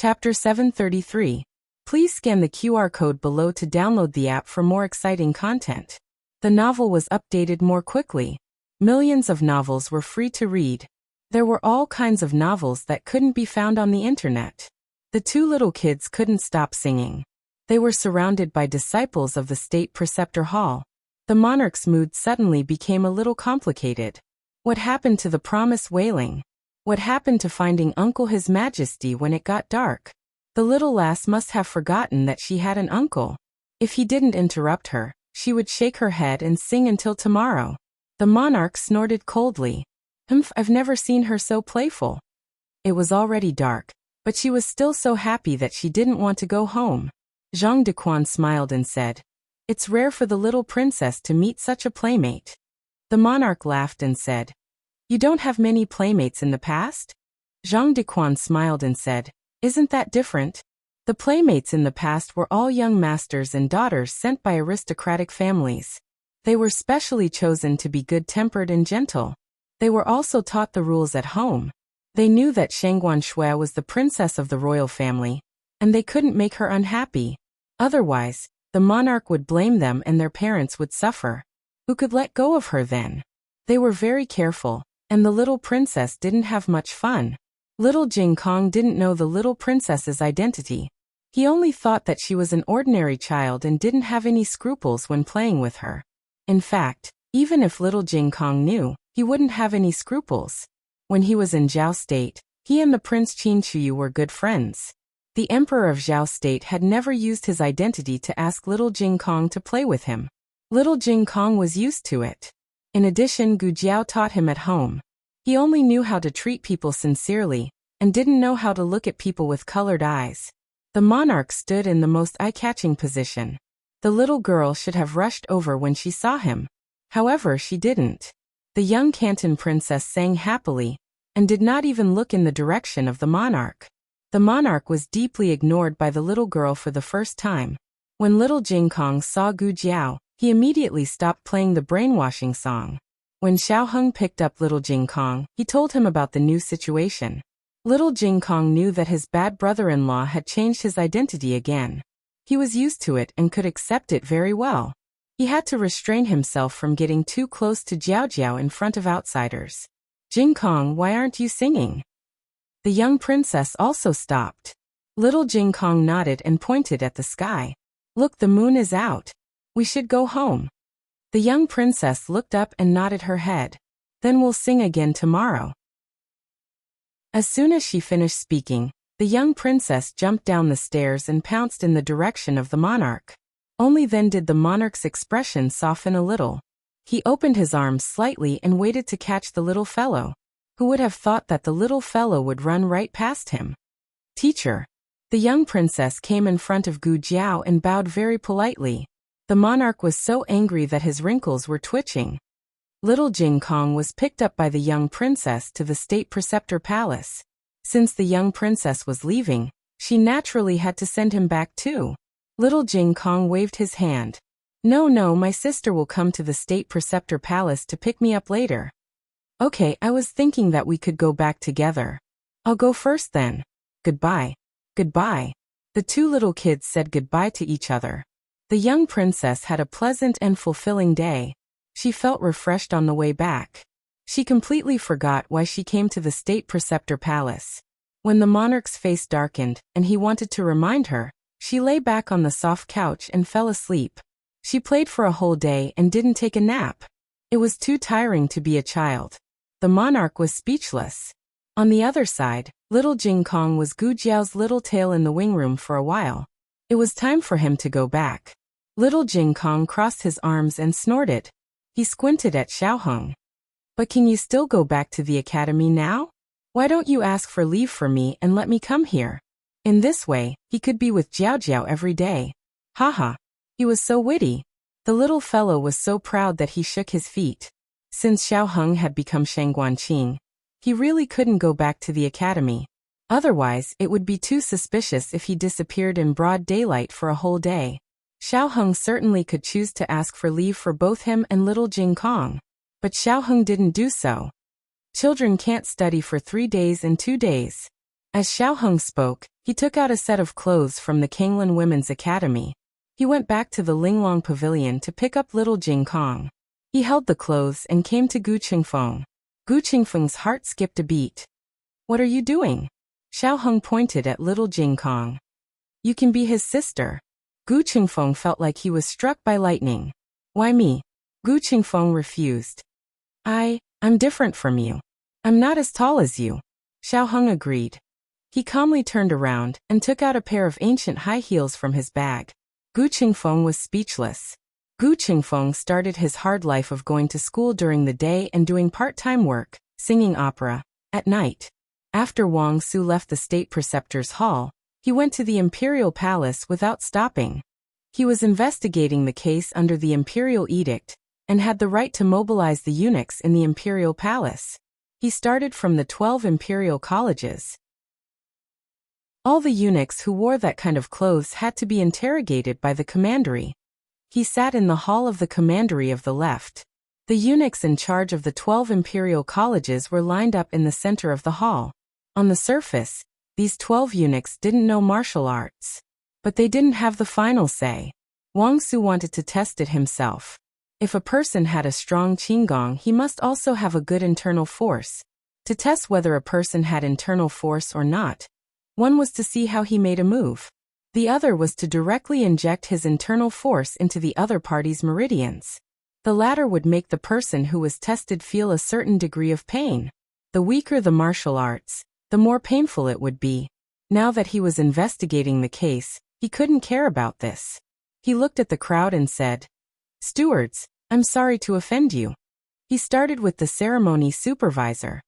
Chapter 733. Please scan the QR code below to download the app for more exciting content. The novel was updated more quickly. Millions of novels were free to read. There were all kinds of novels that couldn't be found on the internet. The two little kids couldn't stop singing. They were surrounded by disciples of the state preceptor hall. The monarch's mood suddenly became a little complicated. What happened to the promise wailing? What happened to finding Uncle His Majesty when it got dark? The little lass must have forgotten that she had an uncle. If he didn't interrupt her, she would shake her head and sing until tomorrow. The monarch snorted coldly. I've never seen her so playful. It was already dark, but she was still so happy that she didn't want to go home. Jean de Quan smiled and said, "It's rare for the little princess to meet such a playmate." The monarch laughed and said, "You don't have many playmates in the past?" Jean de Quan smiled and said, "Isn't that different? The playmates in the past were all young masters and daughters sent by aristocratic families. They were specially chosen to be good-tempered and gentle. They were also taught the rules at home. They knew that Shangguan Shui was the princess of the royal family, and they couldn't make her unhappy. Otherwise, the monarch would blame them and their parents would suffer. Who could let go of her then? They were very careful, and the little princess didn't have much fun. Little Jing Kong didn't know the little princess's identity. He only thought that she was an ordinary child and didn't have any scruples when playing with her. In fact, even if little Jing Kong knew, he wouldn't have any scruples. When he was in Zhao State, he and the Prince Qin Chuyu were good friends. The Emperor of Zhao State had never used his identity to ask little Jing Kong to play with him. Little Jing Kong was used to it. In addition, Gu Jiao taught him at home. He only knew how to treat people sincerely, and didn't know how to look at people with colored eyes. The monarch stood in the most eye-catching position. The little girl should have rushed over when she saw him. However, she didn't. The young Canton princess sang happily, and did not even look in the direction of the monarch. The monarch was deeply ignored by the little girl for the first time. When little Jing Kong saw Gu Jiao, he immediately stopped playing the brainwashing song. When Xiao Heng picked up little Jing Kong, he told him about the new situation. Little Jing Kong knew that his bad brother-in-law had changed his identity again. He was used to it and could accept it very well. He had to restrain himself from getting too close to Jiao Jiao in front of outsiders. "Jing Kong, why aren't you singing?" The young princess also stopped. Little Jing Kong nodded and pointed at the sky. "Look, the moon is out. We should go home." The young princess looked up and nodded her head. "Then we'll sing again tomorrow." As soon as she finished speaking, the young princess jumped down the stairs and pounced in the direction of the monarch. Only then did the monarch's expression soften a little. He opened his arms slightly and waited to catch the little fellow. Who would have thought that the little fellow would run right past him? "Teacher." The young princess came in front of Gu Jiao and bowed very politely. The monarch was so angry that his wrinkles were twitching. Little Jing Kong was picked up by the young princess to the state preceptor palace. Since the young princess was leaving, she naturally had to send him back too. Little Jing Kong waved his hand. No, my sister will come to the state preceptor palace to pick me up later." "Okay, I was thinking that we could go back together. I'll go first then. Goodbye." "Goodbye." The two little kids said goodbye to each other. The young princess had a pleasant and fulfilling day. She felt refreshed on the way back. She completely forgot why she came to the state preceptor palace. When the monarch's face darkened, and he wanted to remind her, she lay back on the soft couch and fell asleep. She played for a whole day and didn't take a nap. It was too tiring to be a child. The monarch was speechless. On the other side, little Jing Kong was Gu Jiao's little tail in the wing room for a while. It was time for him to go back. Little Jing Kong crossed his arms and snorted. He squinted at Xiao Heng. "But can you still go back to the academy now? Why don't you ask for leave for me and let me come here?" In this way, he could be with Jiao Jiao every day. Haha. He was so witty. The little fellow was so proud that he shook his feet. Since Xiao Heng had become Shangguan Qing, he really couldn't go back to the academy. Otherwise, it would be too suspicious if he disappeared in broad daylight for a whole day. Xiao Heng certainly could choose to ask for leave for both him and little Jing Kong. But Xiao Heng didn't do so. Children can't study for 3 days and 2 days. As Xiao Heng spoke, He took out a set of clothes from the Kanglan Women's Academy. He went back to the Linglong Pavilion to pick up little Jing Kong. He held the clothes and came to Gu Qingfeng. Gu Qingfeng's heart skipped a beat. What are you doing? Xiao Heng pointed at little Jing Kong. You can be his sister. Gu Qingfeng felt like he was struck by lightning. Why me? Gu Qingfeng refused. I'm different from you. I'm not as tall as you. Xiao Heng agreed. He calmly turned around and took out a pair of ancient high heels from his bag. Gu Qingfeng was speechless. Gu Qingfeng started his hard life of going to school during the day and doing part-time work, singing opera, at night. After Wang Su left the state preceptor's hall, he went to the imperial palace without stopping. He was investigating the case under the imperial edict and had the right to mobilize the eunuchs in the imperial palace. He started from the 12 imperial colleges. All the eunuchs who wore that kind of clothes had to be interrogated by the commandery. He sat in the hall of the commandery of the left. The eunuchs in charge of the 12 imperial colleges were lined up in the center of the hall. On the surface, these 12 eunuchs didn't know martial arts. But they didn't have the final say. Wang Su wanted to test it himself. If a person had a strong qinggong, he must also have a good internal force. To test whether a person had internal force or not, one was to see how he made a move. The other was to directly inject his internal force into the other party's meridians. The latter would make the person who was tested feel a certain degree of pain. The weaker the martial arts, the more painful it would be. Now that he was investigating the case, he couldn't care about this. He looked at the crowd and said, "Stewards, I'm sorry to offend you." He started with the ceremony supervisor.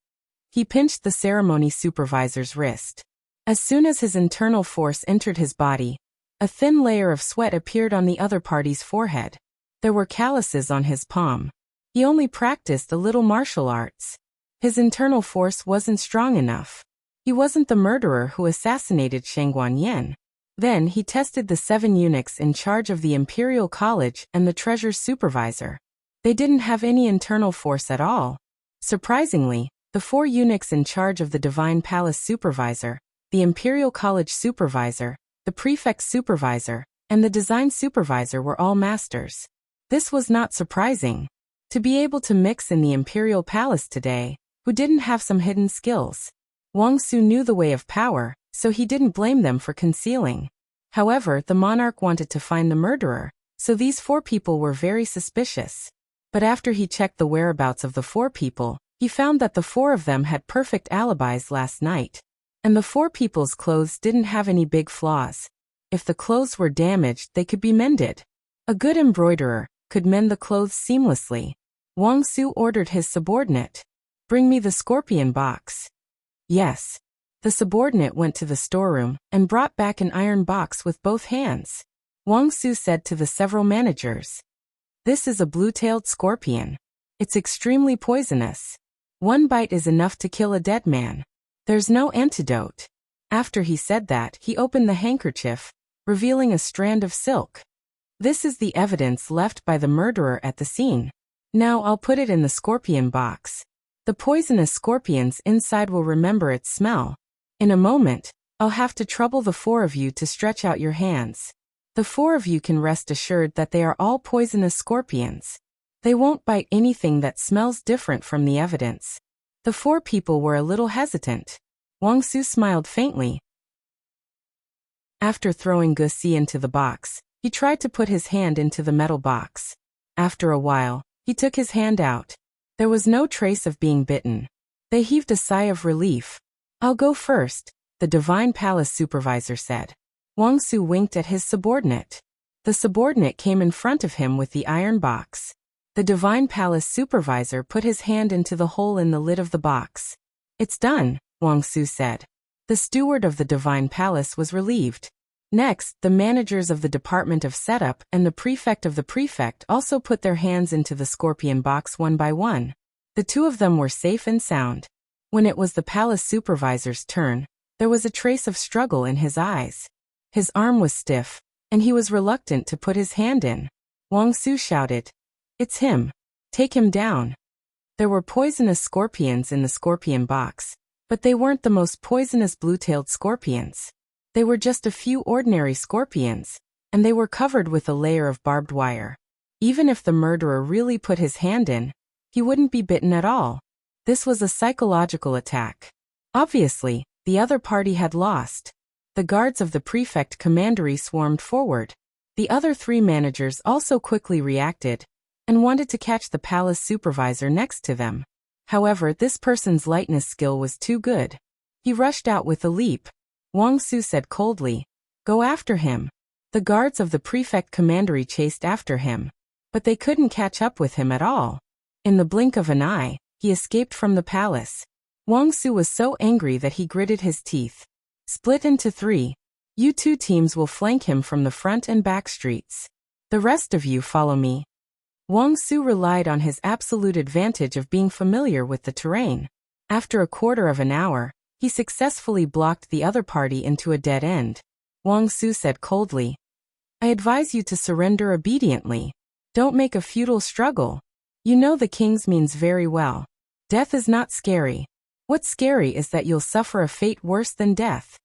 He pinched the ceremony supervisor's wrist. As soon as his internal force entered his body, a thin layer of sweat appeared on the other party's forehead. There were calluses on his palm. He only practiced a little martial arts. His internal force wasn't strong enough. He wasn't the murderer who assassinated Shang Guanyan. Then he tested the 7 eunuchs in charge of the Imperial College and the treasurer's supervisor. They didn't have any internal force at all. Surprisingly, the 4 eunuchs in charge of the Divine Palace supervisor, the Imperial College supervisor, the prefect supervisor, and the design supervisor were all masters. This was not surprising. To be able to mix in the Imperial Palace today, who didn't have some hidden skills? Wang Su knew the way of power, so he didn't blame them for concealing. However, the monarch wanted to find the murderer, so these 4 people were very suspicious. But after he checked the whereabouts of the 4 people, he found that the 4 of them had perfect alibis last night. And the 4 people's clothes didn't have any big flaws. If the clothes were damaged, they could be mended. A good embroiderer could mend the clothes seamlessly. Wang Su ordered his subordinate, "Bring me the scorpion box." Yes. The subordinate went to the storeroom and brought back an iron box with both hands. Wang Su said to the several managers, "This is a blue-tailed scorpion. It's extremely poisonous. 1 bite is enough to kill a dead man. There's no antidote." After he said that, he opened the handkerchief, revealing a strand of silk. This is the evidence left by the murderer at the scene. Now I'll put it in the scorpion box. The poisonous scorpions inside will remember its smell. In a moment, I'll have to trouble the 4 of you to stretch out your hands. The 4 of you can rest assured that they are all poisonous scorpions. They won't bite anything that smells different from the evidence. The 4 people were a little hesitant. Wang Su smiled faintly. After throwing Gusi into the box, he tried to put his hand into the metal box. After a while, he took his hand out. There was no trace of being bitten. They heaved a sigh of relief. "I'll go first," the Divine Palace supervisor said. Wang Su winked at his subordinate. The subordinate came in front of him with the iron box. The Divine Palace supervisor put his hand into the hole in the lid of the box. "It's done," Wang Su said. The steward of the Divine Palace was relieved. Next, the managers of the Department of Setup and the prefect of the prefect also put their hands into the scorpion box one by one. The 2 of them were safe and sound. When it was the palace supervisor's turn, there was a trace of struggle in his eyes. His arm was stiff, and he was reluctant to put his hand in. Wang Su shouted, "It's him. Take him down." There were poisonous scorpions in the scorpion box, but they weren't the most poisonous blue-tailed scorpions. They were just a few ordinary scorpions, and they were covered with a layer of barbed wire. Even if the murderer really put his hand in, he wouldn't be bitten at all. This was a psychological attack. Obviously, the other party had lost. The guards of the prefect commandery swarmed forward. The other 3 managers also quickly reacted and wanted to catch the palace supervisor next to them. However, this person's lightness skill was too good. He rushed out with a leap. Wang Su said coldly, "Go after him." The guards of the prefect commandery chased after him, but they couldn't catch up with him at all. In the blink of an eye, he escaped from the palace. Wang Su was so angry that he gritted his teeth. "Split into 3. You 2 teams will flank him from the front and back streets. The rest of you follow me." Wang Su relied on his absolute advantage of being familiar with the terrain. After a quarter of an hour, he successfully blocked the other party into a dead end. Wang Su said coldly, "I advise you to surrender obediently. Don't make a futile struggle. You know the king's means very well. Death is not scary. What's scary is that you'll suffer a fate worse than death."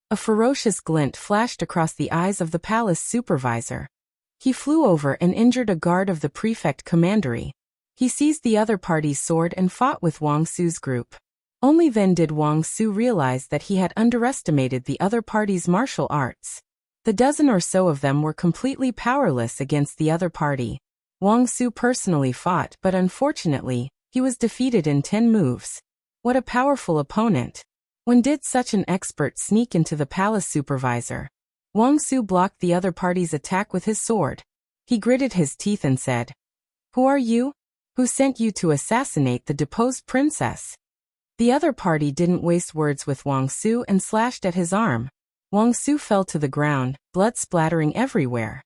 A ferocious glint flashed across the eyes of the palace supervisor. He flew over and injured a guard of the prefect commandery. He seized the other party's sword and fought with Wang Su's group. Only then did Wang Su realize that he had underestimated the other party's martial arts. The dozen or so of them were completely powerless against the other party. Wang Su personally fought, but unfortunately, he was defeated in 10 moves. What a powerful opponent. When did such an expert sneak into the palace supervisor? Wang Su blocked the other party's attack with his sword. He gritted his teeth and said, "Who are you? Who sent you to assassinate the deposed princess?" The other party didn't waste words with Wang Su and slashed at his arm. Wang Su fell to the ground, blood splattering everywhere.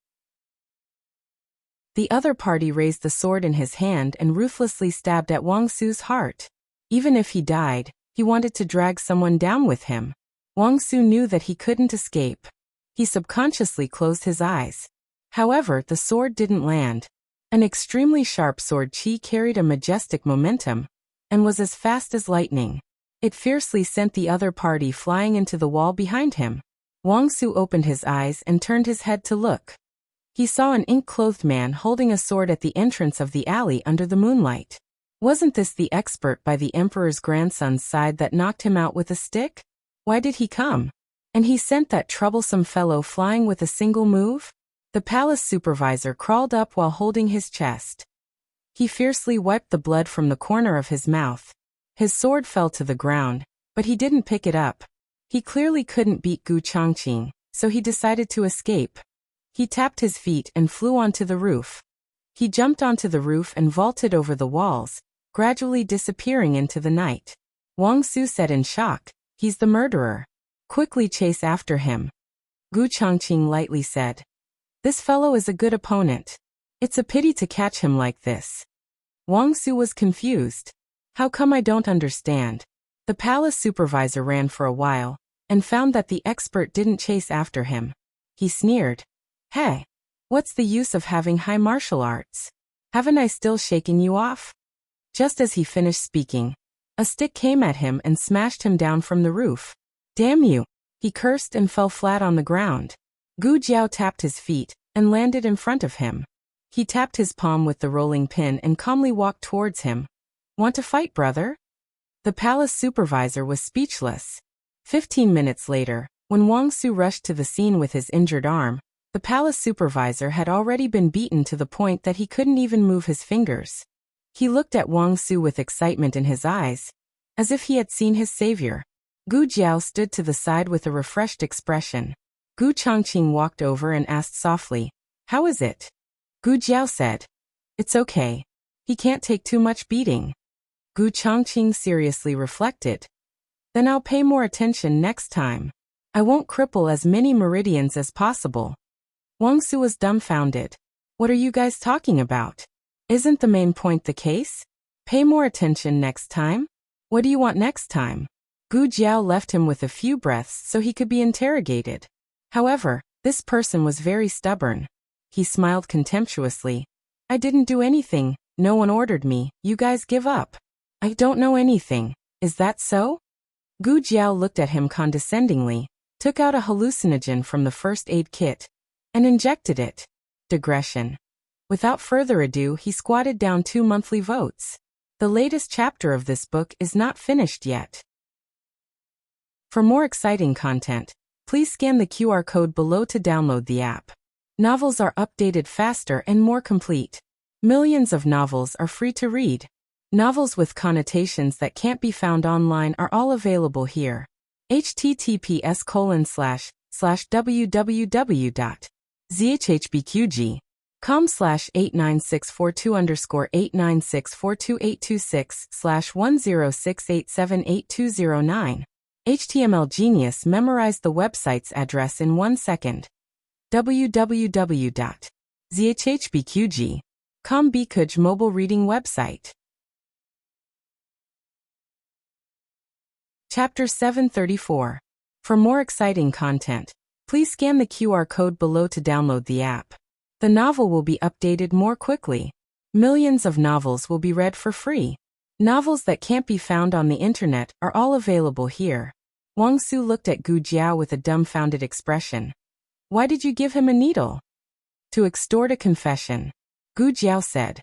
The other party raised the sword in his hand and ruthlessly stabbed at Wang Su's heart. Even if he died, he wanted to drag someone down with him. Wang Su knew that he couldn't escape. He subconsciously closed his eyes. However, the sword didn't land. An extremely sharp sword chi carried a majestic momentum and was as fast as lightning. It fiercely sent the other party flying into the wall behind him. Wang Su opened his eyes and turned his head to look. He saw an ink-clothed man holding a sword at the entrance of the alley under the moonlight. Wasn't this the expert by the emperor's grandson's side that knocked him out with a stick? Why did he come? And he sent that troublesome fellow flying with a single move? The palace supervisor crawled up while holding his chest. He fiercely wiped the blood from the corner of his mouth. His sword fell to the ground, but he didn't pick it up. He clearly couldn't beat Gu Changqing, so he decided to escape. He tapped his feet and flew onto the roof. He jumped onto the roof and vaulted over the walls, gradually disappearing into the night. Wang Su said in shock, "He's the murderer. Quickly chase after him." Gu Changqing lightly said, "This fellow is a good opponent. It's a pity to catch him like this." Wang Su was confused. "How come I don't understand?" The palace supervisor ran for a while, and found that the expert didn't chase after him. He sneered, "Hey, what's the use of having high martial arts? Haven't I still shaken you off?" Just as he finished speaking, a stick came at him and smashed him down from the roof. "Damn you!" he cursed and fell flat on the ground. Gu Jiao tapped his feet and landed in front of him. He tapped his palm with the rolling pin and calmly walked towards him. "Want to fight, brother?" The palace supervisor was speechless. 15 minutes later, when Wang Su rushed to the scene with his injured arm, the palace supervisor had already been beaten to the point that he couldn't even move his fingers. He looked at Wang Su with excitement in his eyes, as if he had seen his savior. Gu Jiao stood to the side with a refreshed expression. Gu Changqing walked over and asked softly, "How is it?" Gu Jiao said, "It's okay. He can't take too much beating." Gu Changqing seriously reflected. "Then I'll pay more attention next time. I won't cripple as many meridians as possible." Wang Su was dumbfounded. "What are you guys talking about? Isn't the main point the case? Pay more attention next time? What do you want next time?" Gu Jiao left him with a few breaths so he could be interrogated. However, this person was very stubborn. He smiled contemptuously. "I didn't do anything. No one ordered me. You guys give up." "I don't know anything. Is that so?" Gu Jiao looked at him condescendingly. took out a hallucinogen from the first aid kit, and injected it. Digression. Without further ado, he squatted down 2 monthly votes. The latest chapter of this book is not finished yet. For more exciting content, please scan the QR code below to download the app. Novels are updated faster and more complete. Millions of novels are free to read. Novels with connotations that can't be found online are all available here. https://www.zhbqg.com/89642_8964286/1068782009. HTML Genius memorized the website's address in 1 second. www.zhbqg.com Bikuj mobile reading website. Chapter 734. For more exciting content, please scan the QR code below to download the app. The novel will be updated more quickly. Millions of novels will be read for free. Novels that can't be found on the internet are all available here. Wang Su looked at Gu Jiao with a dumbfounded expression. Why did you give him a needle? To extort a confession. Gu Jiao said.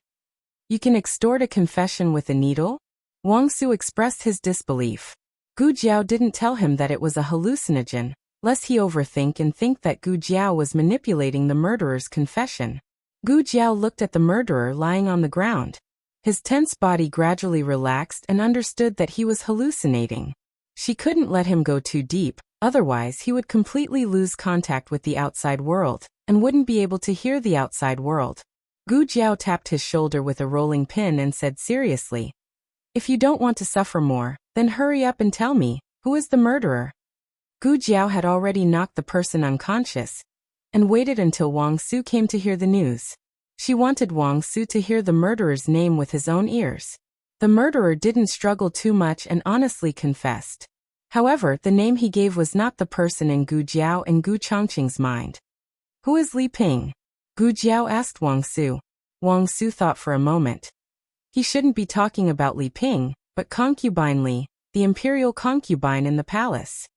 You can extort a confession with a needle? Wang Su expressed his disbelief. Gu Jiao didn't tell him that it was a hallucinogen, lest he overthink and think that Gu Jiao was manipulating the murderer's confession. Gu Jiao looked at the murderer lying on the ground. His tense body gradually relaxed and understood that he was hallucinating. She couldn't let him go too deep, otherwise he would completely lose contact with the outside world, and wouldn't be able to hear the outside world. Gu Jiao tapped his shoulder with a rolling pin and said seriously, if you don't want to suffer more, then hurry up and tell me, who is the murderer? Gu Jiao had already knocked the person unconscious, and waited until Wang Su came to hear the news. She wanted Wang Su to hear the murderer's name with his own ears. The murderer didn't struggle too much and honestly confessed. However, the name he gave was not the person in Gu Jiao and Gu Chongqing's mind. Who is Li Ping? Gu Jiao asked Wang Su. Wang Su thought for a moment. He shouldn't be talking about Li Ping, but concubine Li, the imperial concubine in the palace.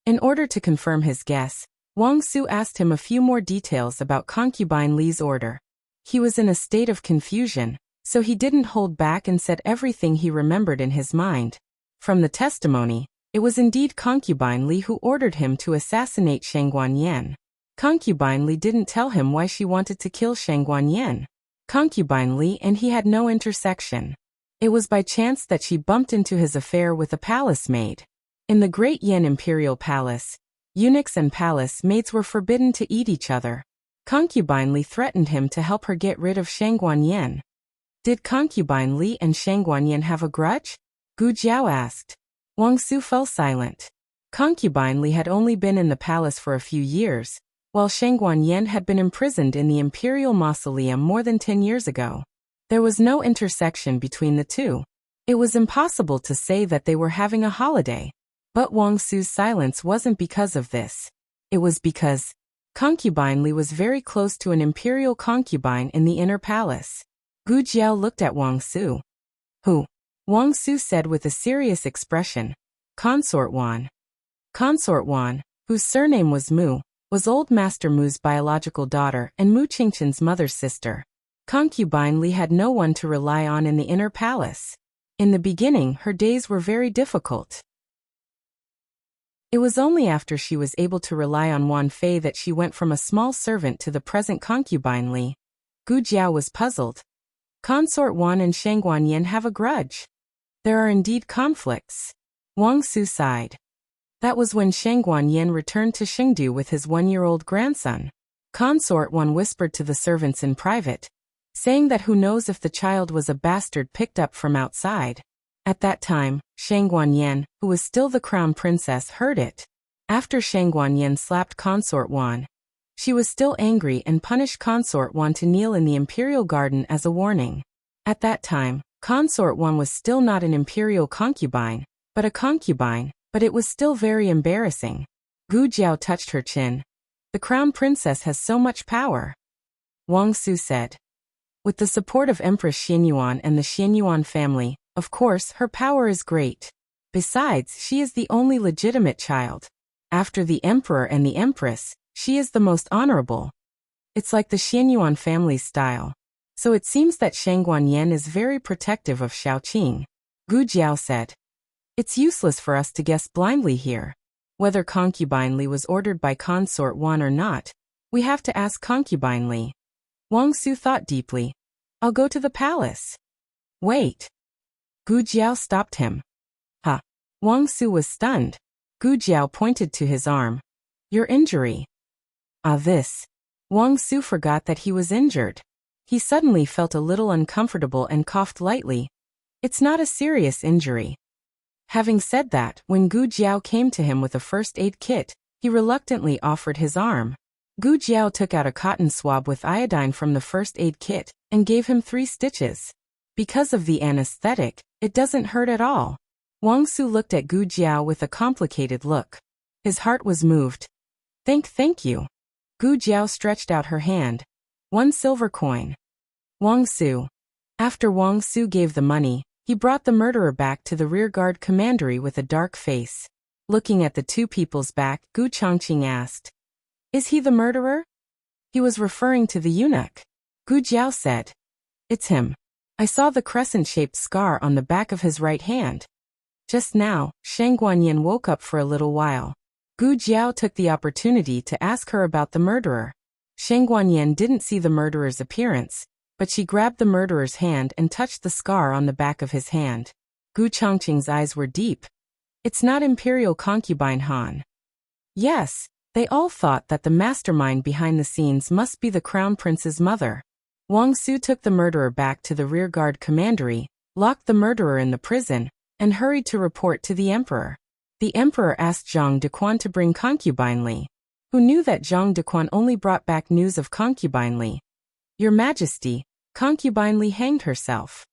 In order to confirm his guess, Wang Su asked him a few more details about concubine Li's order. He was in a state of confusion, so he didn't hold back and said everything he remembered in his mind. From the testimony, it was indeed concubine Li who ordered him to assassinate Shang Guanyan. Concubine Li didn't tell him why she wanted to kill Shang Guanyan. Concubine Li and he had no intersection. It was by chance that she bumped into his affair with a palace maid. In the Great Yan Imperial Palace, eunuchs and palace maids were forbidden to eat each other. Concubine Li threatened him to help her get rid of Shang Guanyan. Did Concubine Li and Shang Guanyan have a grudge? Gu Jiao asked. Wang Su fell silent. Concubine Li had only been in the palace for a few years, while Shang Guanyan had been imprisoned in the imperial mausoleum more than 10 years ago. There was no intersection between the two. It was impossible to say that they were having a holiday. But Wang Su's silence wasn't because of this. It was because Concubine Li was very close to an imperial concubine in the inner palace. Gu Jiao looked at Wang Su. Who? Wang Su said with a serious expression. Consort Wan. Consort Wan, whose surname was Mu, was Old Master Mu's biological daughter and Mu Qingchen's mother's sister. Concubine Li had no one to rely on in the inner palace. In the beginning, her days were very difficult. It was only after she was able to rely on Wan Fei that she went from a small servant to the present concubine Li. Gu Jiao was puzzled. Consort Wan and Shang Guanyan have a grudge. There are indeed conflicts. Wang Su sighed. That was when Shang Guanyan returned to Chengdu with his 1-year-old grandson. Consort Wan whispered to the servants in private, saying that who knows if the child was a bastard picked up from outside. At that time, Shang Guanyan, who was still the crown princess, heard it. After Shang Guanyan slapped Consort Wan, she was still angry and punished Consort Wan to kneel in the imperial garden as a warning. At that time, Consort Wan was still not an imperial concubine, but a concubine, but it was still very embarrassing. Gu Jiao touched her chin. The crown princess has so much power. Wang Su said. With the support of Empress Xianyuan and the Xianyuan family, of course, her power is great. Besides, she is the only legitimate child. After the emperor and the empress, she is the most honorable. It's like the Xianyuan family's style. So it seems that Shang Guanyan is very protective of Shaoqing. Gu Jiao said. It's useless for us to guess blindly here. Whether concubine Li was ordered by consort Wan or not, we have to ask concubine Li. Wang Su thought deeply. I'll go to the palace. Wait. Gu Jiao stopped him. Huh. Wang Su was stunned. Gu Jiao pointed to his arm. Your injury. This. Wang Su forgot that he was injured. He suddenly felt a little uncomfortable and coughed lightly. It's not a serious injury. Having said that, when Gu Jiao came to him with a first aid kit, he reluctantly offered his arm. Gu Jiao took out a cotton swab with iodine from the first aid kit and gave him 3 stitches. Because of the anesthetic, it doesn't hurt at all. Wang Su looked at Gu Jiao with a complicated look. His heart was moved. Thank you. Gu Jiao stretched out her hand. 1 silver coin. Wang Su. After Wang Su gave the money, he brought the murderer back to the rearguard commandery with a dark face. Looking at the 2 people's back, Gu Chongqing asked, Is he the murderer? He was referring to the eunuch. Gu Jiao said, It's him. I saw the crescent-shaped scar on the back of his right hand. Just now, Shang Guanyan woke up for a little while. Gu Jiao took the opportunity to ask her about the murderer. Shang Guanyan didn't see the murderer's appearance, but she grabbed the murderer's hand and touched the scar on the back of his hand. Gu Chongqing's eyes were deep. It's not Imperial concubine Han. Yes, they all thought that the mastermind behind the scenes must be the Crown Prince's mother. Wang Su took the murderer back to the rearguard commandery, locked the murderer in the prison, and hurried to report to the emperor. The emperor asked Zhang Dequan to bring concubine Li, who knew that Zhang Dequan only brought back news of concubine Li. Your Majesty, concubine Li hanged herself.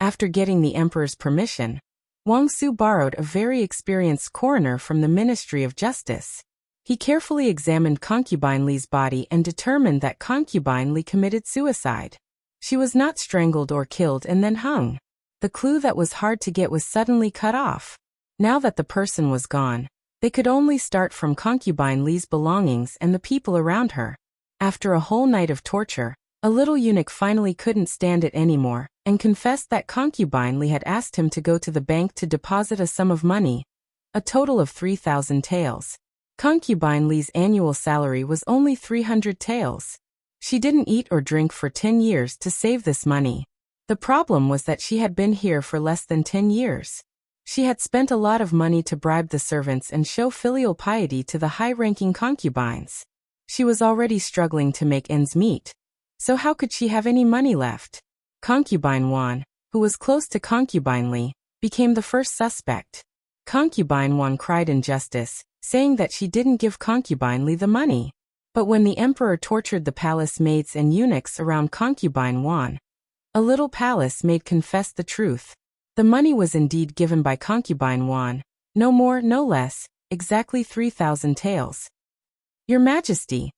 After getting the emperor's permission, Wang Su borrowed a very experienced coroner from the Ministry of Justice. He carefully examined concubine Li's body and determined that concubine Li committed suicide. She was not strangled or killed and then hung. The clue that was hard to get was suddenly cut off. Now that the person was gone, they could only start from concubine Li's belongings and the people around her. After a whole night of torture, a little eunuch finally couldn't stand it anymore, and confessed that concubine Li had asked him to go to the bank to deposit a sum of money, a total of 3,000 taels. Concubine Li's annual salary was only 300 taels. She didn't eat or drink for 10 years to save this money. The problem was that she had been here for less than 10 years. She had spent a lot of money to bribe the servants and show filial piety to the high-ranking concubines. She was already struggling to make ends meet. So how could she have any money left? Concubine Wan, who was close to concubine Li, became the first suspect. Concubine Wan cried injustice, saying that she didn't give concubine Li the money. But when the emperor tortured the palace maids and eunuchs around concubine Wan, a little palace maid confessed the truth. The money was indeed given by concubine Wan, no more, no less, exactly 3,000 taels. Your Majesty.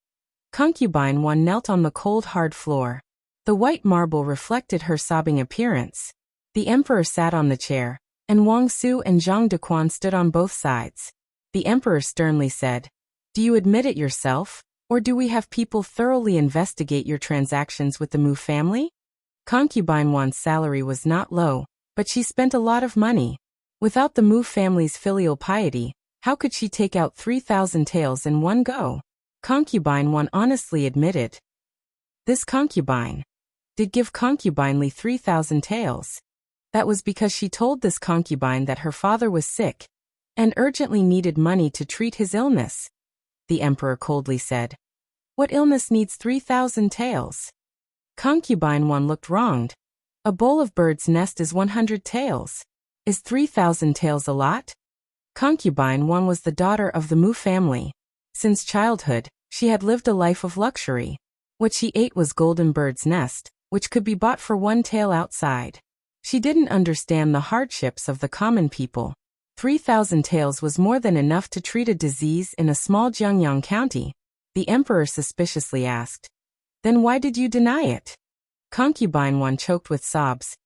Concubine Wan knelt on the cold hard floor. The white marble reflected her sobbing appearance. The emperor sat on the chair, and Wang Su and Zhang Dequan stood on both sides. The emperor sternly said, Do you admit it yourself, or do we have people thoroughly investigate your transactions with the Mu family? Concubine Wan's salary was not low, but she spent a lot of money. Without the Mu family's filial piety, how could she take out 3,000 taels in one go? Concubine Wan honestly admitted. This concubine did give concubine Li 3,000 taels. That was because she told this concubine that her father was sick and urgently needed money to treat his illness. The emperor coldly said, What illness needs 3,000 taels? Concubine Wan looked wronged. A bowl of bird's nest is 100 taels. Is 3,000 taels a lot? Concubine Wan was the daughter of the Mu family. Since childhood, she had lived a life of luxury. What she ate was golden bird's nest, which could be bought for 1 tael outside. She didn't understand the hardships of the common people. 3,000 taels was more than enough to treat a disease in a small Jiangyang county. The emperor suspiciously asked, Then why did you deny it? Concubine Wan choked with sobs.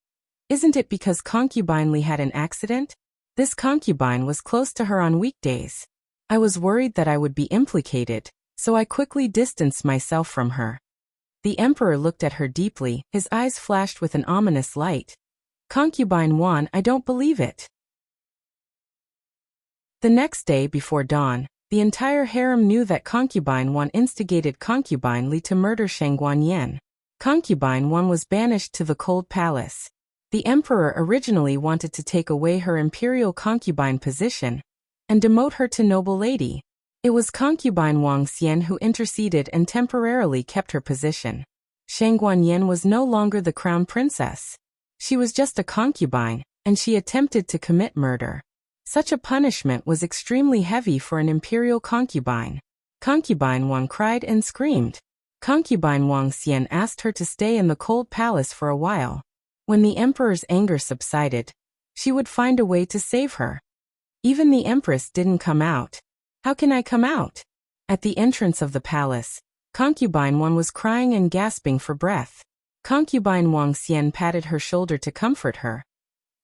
Isn't it because concubine Li had an accident? This concubine was close to her on weekdays. I was worried that I would be implicated, so I quickly distanced myself from her. The emperor looked at her deeply, his eyes flashed with an ominous light. Concubine 1, I don't believe it. The next day before dawn, the entire harem knew that Concubine 1 instigated Concubine Li to murder Shangguan Yan. Concubine 1 was banished to the cold palace. The emperor originally wanted to take away her imperial concubine position and demote her to noble lady. It was concubine Wang Xian who interceded and temporarily kept her position. Shangguan Yan was no longer the crown princess. She was just a concubine, and she attempted to commit murder. Such a punishment was extremely heavy for an imperial concubine. Concubine Wang cried and screamed. Concubine Wang Xian asked her to stay in the cold palace for a while. When the emperor's anger subsided, she would find a way to save her. Even the empress didn't come out. How can I come out? At the entrance of the palace, Concubine 1 was crying and gasping for breath. Concubine Wang Xian patted her shoulder to comfort her.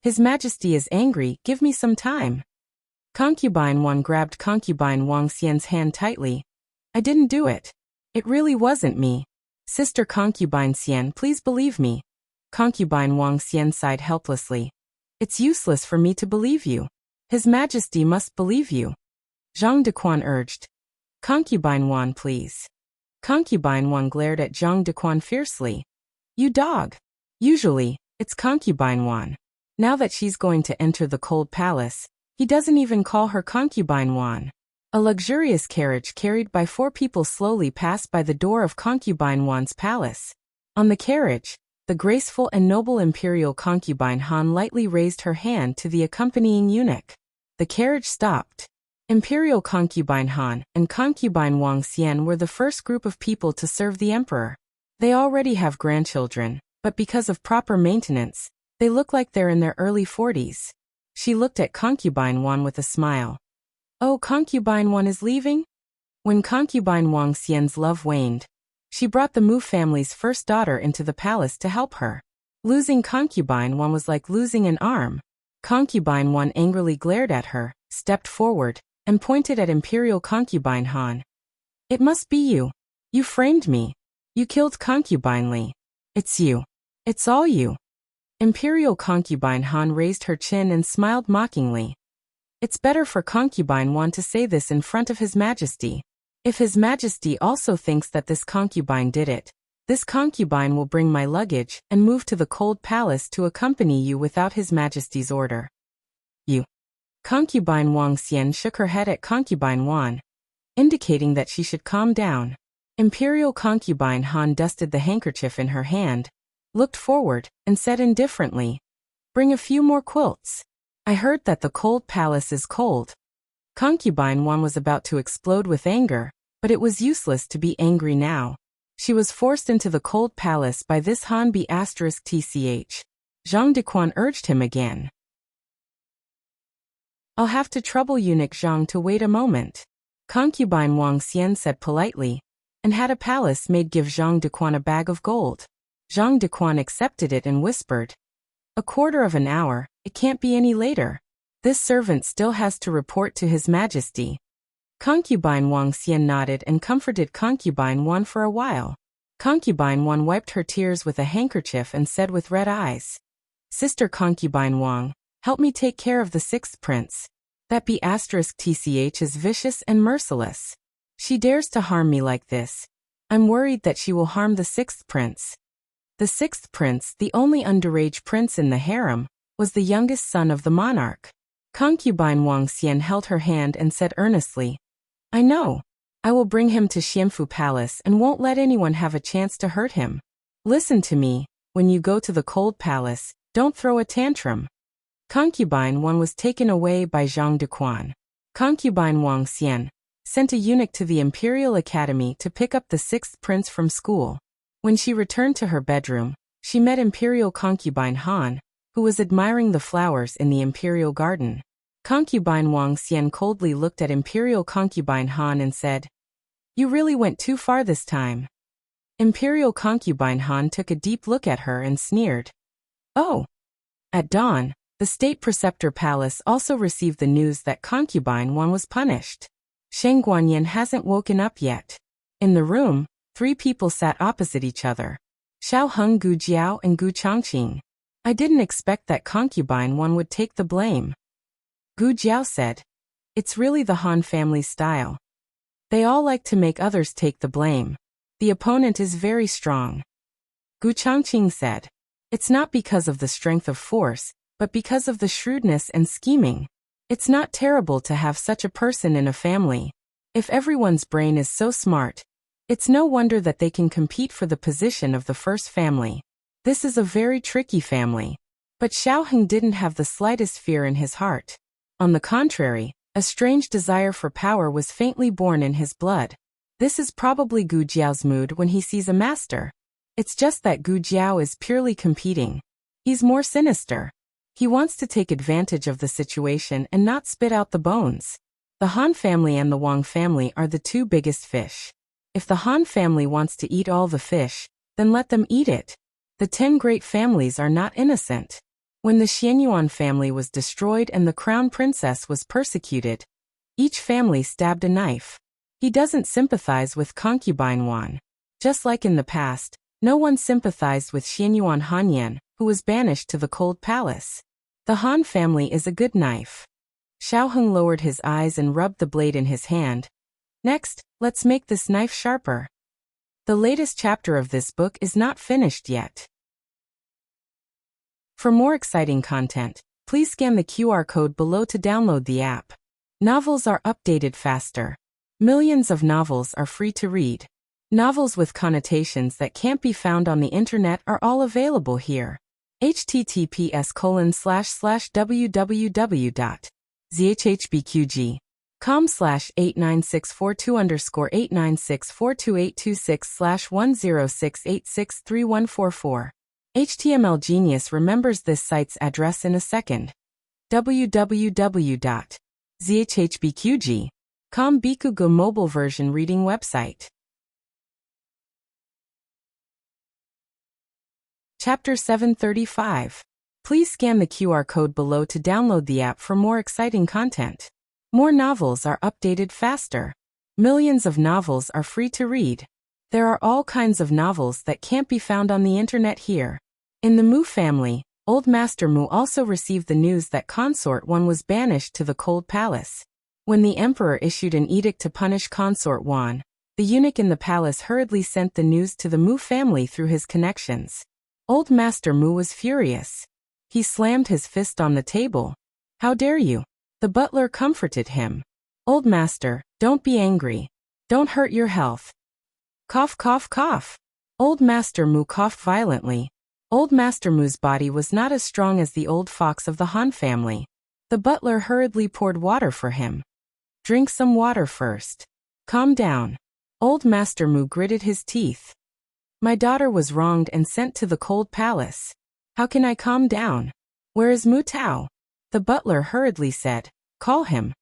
His Majesty is angry, give me some time. Concubine 1 grabbed Concubine Wang Xian's hand tightly. I didn't do it. It really wasn't me. Sister Concubine Xian, please believe me. Concubine Wang Xian sighed helplessly. It's useless for me to believe you. His Majesty must believe you. Zhang Dequan urged. Concubine 1, please. Concubine 1 glared at Zhang Dequan fiercely. You dog. Usually, it's Concubine 1. Now that she's going to enter the cold palace, he doesn't even call her Concubine 1. A luxurious carriage carried by 4 people slowly passed by the door of Concubine 1's palace. On the carriage, the graceful and noble imperial concubine Han lightly raised her hand to the accompanying eunuch. The carriage stopped. Imperial concubine Han and concubine Wang Xian were the first group of people to serve the emperor. They already have grandchildren, but because of proper maintenance, they look like they're in their early 40s. She looked at concubine 1 with a smile. Oh, concubine 1 is leaving? When concubine Wang Xian's love waned, she brought the Mu family's first daughter into the palace to help her. Losing concubine 1 was like losing an arm. Concubine 1 angrily glared at her, stepped forward, and pointed at imperial concubine Han. It must be you. You framed me. You killed concubine Li. It's you. It's all you. Imperial concubine Han raised her chin and smiled mockingly. It's better for concubine 1 to say this in front of His Majesty. If His Majesty also thinks that this concubine did it, this concubine will bring my luggage and move to the cold palace to accompany you without His Majesty's order. You. Concubine Wang Xian shook her head at concubine 1, indicating that she should calm down. Imperial concubine Han dusted the handkerchief in her hand, looked forward, and said indifferently, Bring a few more quilts. I heard that the cold palace is cold. Concubine 1 was about to explode with anger, but it was useless to be angry now. She was forced into the cold palace by this Han B***TCH. Zhang Dequan urged him again. I'll have to trouble eunuch Zhang to wait a moment. Concubine Wang Xian said politely, and had a palace maid give Zhang Dequan a bag of gold. Zhang Dequan accepted it and whispered, A quarter of an hour, it can't be any later. This servant still has to report to His Majesty. Concubine Wang Xian nodded and comforted Concubine 1 for a while. Concubine 1 wiped her tears with a handkerchief and said with red eyes, Sister Concubine Wang, help me take care of the 6th prince. That B***TCH is vicious and merciless. She dares to harm me like this. I'm worried that she will harm the 6th prince. The 6th prince, the only underage prince in the harem, was the youngest son of the monarch. Concubine Wang Xian held her hand and said earnestly, I know. I will bring him to Xianfu Palace and won't let anyone have a chance to hurt him. Listen to me, when you go to the cold palace, don't throw a tantrum. Concubine 1 was taken away by Zhang Dequan. Concubine Wang Xian sent a eunuch to the Imperial Academy to pick up the 6th prince from school. When she returned to her bedroom, she met Imperial Concubine Han, who was admiring the flowers in the Imperial Garden. Concubine Wang Xian coldly looked at Imperial Concubine Han and said, You really went too far this time. Imperial Concubine Han took a deep look at her and sneered. Oh! At dawn, the The state preceptor palace also received the news that concubine Wan was punished. Sheng Guanyin hasn't woken up yet. In the room, 3 people sat opposite each other. Xiao Heng, Gu Jiao, and Gu Changqing. I didn't expect that concubine Wan would take the blame. Gu Jiao said. It's really the Han family's style. They all like to make others take the blame. The opponent is very strong. Gu Changqing said. It's not because of the strength of force, but because of the shrewdness and scheming. It's not terrible to have such a person in a family. If everyone's brain is so smart, it's no wonder that they can compete for the position of the first family. This is a very tricky family. But Xiao Heng didn't have the slightest fear in his heart. On the contrary, a strange desire for power was faintly born in his blood. This is probably Gu Jiao's mood when he sees a master. It's just that Gu Jiao is purely competing. He's more sinister. He wants to take advantage of the situation and not spit out the bones. The Han family and the Wang family are the 2 biggest fish. If the Han family wants to eat all the fish, then let them eat it. The 10 great families are not innocent. When the Xianyuan family was destroyed and the crown princess was persecuted, each family stabbed a knife. He doesn't sympathize with concubine Wan. Just like in the past, no one sympathized with Xianyuan Hanyan, who was banished to the cold palace. The Han family is a good knife. Xiao Heng lowered his eyes and rubbed the blade in his hand. Next, let's make this knife sharper. The latest chapter of this book is not finished yet. For more exciting content, please scan the QR code below to download the app. Novels are updated faster. Millions of novels are free to read. Novels with connotations that can't be found on the internet are all available here. https://www.zhhbqg.com/89642_8964286/10686344. HTML Genius remembers this site's address in a second. www.zhhbqg.com Bikugo mobile version reading website. Chapter 735. Please scan the QR code below to download the app for more exciting content. More novels are updated faster. Millions of novels are free to read. There are all kinds of novels that can't be found on the internet here. In the Mu family, Old Master Mu also received the news that Consort Wan was banished to the Cold Palace. When the emperor issued an edict to punish Consort Wan, the eunuch in the palace hurriedly sent the news to the Mu family through his connections. Old Master Mu was furious. He slammed his fist on the table. How dare you? The butler comforted him. Old Master, don't be angry. Don't hurt your health. Cough, cough, cough. Old Master Mu coughed violently. Old Master Mu's body was not as strong as the old fox of the Han family. The butler hurriedly poured water for him. Drink some water first. Calm down. Old Master Mu gritted his teeth. My daughter was wronged and sent to the cold palace. How can I calm down? Where is Mu Tao? The butler hurriedly said. Call him.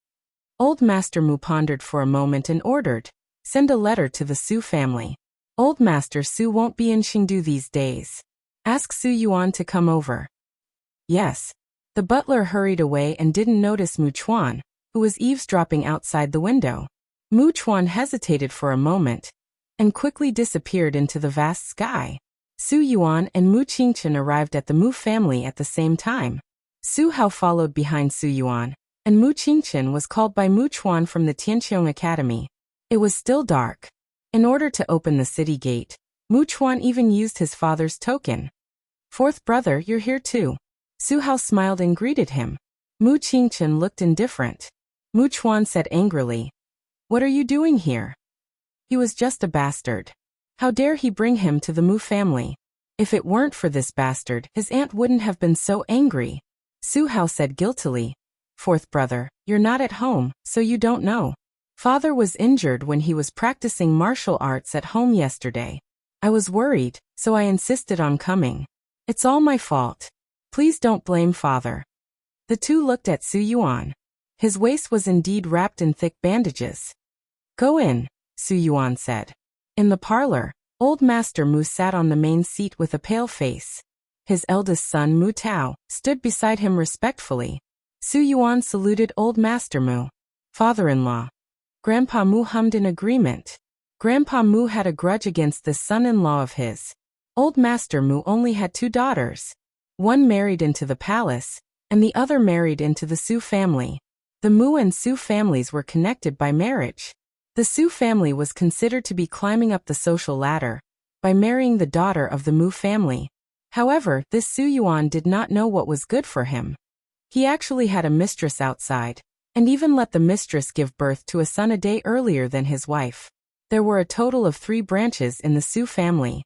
Old Master Mu pondered for a moment and ordered. Send a letter to the Su family. Old Master Su won't be in Chengdu these days. Ask Su Yuan to come over. Yes. The butler hurried away and didn't notice Mu Chuan, who was eavesdropping outside the window. Mu Chuan hesitated for a moment and quickly disappeared into the vast sky. Su Yuan and Mu Qingchen arrived at the Mu family at the same time. Su Hao followed behind Su Yuan, and Mu Qingchen was called by Mu Chuan from the Tianqiong Academy. It was still dark. In order to open the city gate, Mu Chuan even used his father's token. Fourth brother, you're here too. Su Hao smiled and greeted him. Mu Qingchen looked indifferent. Mu Chuan said angrily, What are you doing here? He was just a bastard. How dare he bring him to the Mu family? If it weren't for this bastard, his aunt wouldn't have been so angry. Su Hao said guiltily, Fourth brother, you're not at home, so you don't know. Father was injured when he was practicing martial arts at home yesterday. I was worried, so I insisted on coming. It's all my fault. Please don't blame father. The two looked at Su Yuan. His waist was indeed wrapped in thick bandages. Go in, Su Yuan said. In the parlor, Old Master Mu sat on the main seat with a pale face. His eldest son Mu Tao stood beside him respectfully. Su Yuan saluted Old Master Mu. Father-in-law. Grandpa Mu hummed in agreement. Grandpa Mu had a grudge against this son-in-law of his. Old Master Mu only had 2 daughters. One married into the palace, and the other married into the Su family. The Mu and Su families were connected by marriage. The Su family was considered to be climbing up the social ladder by marrying the daughter of the Mu family. However, this Su Yuan did not know what was good for him. He actually had a mistress outside, and even let the mistress give birth to a son a day earlier than his wife. There were a total of 3 branches in the Su family.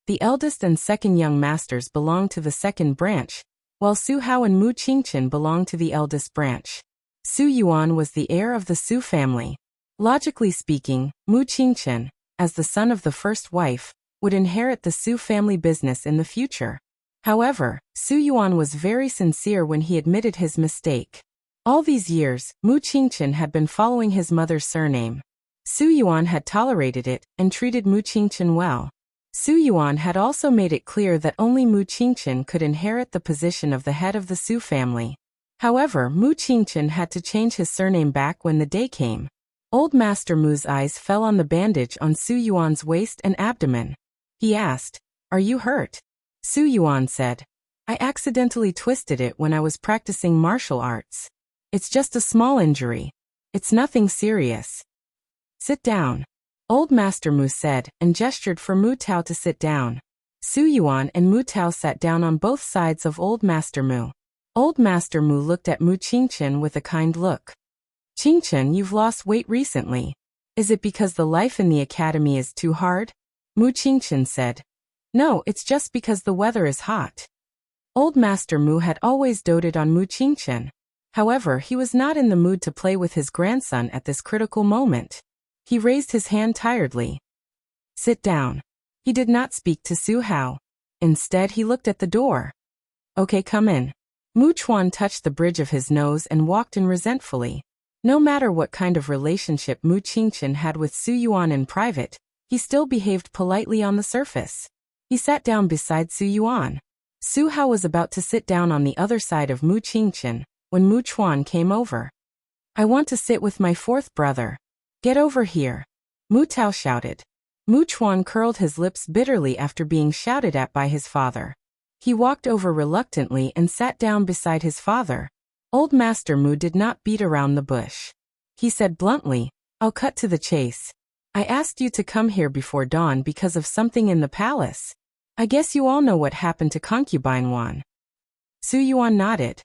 The eldest and second young masters belonged to the second branch, while Su Hao and Mu Qingchen belonged to the eldest branch. Su Yuan was the heir of the Su family. Logically speaking, Mu Qingchen, as the son of the first wife, would inherit the Su family business in the future. However, Su Yuan was very sincere when he admitted his mistake. All these years, Mu Qingchen had been following his mother's surname. Su Yuan had tolerated it and treated Mu Qingchen well. Su Yuan had also made it clear that only Mu Qingchen could inherit the position of the head of the Su family. However, Mu Qingchen had to change his surname back when the day came. Old Master Mu's eyes fell on the bandage on Su Yuan's waist and abdomen. He asked, "Are you hurt?" Su Yuan said, "I accidentally twisted it when I was practicing martial arts. It's just a small injury. It's nothing serious." "Sit down," Old Master Mu said, and gestured for Mu Tao to sit down. Su Yuan and Mu Tao sat down on both sides of Old Master Mu. Old Master Mu looked at Mu Qingchen with a kind look. "Qingchen, you've lost weight recently. Is it because the life in the academy is too hard?" Mu Qingchen said. "No, it's just because the weather is hot." Old Master Mu had always doted on Mu Qingchen. However, he was not in the mood to play with his grandson at this critical moment. He raised his hand tiredly. "Sit down." He did not speak to Su Hao. Instead, he looked at the door. "Okay, come in." Mu Chuan touched the bridge of his nose and walked in resentfully. No matter what kind of relationship Mu Qingchen had with Su Yuan in private, he still behaved politely on the surface. He sat down beside Su Yuan. Su Hao was about to sit down on the other side of Mu Qingchen when Mu Chuan came over. "I want to sit with my 4th brother. Get over here," Mu Tao shouted. Mu Chuan curled his lips bitterly after being shouted at by his father. He walked over reluctantly and sat down beside his father. Old Master Mu did not beat around the bush. He said bluntly, "I'll cut to the chase. I asked you to come here before dawn because of something in the palace. I guess you all know what happened to Concubine Wan." Su Yuan nodded.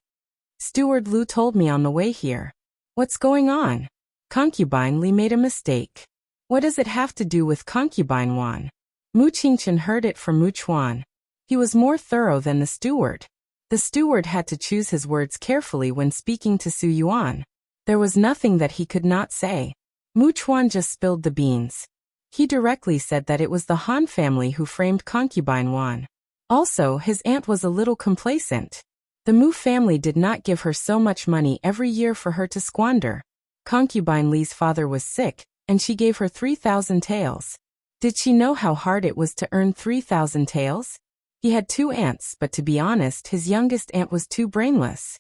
"Steward Lu told me on the way here." "What's going on?" "Concubine Li made a mistake." "What does it have to do with Concubine Wan?" Mu Qingchen heard it from Mu Chuan. He was more thorough than the steward. The steward had to choose his words carefully when speaking to Su Yuan. There was nothing that he could not say. Mu Chuan just spilled the beans. He directly said that it was the Han family who framed Concubine Wan. Also, his aunt was a little complacent. The Mu family did not give her so much money every year for her to squander. Concubine Li's father was sick, and she gave her 3,000 taels. Did she know how hard it was to earn 3,000 taels? He had 2 aunts, but to be honest, his youngest aunt was too brainless.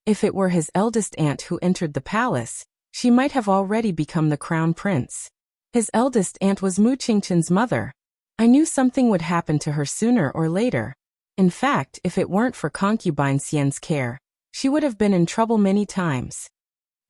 If it were his eldest aunt who entered the palace, she might have already become the crown prince. His eldest aunt was Mu Qingchen's mother. I knew something would happen to her sooner or later. In fact, if it weren't for Concubine Xian's care, she would have been in trouble many times.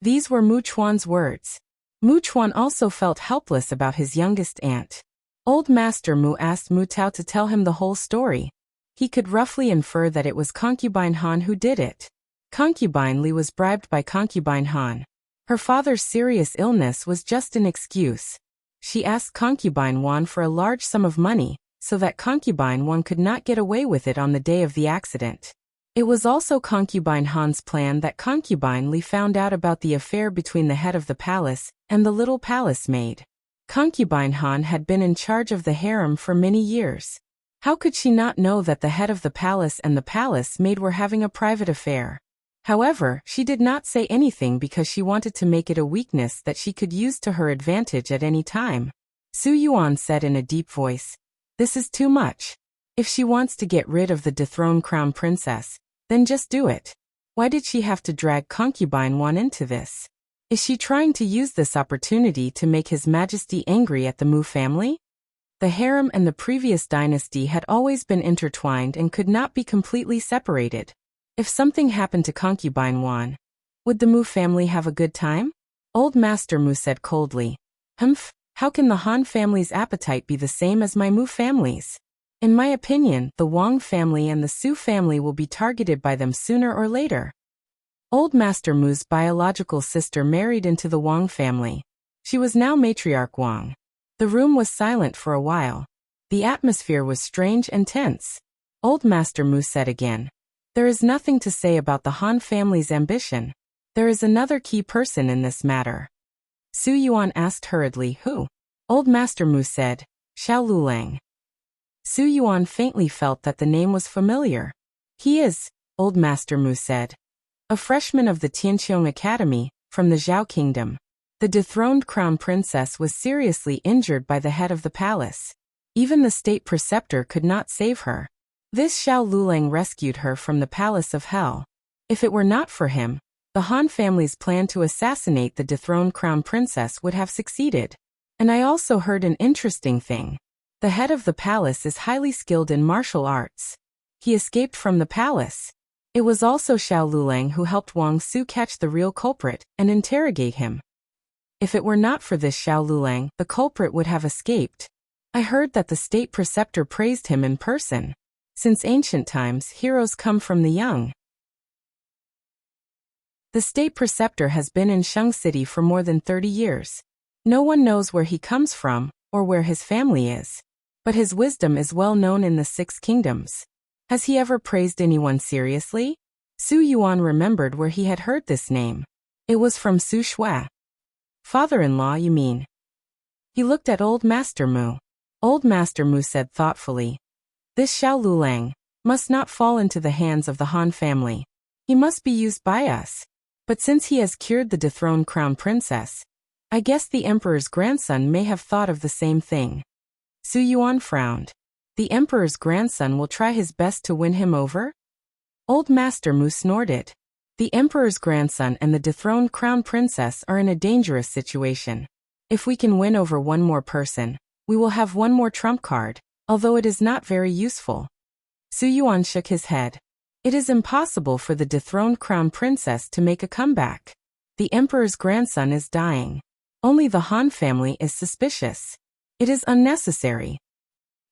These were Mu Chuan's words. Mu Chuan also felt helpless about his youngest aunt. Old Master Mu asked Mu Tao to tell him the whole story. He could roughly infer that it was Concubine Han who did it. Concubine Li was bribed by Concubine Han. Her father's serious illness was just an excuse. She asked Concubine Wan for a large sum of money, so that Concubine Wan could not get away with it on the day of the accident. It was also Concubine Han's plan that Concubine Li found out about the affair between the head of the palace and the little palace maid. Concubine Han had been in charge of the harem for many years. How could she not know that the head of the palace and the palace maid were having a private affair? However, she did not say anything because she wanted to make it a weakness that she could use to her advantage at any time. Su Yuan said in a deep voice, This is too much. If she wants to get rid of the dethroned crown princess, then just do it. Why did she have to drag concubine Wan into this? Is she trying to use this opportunity to make His Majesty angry at the Mu family? The harem and the previous dynasty had always been intertwined and could not be completely separated. If something happened to concubine Wan, would the Mu family have a good time? Old Master Mu said coldly. Humph, how can the Han family's appetite be the same as my Mu family's? In my opinion, the Wang family and the Su family will be targeted by them sooner or later. Old Master Mu's biological sister married into the Wang family. She was now matriarch Wang. The room was silent for a while. The atmosphere was strange and tense. Old Master Mu said again. There is nothing to say about the Han family's ambition. There is another key person in this matter. Su Yuan asked hurriedly, who? Old Master Mu said, Xiao Lulang. Su Yuan faintly felt that the name was familiar. He is, Old Master Mu said. A freshman of the Tianqiong Academy, from the Zhao Kingdom. The dethroned crown princess was seriously injured by the head of the palace. Even the state preceptor could not save her. This Xiao Lulang rescued her from the palace of hell. If it were not for him, the Han family's plan to assassinate the dethroned crown princess would have succeeded. And I also heard an interesting thing. The head of the palace is highly skilled in martial arts. He escaped from the palace. It was also Xiao Lulang who helped Wang Su catch the real culprit and interrogate him. If it were not for this Xiao Lulang, the culprit would have escaped. I heard that the state preceptor praised him in person. Since ancient times, heroes come from the young. The state preceptor has been in Sheng City for more than 30 years. No one knows where he comes from, or where his family is. But his wisdom is well known in the 6 kingdoms. Has he ever praised anyone seriously? Su Yuan remembered where he had heard this name. It was from Su Shui. Father-in-law, you mean? He looked at Old Master Mu. Old Master Mu said thoughtfully. This Xiao Lulang must not fall into the hands of the Han family. He must be used by us. But since he has cured the dethroned crown princess, I guess the emperor's grandson may have thought of the same thing. Su Yuan frowned. The emperor's grandson will try his best to win him over? Old Master Mu snorted. The emperor's grandson and the dethroned crown princess are in a dangerous situation. If we can win over one more person, we will have one more trump card, although it is not very useful. Su Yuan shook his head. It is impossible for the dethroned crown princess to make a comeback. The emperor's grandson is dying. Only the Han family is suspicious. It is unnecessary.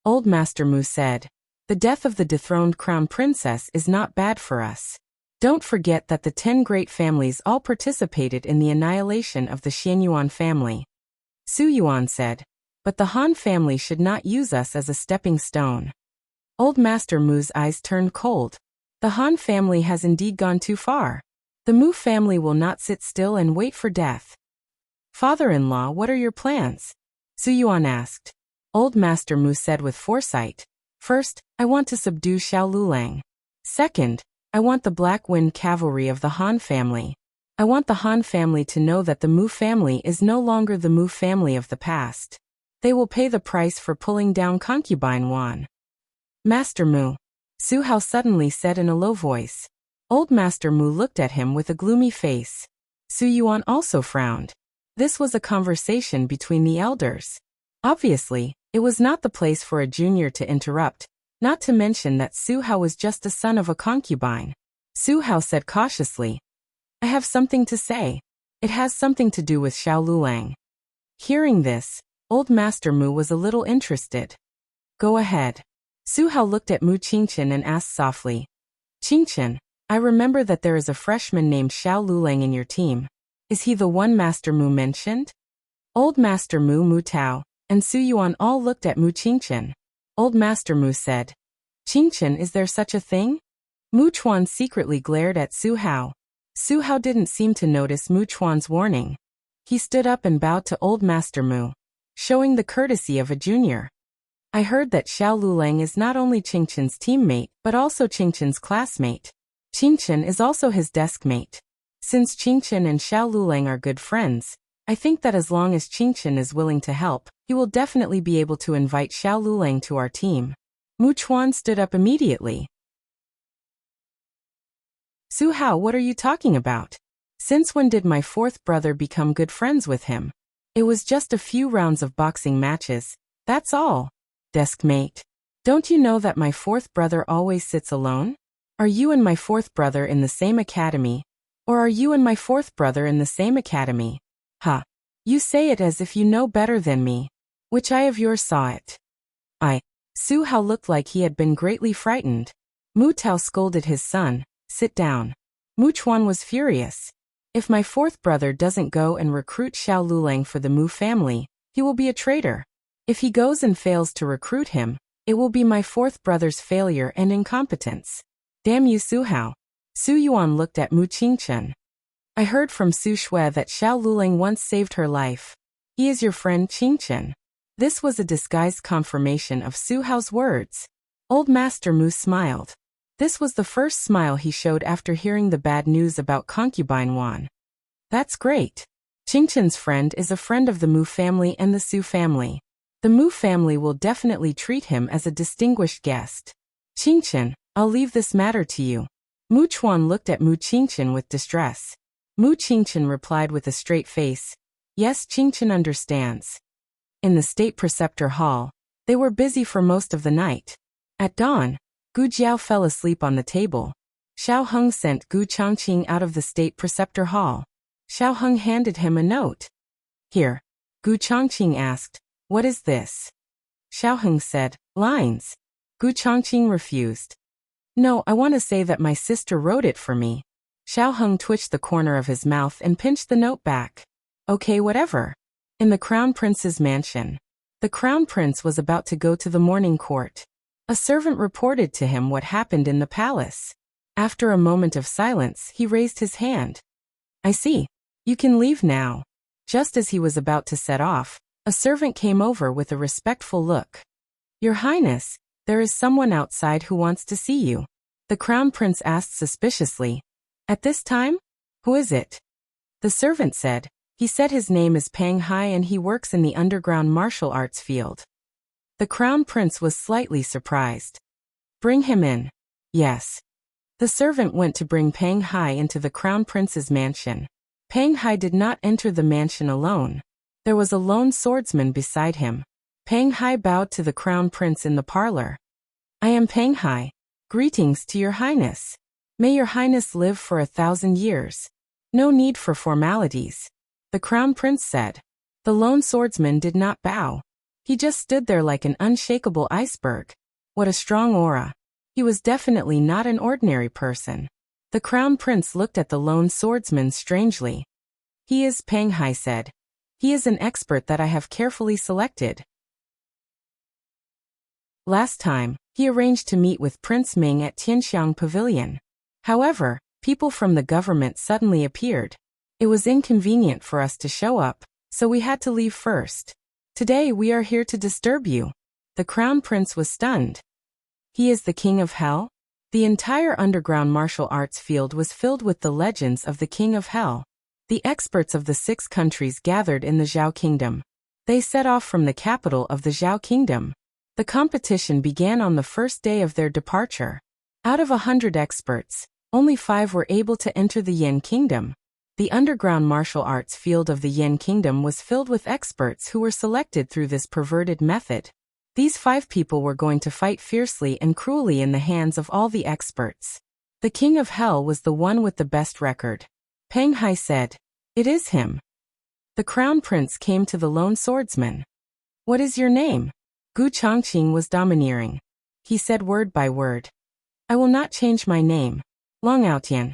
Old Master Mu said. The death of the dethroned crown princess is not bad for us. Don't forget that the 10 great families all participated in the annihilation of the Xianyuan family. Su Yuan said. But the Han family should not use us as a stepping stone. Old Master Mu's eyes turned cold. The Han family has indeed gone too far. The Mu family will not sit still and wait for death. Father-in-law, what are your plans? Su Yuan asked. Old Master Mu said with foresight. First, I want to subdue Xiao Lulang. Second, I want the Black Wind cavalry of the Han family. I want the Han family to know that the Mu family is no longer the Mu family of the past. They will pay the price for pulling down concubine Wan. Master Mu. Su Hao suddenly said in a low voice. Old Master Mu looked at him with a gloomy face. Su Yuan also frowned. This was a conversation between the elders. Obviously, it was not the place for a junior to interrupt, not to mention that Su Hao was just a son of a concubine. Su Hao said cautiously, I have something to say. It has something to do with Xiao Lulang. Hearing this, Old Master Mu was a little interested. Go ahead. Su Hao looked at Mu Qingqian and asked softly. Qingqian, I remember that there is a freshman named Xiao Lulang in your team. Is he the one Master Mu mentioned? Old Master Mu Tao, and Su Yuan all looked at Mu Qingqian. Old Master Mu said, Qingqian, is there such a thing? Mu Chuan secretly glared at Su Hao. Su Hao didn't seem to notice Mu Chuan's warning. He stood up and bowed to Old Master Mu, showing the courtesy of a junior. I heard that Xiao Lulang is not only Qingqian's teammate, but also Qingqian's classmate. Qingqian is also his desk mate. Since Qingqian and Xiao Lulang are good friends, I think that as long as Qingchen is willing to help, he will definitely be able to invite Xiao Lulang to our team. Mu Chuan stood up immediately. Su Hao, what are you talking about? Since when did my fourth brother become good friends with him? It was just a few rounds of boxing matches, that's all. Deskmate. Don't you know that my fourth brother always sits alone? Are you and my fourth brother in the same academy? Or are you and my fourth brother in the same academy? Ha. You say it as if you know better than me. Which eye of yours saw it? Su Hao looked like he had been greatly frightened. Mu Tao scolded his son, sit down. Mu Chuan was furious. If my fourth brother doesn't go and recruit Xiao Lulang for the Mu family, he will be a traitor. If he goes and fails to recruit him, it will be my fourth brother's failure and incompetence. Damn you, Su Hao. Su Yuan looked at Mu Qingchen. I heard from Su Shui that Xiao Lulang once saved her life. He is your friend Qingchen. This was a disguised confirmation of Su Hao's words. Old Master Mu smiled. This was the first smile he showed after hearing the bad news about concubine Wan. That's great. Qingchen's friend is a friend of the Mu family and the Su family. The Mu family will definitely treat him as a distinguished guest. Qingchen, I'll leave this matter to you. Mu Chuan looked at Mu Qingchen with distress. Mu Qingchen replied with a straight face. Yes, Qingchen understands. In the State Preceptor Hall, they were busy for most of the night. At dawn, Gu Jiao fell asleep on the table. Xiao Heng sent Gu Changqing out of the State Preceptor Hall. Xiao Heng handed him a note. Here. Gu Changqing asked, what is this? Xiao Heng said, lines. Gu Changqing refused. No, I want to say that my sister wrote it for me. Xiao Heng twitched the corner of his mouth and pinched the note back. Okay, whatever. In the Crown Prince's mansion. The Crown Prince was about to go to the morning court. A servant reported to him what happened in the palace. After a moment of silence, he raised his hand. I see. You can leave now. Just as he was about to set off, a servant came over with a respectful look. Your Highness, there is someone outside who wants to see you. The Crown Prince asked suspiciously. At this time? Who is it? The servant said. He said his name is Pang Hai and he works in the underground martial arts field. The Crown Prince was slightly surprised. Bring him in. Yes. The servant went to bring Pang Hai into the Crown Prince's mansion. Pang Hai did not enter the mansion alone. There was a lone swordsman beside him. Pang Hai bowed to the Crown Prince in the parlor. I am Pang Hai. Greetings to your Highness. May your Highness live for 1,000 years. No need for formalities. The Crown Prince said. The lone swordsman did not bow. He just stood there like an unshakable iceberg. What a strong aura. He was definitely not an ordinary person. The Crown Prince looked at the lone swordsman strangely. He is, Pang Hai said. He is an expert that I have carefully selected. Last time, he arranged to meet with Prince Ming at Tianxiang Pavilion. However, people from the government suddenly appeared. It was inconvenient for us to show up, so we had to leave first. Today we are here to disturb you. The Crown Prince was stunned. He is the King of Hell? The entire underground martial arts field was filled with the legends of the King of Hell. The experts of the 6 countries gathered in the Zhao Kingdom. They set off from the capital of the Zhao Kingdom. The competition began on the first day of their departure. Out of 100 experts, only 5 were able to enter the Yin Kingdom. The underground martial arts field of the Yin Kingdom was filled with experts who were selected through this perverted method. These 5 people were going to fight fiercely and cruelly in the hands of all the experts. The King of Hell was the one with the best record. Pang Hai said, it is him. The Crown Prince came to the lone swordsman. What is your name? Gu Changqing was domineering. He said word by word. I will not change my name. Long Outian.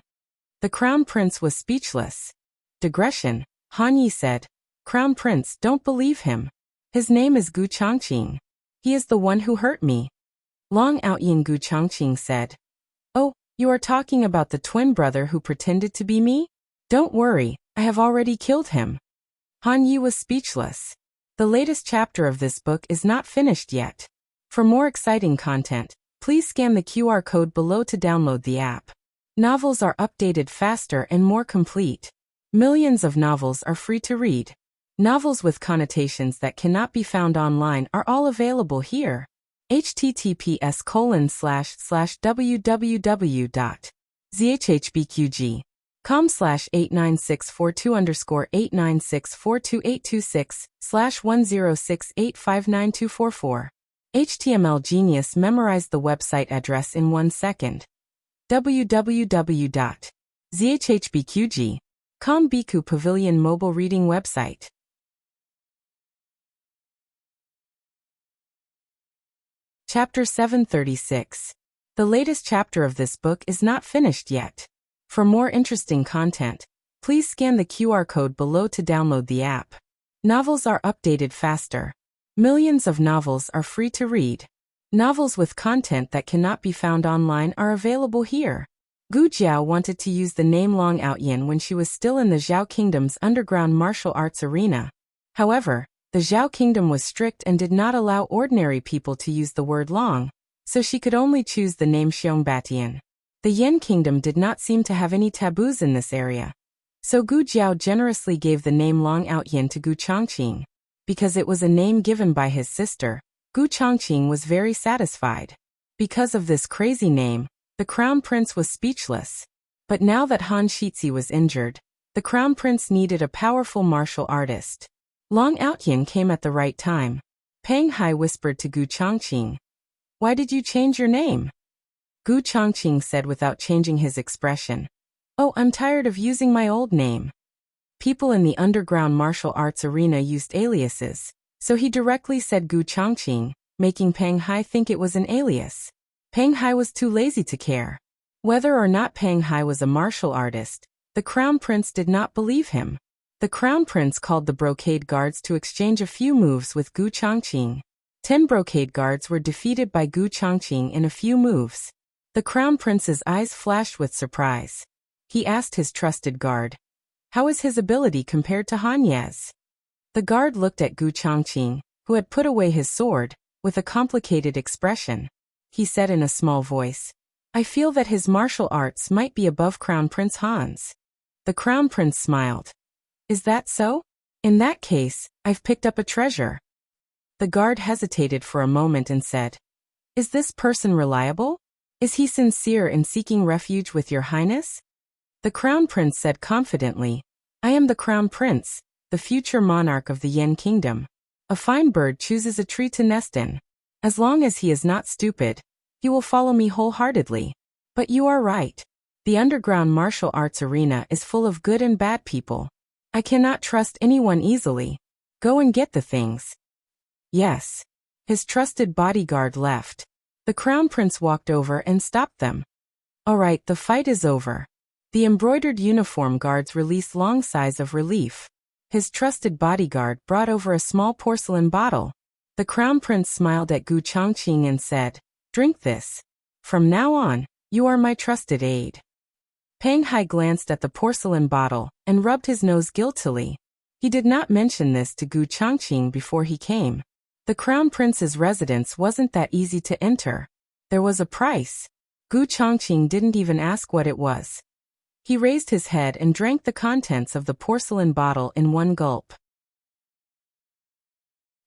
The Crown Prince was speechless. Digression, Han Yi said. Crown Prince, don't believe him. His name is Gu Changqing. He is the one who hurt me. Long Outyin Gu Changqing said. Oh, you are talking about the twin brother who pretended to be me? Don't worry, I have already killed him. Han Yi was speechless. The latest chapter of this book is not finished yet. For more exciting content, please scan the QR code below to download the app. Novels are updated faster and more complete. Millions of novels are free to read. Novels with connotations that cannot be found online are all available here. https://www.zhhbqg.com/89642_89642/1068592444. HTML Genius memorized the website address in 1 second. www.zhhbqg.com Biku Pavilion mobile reading website. Chapter 736. The latest chapter of this book is not finished yet. For more interesting content, please scan the QR code below to download the app. Novels are updated faster. Millions of novels are free to read. Novels with content that cannot be found online are available here. Gu Jiao wanted to use the name Long Outyin when she was still in the Zhao Kingdom's underground martial arts arena. However, the Zhao Kingdom was strict and did not allow ordinary people to use the word Long, so she could only choose the name Xiongbattian. The Yan Kingdom did not seem to have any taboos in this area. So Gu Jiao generously gave the name Long Outyin to Gu Chongqing. Because it was a name given by his sister, Gu Chongqing was very satisfied. Because of this crazy name, the Crown Prince was speechless. But now that Han Shizhi was injured, the Crown Prince needed a powerful martial artist. Long Outyin came at the right time. Peng Hai whispered to Gu Chongqing. "Why did you change your name?" Gu Chongqing said without changing his expression. "Oh, I'm tired of using my old name." People in the underground martial arts arena used aliases, so he directly said Gu Chongqing, making Peng Hai think it was an alias. Peng Hai was too lazy to care. Whether or not Peng Hai was a martial artist, the Crown Prince did not believe him. The Crown Prince called the brocade guards to exchange a few moves with Gu Chongqing. 10 brocade guards were defeated by Gu Chongqing in a few moves. The Crown Prince's eyes flashed with surprise. He asked his trusted guard, "How is his ability compared to Han Ye's?" The guard looked at Gu Chongqing, who had put away his sword, with a complicated expression. He said in a small voice, "I feel that his martial arts might be above Crown Prince Han's." The Crown Prince smiled. "Is that so? In that case, I've picked up a treasure." The guard hesitated for a moment and said, "Is this person reliable? Is he sincere in seeking refuge with your highness?" The Crown Prince said confidently, "I am the Crown Prince, the future monarch of the Yan Kingdom. A fine bird chooses a tree to nest in. As long as he is not stupid, he will follow me wholeheartedly. But you are right. The underground martial arts arena is full of good and bad people. I cannot trust anyone easily. Go and get the things." Yes. His trusted bodyguard left. The Crown Prince walked over and stopped them. "All right, the fight is over." The embroidered uniform guards released long sighs of relief. His trusted bodyguard brought over a small porcelain bottle. The Crown Prince smiled at Gu Chongqing and said, "Drink this. From now on, you are my trusted aide." Peng Hai glanced at the porcelain bottle and rubbed his nose guiltily. He did not mention this to Gu Chongqing before he came. The Crown Prince's residence wasn't that easy to enter. There was a price. Gu Chongqing didn't even ask what it was. He raised his head and drank the contents of the porcelain bottle in one gulp.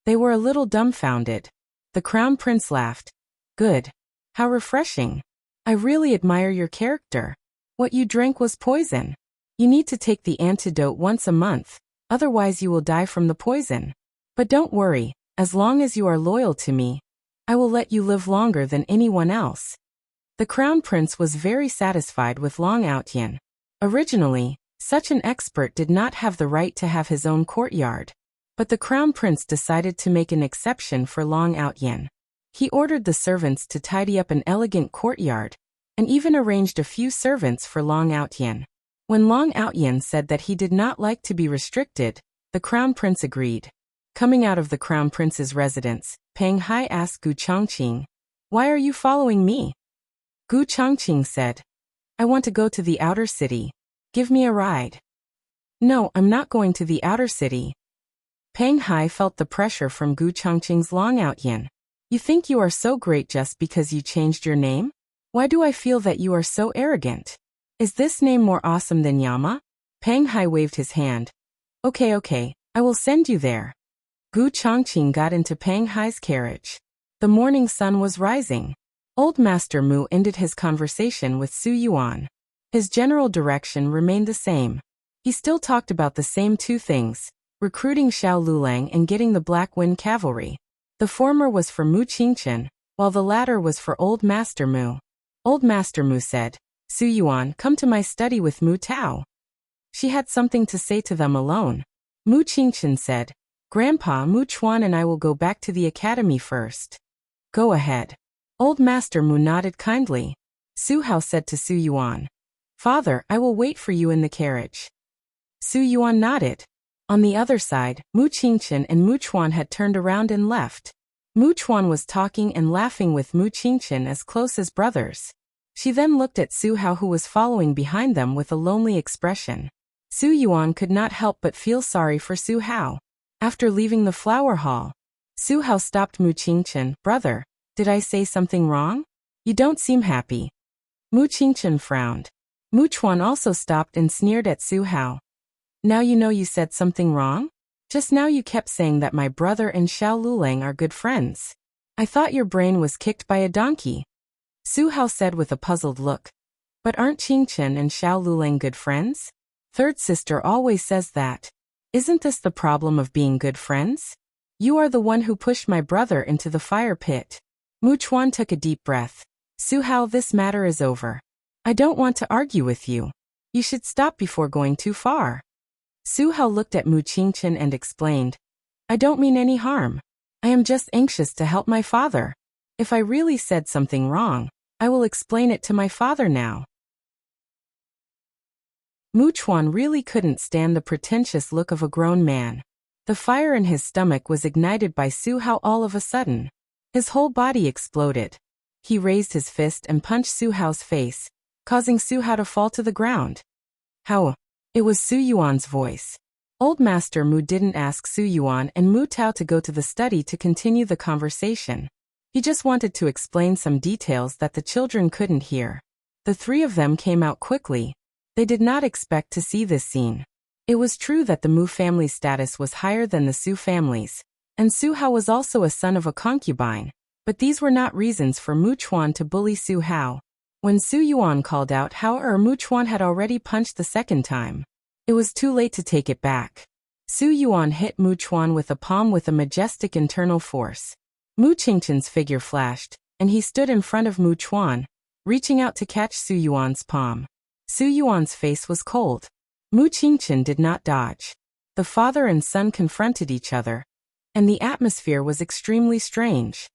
They were a little dumbfounded. The Crown Prince laughed. "Good. How refreshing. I really admire your character. What you drank was poison. You need to take the antidote once a month, otherwise you will die from the poison. But don't worry, as long as you are loyal to me, I will let you live longer than anyone else." The Crown Prince was very satisfied with Long Outyin. Originally, such an expert did not have the right to have his own courtyard. But the Crown Prince decided to make an exception for Long Outyin. He ordered the servants to tidy up an elegant courtyard, and even arranged a few servants for Long Outyin. When Long Outyin said that he did not like to be restricted, the Crown Prince agreed. Coming out of the Crown Prince's residence, Peng Hai asked Gu Chongqing, "Why are you following me?" Gu Chongqing said, "I want to go to the outer city. Give me a ride." "No, I'm not going to the outer city." Peng Hai felt the pressure from Gu Chongqing's Long Outyin. "You think you are so great just because you changed your name? Why do I feel that you are so arrogant? Is this name more awesome than Yama?" Peng Hai waved his hand. Okay, I will send you there. Gu Chongqing got into Pang Hai's carriage. The morning sun was rising. Old Master Mu ended his conversation with Su Yuan. His general direction remained the same. He still talked about the same two things, recruiting Xiao Lulang and getting the Black Wind Cavalry. The former was for Mu Qingchen, while the latter was for Old Master Mu. Old Master Mu said, Su Yuan, come to my study with Mu Tao. She had something to say to them alone. Mu Qingchen said, Grandpa, Mu Chuan and I will go back to the academy first. Go ahead. Old Master Mu nodded kindly. Su Hao said to Su Yuan, Father, I will wait for you in the carriage. Su Yuan nodded. On the other side, Mu Qingchen and Mu Chuan had turned around and left. Mu Chuan was talking and laughing with Mu Qingchen as close as brothers. She then looked at Su Hao, who was following behind them with a lonely expression. Su Yuan could not help but feel sorry for Su Hao. After leaving the flower hall, Su Hao stopped Mu Qingchen. Brother, did I say something wrong? You don't seem happy. Mu Qingchen frowned. Mu Chuan also stopped and sneered at Su Hao. Now you know you said something wrong? Just now you kept saying that my brother and Xiao Lulang are good friends. I thought your brain was kicked by a donkey. Su Hao said with a puzzled look. But aren't Qingchen and Xiao Lulang good friends? Third sister always says that. Isn't this the problem of being good friends? You are the one who pushed my brother into the fire pit. Mu Chuan took a deep breath. Su Hao, this matter is over. I don't want to argue with you. You should stop before going too far. Su Hao looked at Mu Qingchen and explained, I don't mean any harm. I am just anxious to help my father. If I really said something wrong, I will explain it to my father now. Mu Chuan really couldn't stand the pretentious look of a grown man. The fire in his stomach was ignited by Su Hao all of a sudden. His whole body exploded. He raised his fist and punched Su Hao's face, causing Su Hao to fall to the ground. How? It was Su Yuan's voice. Old Master Mu didn't ask Su Yuan and Mu Tao to go to the study to continue the conversation. He just wanted to explain some details that the children couldn't hear. The three of them came out quickly. They did not expect to see this scene. It was true that the Mu family's status was higher than the Su family's, and Su Hao was also a son of a concubine, but these were not reasons for Mu Chuan to bully Su Hao. When Su Yuan called out how Mu Chuan had already punched the second time, it was too late to take it back. Su Yuan hit Mu Chuan with a palm with a majestic internal force. Mu Qingchen's figure flashed, and he stood in front of Mu Chuan, reaching out to catch Su Yuan's palm. Su Yuan's face was cold. Mu Qingchen did not dodge. The father and son confronted each other, and the atmosphere was extremely strange.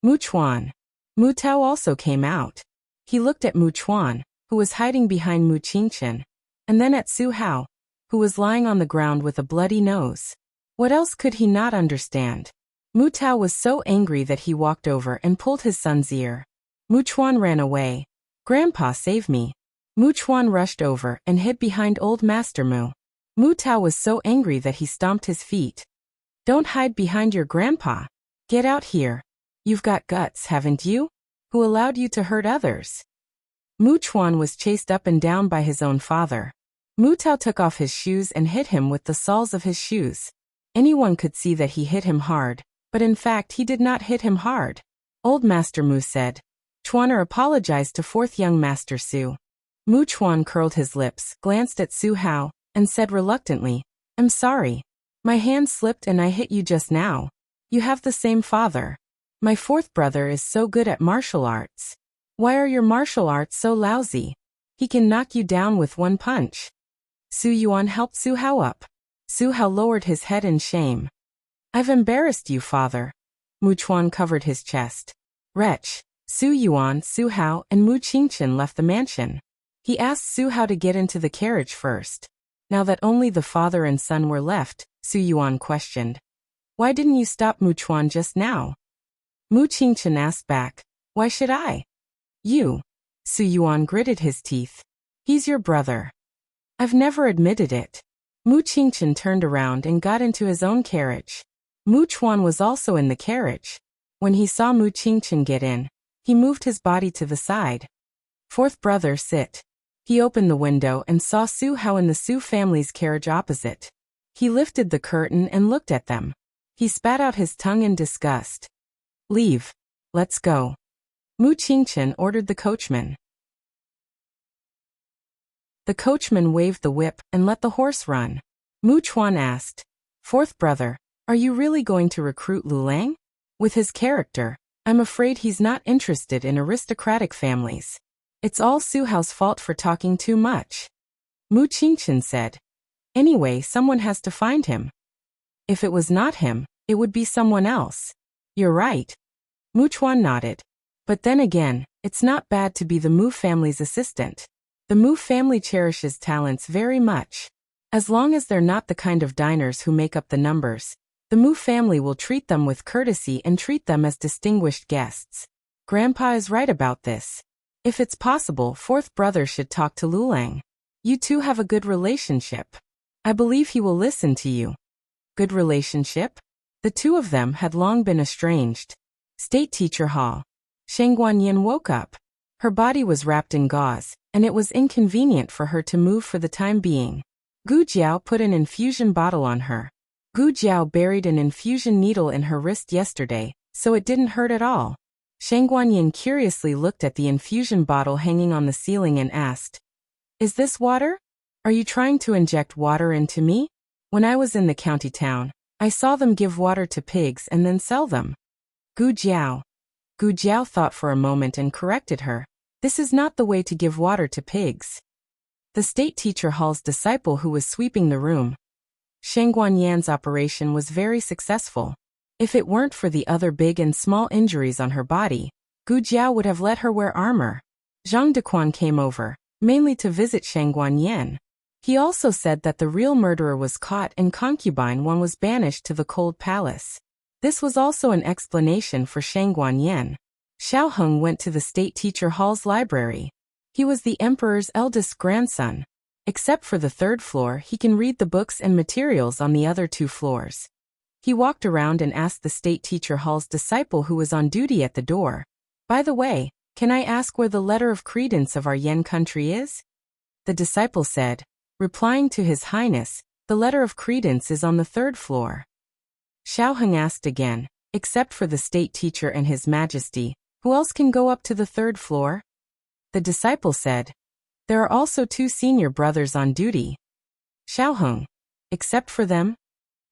Mu Chuan. Mu Tao also came out. He looked at Mu Chuan, who was hiding behind Mu Qingchen, and then at Su Hao, who was lying on the ground with a bloody nose. What else could he not understand? Mu Tao was so angry that he walked over and pulled his son's ear. Mu Chuan ran away. Grandpa, save me. Mu Chuan rushed over and hid behind Old Master Mu. Mu Tao was so angry that he stomped his feet. Don't hide behind your grandpa. Get out here. You've got guts, haven't you? Who allowed you to hurt others? Mu Chuan was chased up and down by his own father. Mu Tao took off his shoes and hit him with the soles of his shoes. Anyone could see that he hit him hard, but in fact he did not hit him hard. Old Master Mu said. Chuaner apologized to fourth young Master Su. Mu Chuan curled his lips, glanced at Su Hao, and said reluctantly, I'm sorry. My hand slipped and I hit you just now. You have the same father. My fourth brother is so good at martial arts. Why are your martial arts so lousy? He can knock you down with one punch. Su Yuan helped Su Hao up. Su Hao lowered his head in shame. I've embarrassed you, father. Mu Chuan covered his chest. Wretch. Su Yuan, Su Hao, and Mu Qingchen left the mansion. He asked Su Hao to get into the carriage first. Now that only the father and son were left, Su Yuan questioned. Why didn't you stop Mu Chuan just now? Mu Qingchen asked back. Why should I? You. Su Yuan gritted his teeth. He's your brother. I've never admitted it. Mu Qingchen turned around and got into his own carriage. Mu Chuan was also in the carriage. When he saw Mu Qingchen get in, he moved his body to the side. Fourth brother, sit. He opened the window and saw Su Hao in the Su family's carriage opposite. He lifted the curtain and looked at them. He spat out his tongue in disgust. Leave. Let's go. Mu Qingchen ordered the coachman. The coachman waved the whip and let the horse run. Mu Chuan asked, Fourth brother, are you really going to recruit Lu Lang? With his character, I'm afraid he's not interested in aristocratic families. It's all Su Hao's fault for talking too much. Mu Qingchen said. Anyway, someone has to find him. If it was not him, it would be someone else. You're right. Mu Chuan nodded. But then again, it's not bad to be the Mu family's assistant. The Mu family cherishes talents very much. As long as they're not the kind of diners who make up the numbers, the Mu family will treat them with courtesy and treat them as distinguished guests. Grandpa is right about this. If it's possible, fourth brother should talk to Lu Lang. You two have a good relationship. I believe he will listen to you. Good relationship? The two of them had long been estranged. State Teacher Hall. Shang Guanyin woke up. Her body was wrapped in gauze, and it was inconvenient for her to move for the time being. Gu Jiao put an infusion bottle on her. Gu Jiao buried an infusion needle in her wrist yesterday, so it didn't hurt at all. Shang Guanyin curiously looked at the infusion bottle hanging on the ceiling and asked, Is this water? Are you trying to inject water into me? When I was in the county town, I saw them give water to pigs and then sell them. Gu Jiao. Gu Jiao thought for a moment and corrected her. This is not the way to give water to pigs. The State Teacher Hall's disciple who was sweeping the room. Shang Guanyan's operation was very successful. If it weren't for the other big and small injuries on her body, Gu Jiao would have let her wear armor. Zhang Dequan came over, mainly to visit Shang Guanyan. He also said that the real murderer was caught and concubine one was banished to the cold palace. This was also an explanation for Shang Guanyan. Xiao Heng went to the State Teacher Hall's library. He was the emperor's eldest grandson. Except for the third floor, he can read the books and materials on the other two floors. He walked around and asked the State Teacher Hall's disciple who was on duty at the door, By the way, can I ask where the letter of credence of our Yen country is? The disciple said, replying to His Highness, the letter of credence is on the third floor. Xiao Heng asked again, except for the state teacher and His Majesty, who else can go up to the third floor? The disciple said, there are also two senior brothers on duty. Xiao Heng, except for them?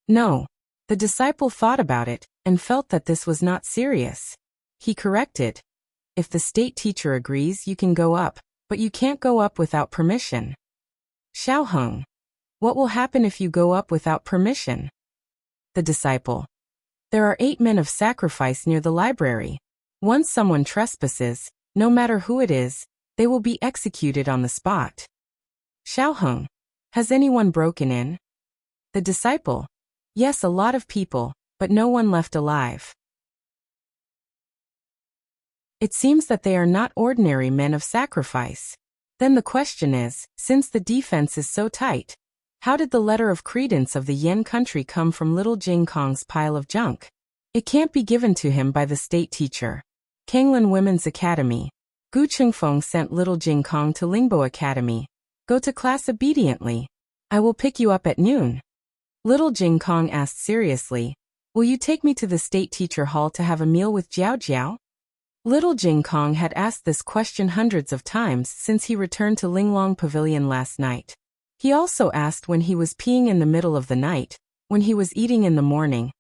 No. The disciple thought about it, and felt that this was not serious. He corrected. If the state teacher agrees, you can go up, but you can't go up without permission. Xiao Heng, what will happen if you go up without permission? The disciple. There are 8 men of sacrifice near the library. Once someone trespasses, no matter who it is, they will be executed on the spot. Xiao Heng, has anyone broken in? The disciple. Yes, a lot of people, but no one left alive. It seems that they are not ordinary men of sacrifice. Then the question is, since the defense is so tight, how did the letter of credence of the Yen country come from little Jing Kong's pile of junk? It can't be given to him by the state teacher. Kanglin Women's Academy. Gu Chengfeng sent little Jing Kong to Lingbo Academy. Go to class obediently. I will pick you up at noon. Little Jing Kong asked seriously, will you take me to the state teacher hall to have a meal with Jiao Jiao? Little Jing Kong had asked this question hundreds of times since he returned to Linglong Pavilion last night. He also asked when he was peeing in the middle of the night, when he was eating in the morning,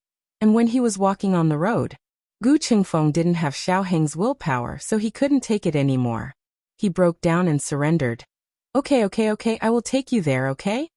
and when he was walking on the road. Gu Chengfeng didn't have Xiao Heng's willpower, so he couldn't take it anymore. He broke down and surrendered. Okay, I will take you there, okay?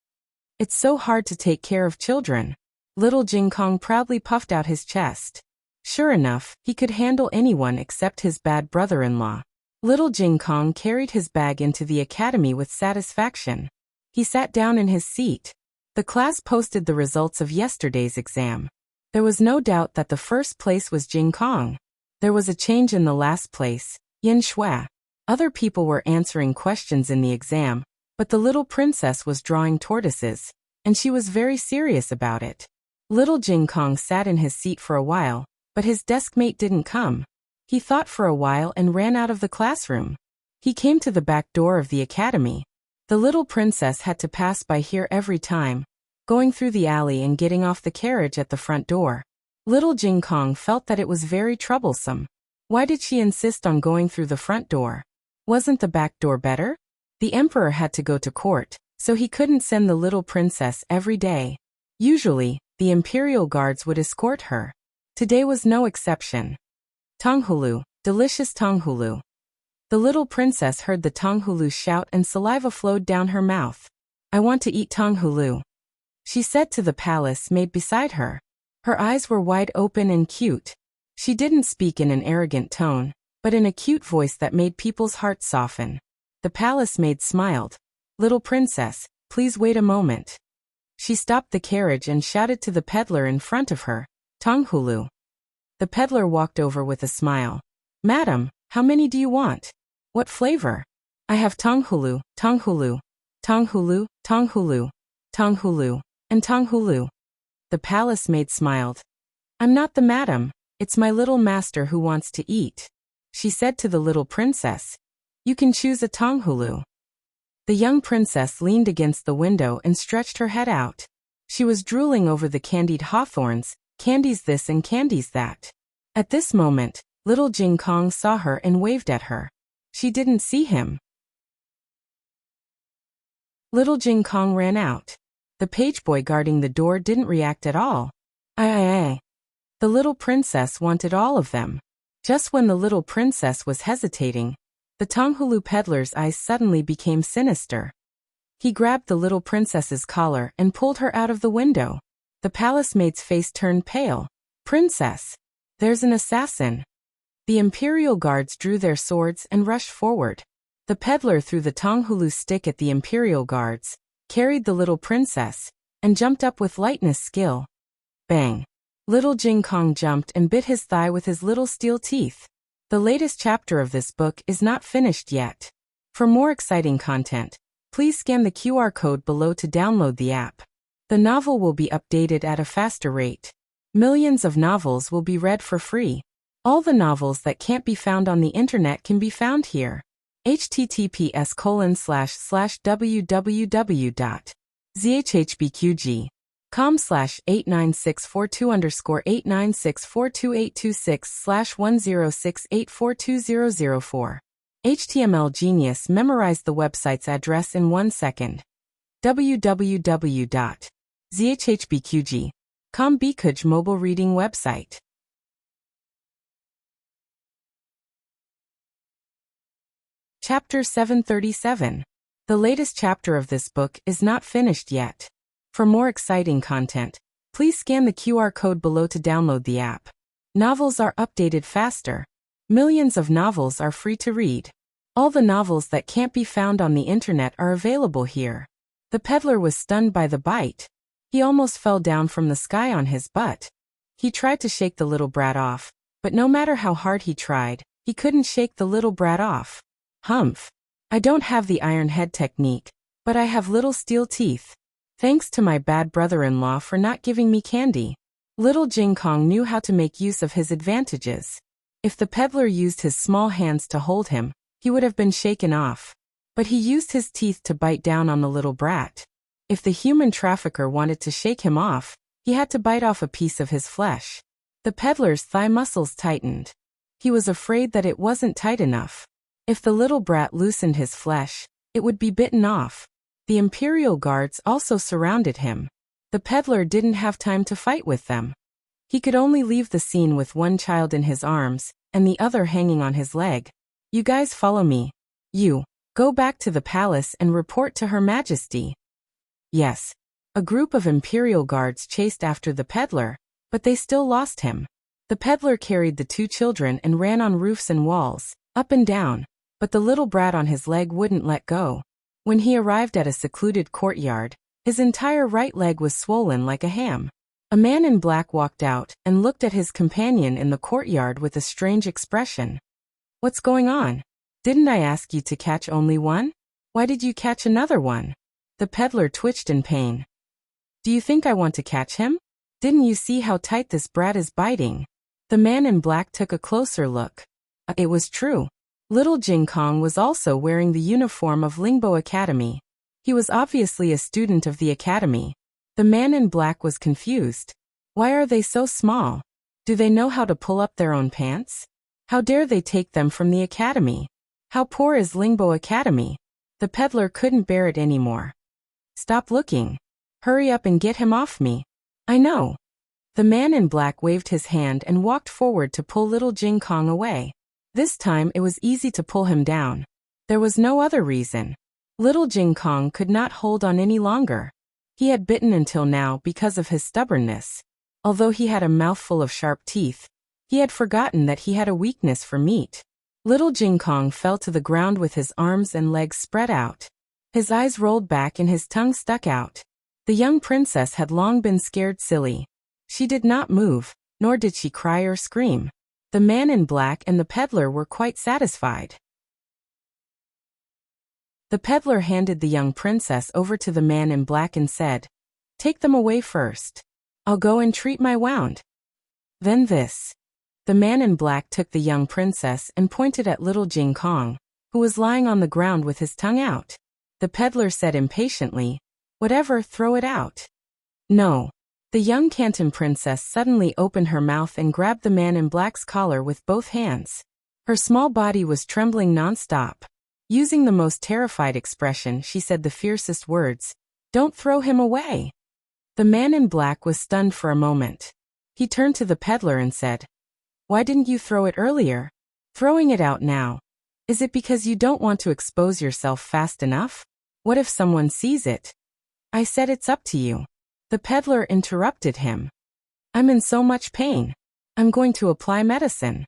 It's so hard to take care of children. Little Jing Kong proudly puffed out his chest. Sure enough, he could handle anyone except his bad brother-in-law. Little Jing Kong carried his bag into the academy with satisfaction. He sat down in his seat. The class posted the results of yesterday's exam. There was no doubt that the first place was Jing Kong. There was a change in the last place, Yin Shui. Other people were answering questions in the exam, but the little princess was drawing tortoises, and she was very serious about it. Little Jing Kong sat in his seat for a while, but his deskmate didn't come. He thought for a while and ran out of the classroom. He came to the back door of the academy. The little princess had to pass by here every time. going through the alley and getting off the carriage at the front door. Little Jing Kong felt that it was very troublesome. Why did she insist on going through the front door? Wasn't the back door better? The emperor had to go to court, so he couldn't send the little princess every day. Usually, the imperial guards would escort her. Today was no exception. Tonghulu, delicious tonghulu. The little princess heard the tonghulu shout and saliva flowed down her mouth. I want to eat tonghulu, she said to the palace maid beside her. Her eyes were wide open and cute. She didn't speak in an arrogant tone, but in a cute voice that made people's hearts soften. The palace maid smiled. Little princess, please wait a moment. She stopped the carriage and shouted to the peddler in front of her, Tonghulu. The peddler walked over with a smile. Madam, how many do you want? What flavor? I have tonghulu, tonghulu, tonghulu, tonghulu, tonghulu, and tonghulu. The palace maid smiled. I'm not the madam, it's my little master who wants to eat, she said to the little princess. You can choose a tonghulu. The young princess leaned against the window and stretched her head out. She was drooling over the candied hawthorns, candies this and candies that. At this moment, little Jing Kong saw her and waved at her. She didn't see him. Little Jing Kong ran out. The page boy guarding the door didn't react at all. Aye. The little princess wanted all of them. Just when the little princess was hesitating, the tonghulu peddler's eyes suddenly became sinister. He grabbed the little princess's collar and pulled her out of the window. The palace maid's face turned pale. Princess! There's an assassin! The imperial guards drew their swords and rushed forward. The peddler threw the tonghulu stick at the imperial guards, carried the little princess, and jumped up with lightness skill. Bang! Little Jing Kong jumped and bit his thigh with his little steel teeth. The latest chapter of this book is not finished yet. For more exciting content, please scan the QR code below to download the app. The novel will be updated at a faster rate. Millions of novels will be read for free. All the novels that can't be found on the internet can be found here. https://www.zhbqg.com/89642_8964286/1068420004. HTML Genius memorized the website's address in 1 second. www.zhbqg.com Bikuj mobile reading website. Chapter 737. The latest chapter of this book is not finished yet. For more exciting content, please scan the QR code below to download the app. Novels are updated faster. Millions of novels are free to read. All the novels that can't be found on the internet are available here. The peddler was stunned by the bite. He almost fell down from the sky on his butt. He tried to shake the little brat off, but no matter how hard he tried, he couldn't shake the little brat off. Humph. I don't have the iron head technique, but I have little steel teeth. Thanks to my bad brother-in-law for not giving me candy. Little Jing Kong knew how to make use of his advantages. If the peddler used his small hands to hold him, he would have been shaken off. But he used his teeth to bite down on the little brat. If the human trafficker wanted to shake him off, he had to bite off a piece of his flesh. The peddler's thigh muscles tightened. He was afraid that it wasn't tight enough. If the little brat loosened his flesh, it would be bitten off. The imperial guards also surrounded him. The peddler didn't have time to fight with them. He could only leave the scene with one child in his arms, and the other hanging on his leg. You guys follow me. You, go back to the palace and report to Her Majesty. Yes. A group of imperial guards chased after the peddler, but they still lost him. The peddler carried the 2 children and ran on roofs and walls, up and down. But the little brat on his leg wouldn't let go. When he arrived at a secluded courtyard, his entire right leg was swollen like a ham. A man in black walked out and looked at his companion in the courtyard with a strange expression. What's going on? Didn't I ask you to catch only one? Why did you catch another one? The peddler twitched in pain. Do you think I want to catch him? Didn't you see how tight this brat is biting? The man in black took a closer look. It was true. Little Jing Kong was also wearing the uniform of Lingbo Academy. He was obviously a student of the academy. The man in black was confused. Why are they so small? Do they know how to pull up their own pants? How dare they take them from the academy? How poor is Lingbo Academy? The peddler couldn't bear it anymore. Stop looking. Hurry up and get him off me. I know. The man in black waved his hand and walked forward to pull little Jing Kong away. This time it was easy to pull him down. There was no other reason. Little Jing Kong could not hold on any longer. He had bitten until now because of his stubbornness. Although he had a mouthful of sharp teeth, he had forgotten that he had a weakness for meat. Little Jing Kong fell to the ground with his arms and legs spread out. His eyes rolled back and his tongue stuck out. The young princess had long been scared silly. She did not move, nor did she cry or scream. The man in black and the peddler were quite satisfied. The peddler handed the young princess over to the man in black and said, "Take them away first. I'll go and treat my wound. Then this." The man in black took the young princess and pointed at little Jing Kong, who was lying on the ground with his tongue out. The peddler said impatiently, "Whatever, throw it out." No. The young Canton princess suddenly opened her mouth and grabbed the man in black's collar with both hands. Her small body was trembling non-stop. Using the most terrified expression, she said the fiercest words, "Don't throw him away." The man in black was stunned for a moment. He turned to the peddler and said, "Why didn't you throw it earlier? Throwing it out now. Is it because you don't want to expose yourself fast enough? What if someone sees it?" "I said it's up to you." The peddler interrupted him. "I'm in so much pain. I'm going to apply medicine."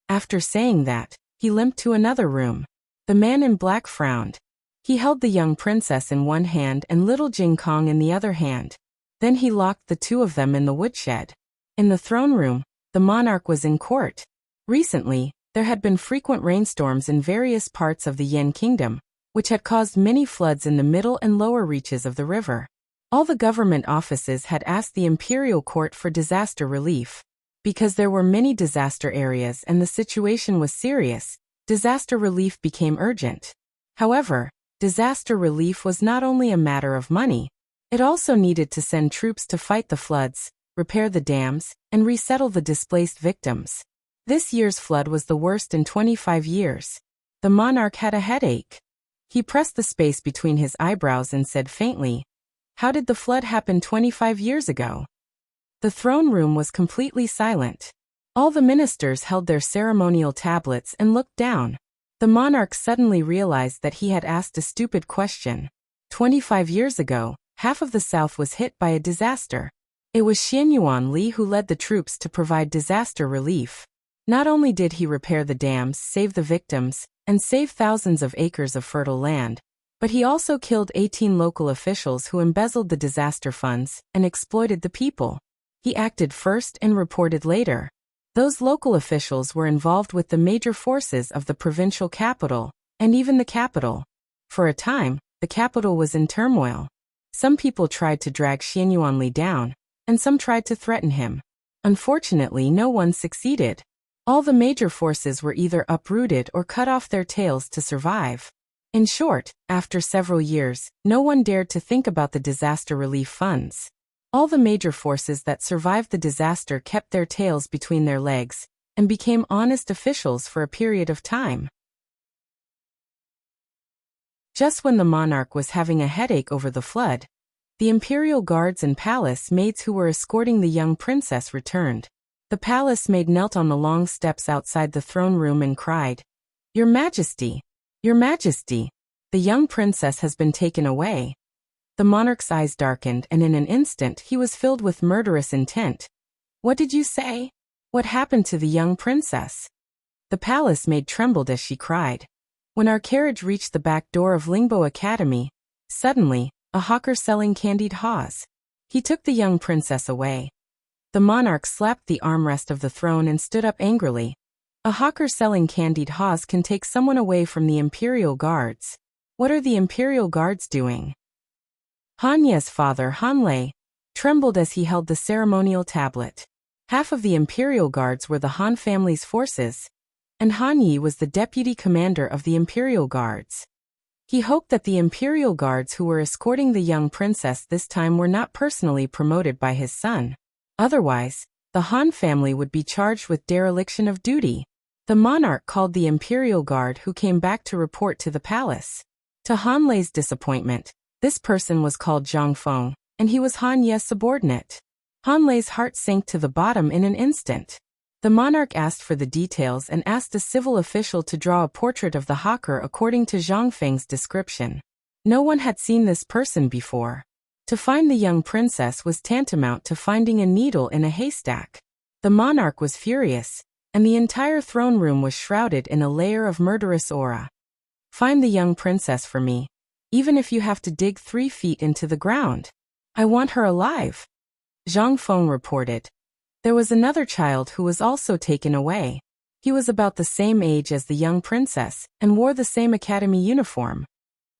After saying that, he limped to another room. The man in black frowned. He held the young princess in one hand and little Jing Kong in the other hand. Then he locked the two of them in the woodshed. In the throne room, the monarch was in court. Recently, there had been frequent rainstorms in various parts of the Yen kingdom, which had caused many floods in the middle and lower reaches of the river. All the government offices had asked the imperial court for disaster relief. Because there were many disaster areas and the situation was serious, disaster relief became urgent. However, disaster relief was not only a matter of money. It also needed to send troops to fight the floods, repair the dams, and resettle the displaced victims. This year's flood was the worst in 25 years. The monarch had a headache. He pressed the space between his eyebrows and said faintly, "How did the flood happen 25 years ago?" The throne room was completely silent. All the ministers held their ceremonial tablets and looked down. The monarch suddenly realized that he had asked a stupid question. 25 years ago, half of the south was hit by a disaster. It was Xianyuan Li who led the troops to provide disaster relief. Not only did he repair the dams, save the victims, and save thousands of acres of fertile land, but he also killed 18 local officials who embezzled the disaster funds and exploited the people. He acted first and reported later. Those local officials were involved with the major forces of the provincial capital, and even the capital. For a time, the capital was in turmoil. Some people tried to drag Xianyuan Li down, and some tried to threaten him. Unfortunately, no one succeeded. All the major forces were either uprooted or cut off their tails to survive. In short, after several years, no one dared to think about the disaster relief funds. All the major forces that survived the disaster kept their tails between their legs and became honest officials for a period of time. Just when the monarch was having a headache over the flood, the imperial guards and palace maids who were escorting the young princess returned. The palace maid knelt on the long steps outside the throne room and cried, "Your Majesty! Your Majesty! The young princess has been taken away." The monarch's eyes darkened and in an instant he was filled with murderous intent. "What did you say? What happened to the young princess?" The palace maid trembled as she cried. When our carriage reached the back door of Lingbo Academy, suddenly, a hawker selling candied haws. He took the young princess away. The monarch slapped the armrest of the throne and stood up angrily. A hawker selling candied haws can take someone away from the imperial guards. What are the imperial guards doing? Han Ye's father, Han Lei, trembled as he held the ceremonial tablet. Half of the imperial guards were the Han family's forces, and Han Yi was the deputy commander of the imperial guards. He hoped that the imperial guards who were escorting the young princess this time were not personally promoted by his son. Otherwise, the Han family would be charged with dereliction of duty. The monarch called the imperial guard who came back to report to the palace. To Han Lei's disappointment, this person was called Zhang Feng, and he was Han Ye's subordinate. Han Lei's heart sank to the bottom in an instant. The monarch asked for the details and asked a civil official to draw a portrait of the hawker according to Zhang Feng's description. No one had seen this person before. To find the young princess was tantamount to finding a needle in a haystack. The monarch was furious, and the entire throne room was shrouded in a layer of murderous aura. Find the young princess for me, even if you have to dig 3 feet into the ground. I want her alive. Zhang Feng reported. There was another child who was also taken away. He was about the same age as the young princess and wore the same academy uniform.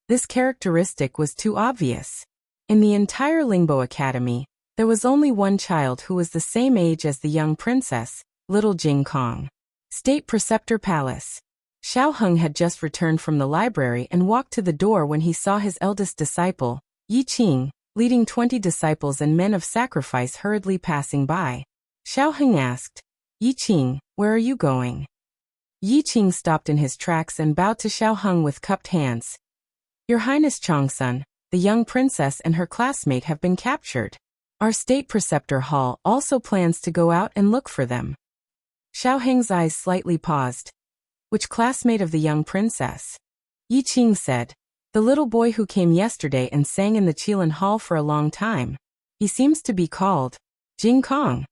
This characteristic was too obvious. In the entire Lingbo Academy, there was only one child who was the same age as the young princess, little Jing Kong. State Preceptor Palace. Xiao Heng had just returned from the library and walked to the door when he saw his eldest disciple, Yi Qing, leading 20 disciples and men of sacrifice hurriedly passing by. Xiao Heng asked, Yi Qing, where are you going? Yi Qing stopped in his tracks and bowed to Xiao Heng with cupped hands. Your Highness Changsun, the young princess and her classmate have been captured. Our state preceptor hall also plans to go out and look for them. Xiao Heng's eyes slightly paused. Which classmate of the young princess? Yi Qing said. The little boy who came yesterday and sang in the Qilin Hall for a long time. He seems to be called Jing Kong.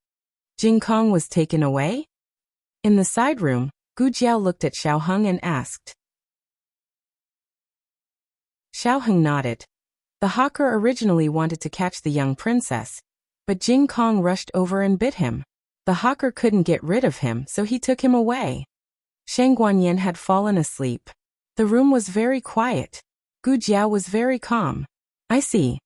Jing Kong was taken away? In the side room, Gu Jiao looked at Xiao Heng and asked. Xiao Heng nodded. The hawker originally wanted to catch the young princess, but Jing Kong rushed over and bit him. The hawker couldn't get rid of him, so he took him away. Shang Guanyin had fallen asleep. The room was very quiet. Gu Jiao was very calm. I see,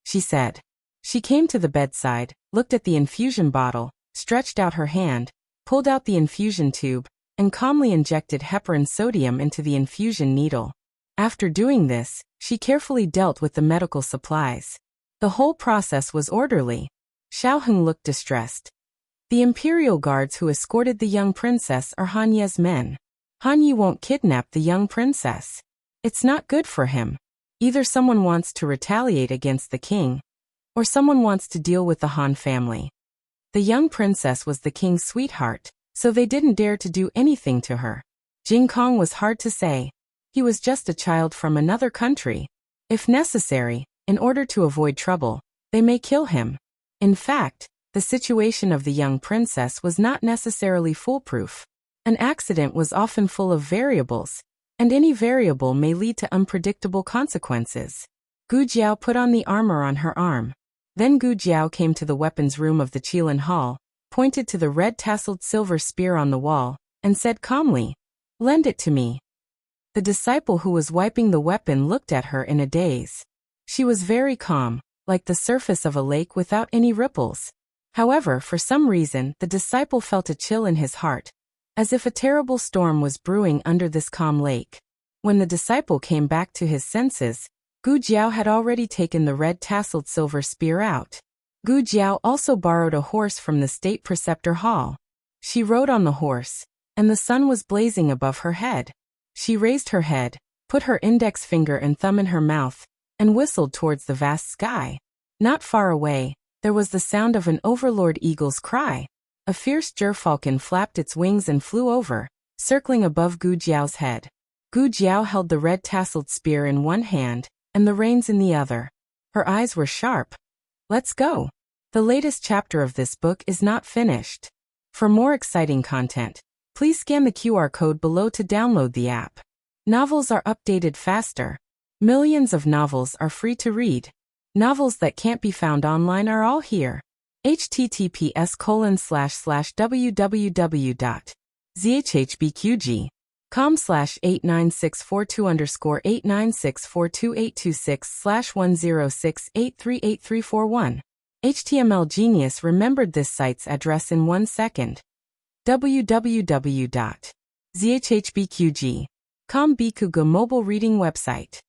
she said. She came to the bedside, looked at the infusion bottle, stretched out her hand, pulled out the infusion tube, and calmly injected heparin sodium into the infusion needle. After doing this, she carefully dealt with the medical supplies. The whole process was orderly. Xiao Heng looked distressed. The imperial guards who escorted the young princess are Han Ye's men. Han Ye won't kidnap the young princess. It's not good for him. Either someone wants to retaliate against the king, or someone wants to deal with the Han family. The young princess was the king's sweetheart, so they didn't dare to do anything to her. Jing Kong was hard to say. He was just a child from another country. If necessary, in order to avoid trouble, they may kill him. In fact, the situation of the young princess was not necessarily foolproof. An accident was often full of variables, and any variable may lead to unpredictable consequences. Gu Jiao put on the armor on her arm. Then Gu Jiao came to the weapons room of the Qilin Hall, pointed to the red-tasseled silver spear on the wall, and said calmly, "Lend it to me." The disciple who was wiping the weapon looked at her in a daze. She was very calm, like the surface of a lake without any ripples. However, for some reason, the disciple felt a chill in his heart, as if a terrible storm was brewing under this calm lake. When the disciple came back to his senses, Gu Jiao had already taken the red-tasseled silver spear out. Gu Jiao also borrowed a horse from the state preceptor hall. She rode on the horse, and the sun was blazing above her head. She raised her head, put her index finger and thumb in her mouth, and whistled towards the vast sky. Not far away, there was the sound of an overlord eagle's cry. A fierce gerfalcon flapped its wings and flew over, circling above Gu Jiao's head. Gu Jiao held the red-tasseled spear in one hand, and the reins in the other. Her eyes were sharp. Let's go. The latest chapter of this book is not finished. For more exciting content, please scan the QR code below to download the app. Novels are updated faster. Millions of novels are free to read. Novels that can't be found online are all here. https://www.zhbqg.com/89642_896428226/1068383441. HTML Genius remembered this site's address in 1 second. www.zhbqg.com Bikuga mobile reading website.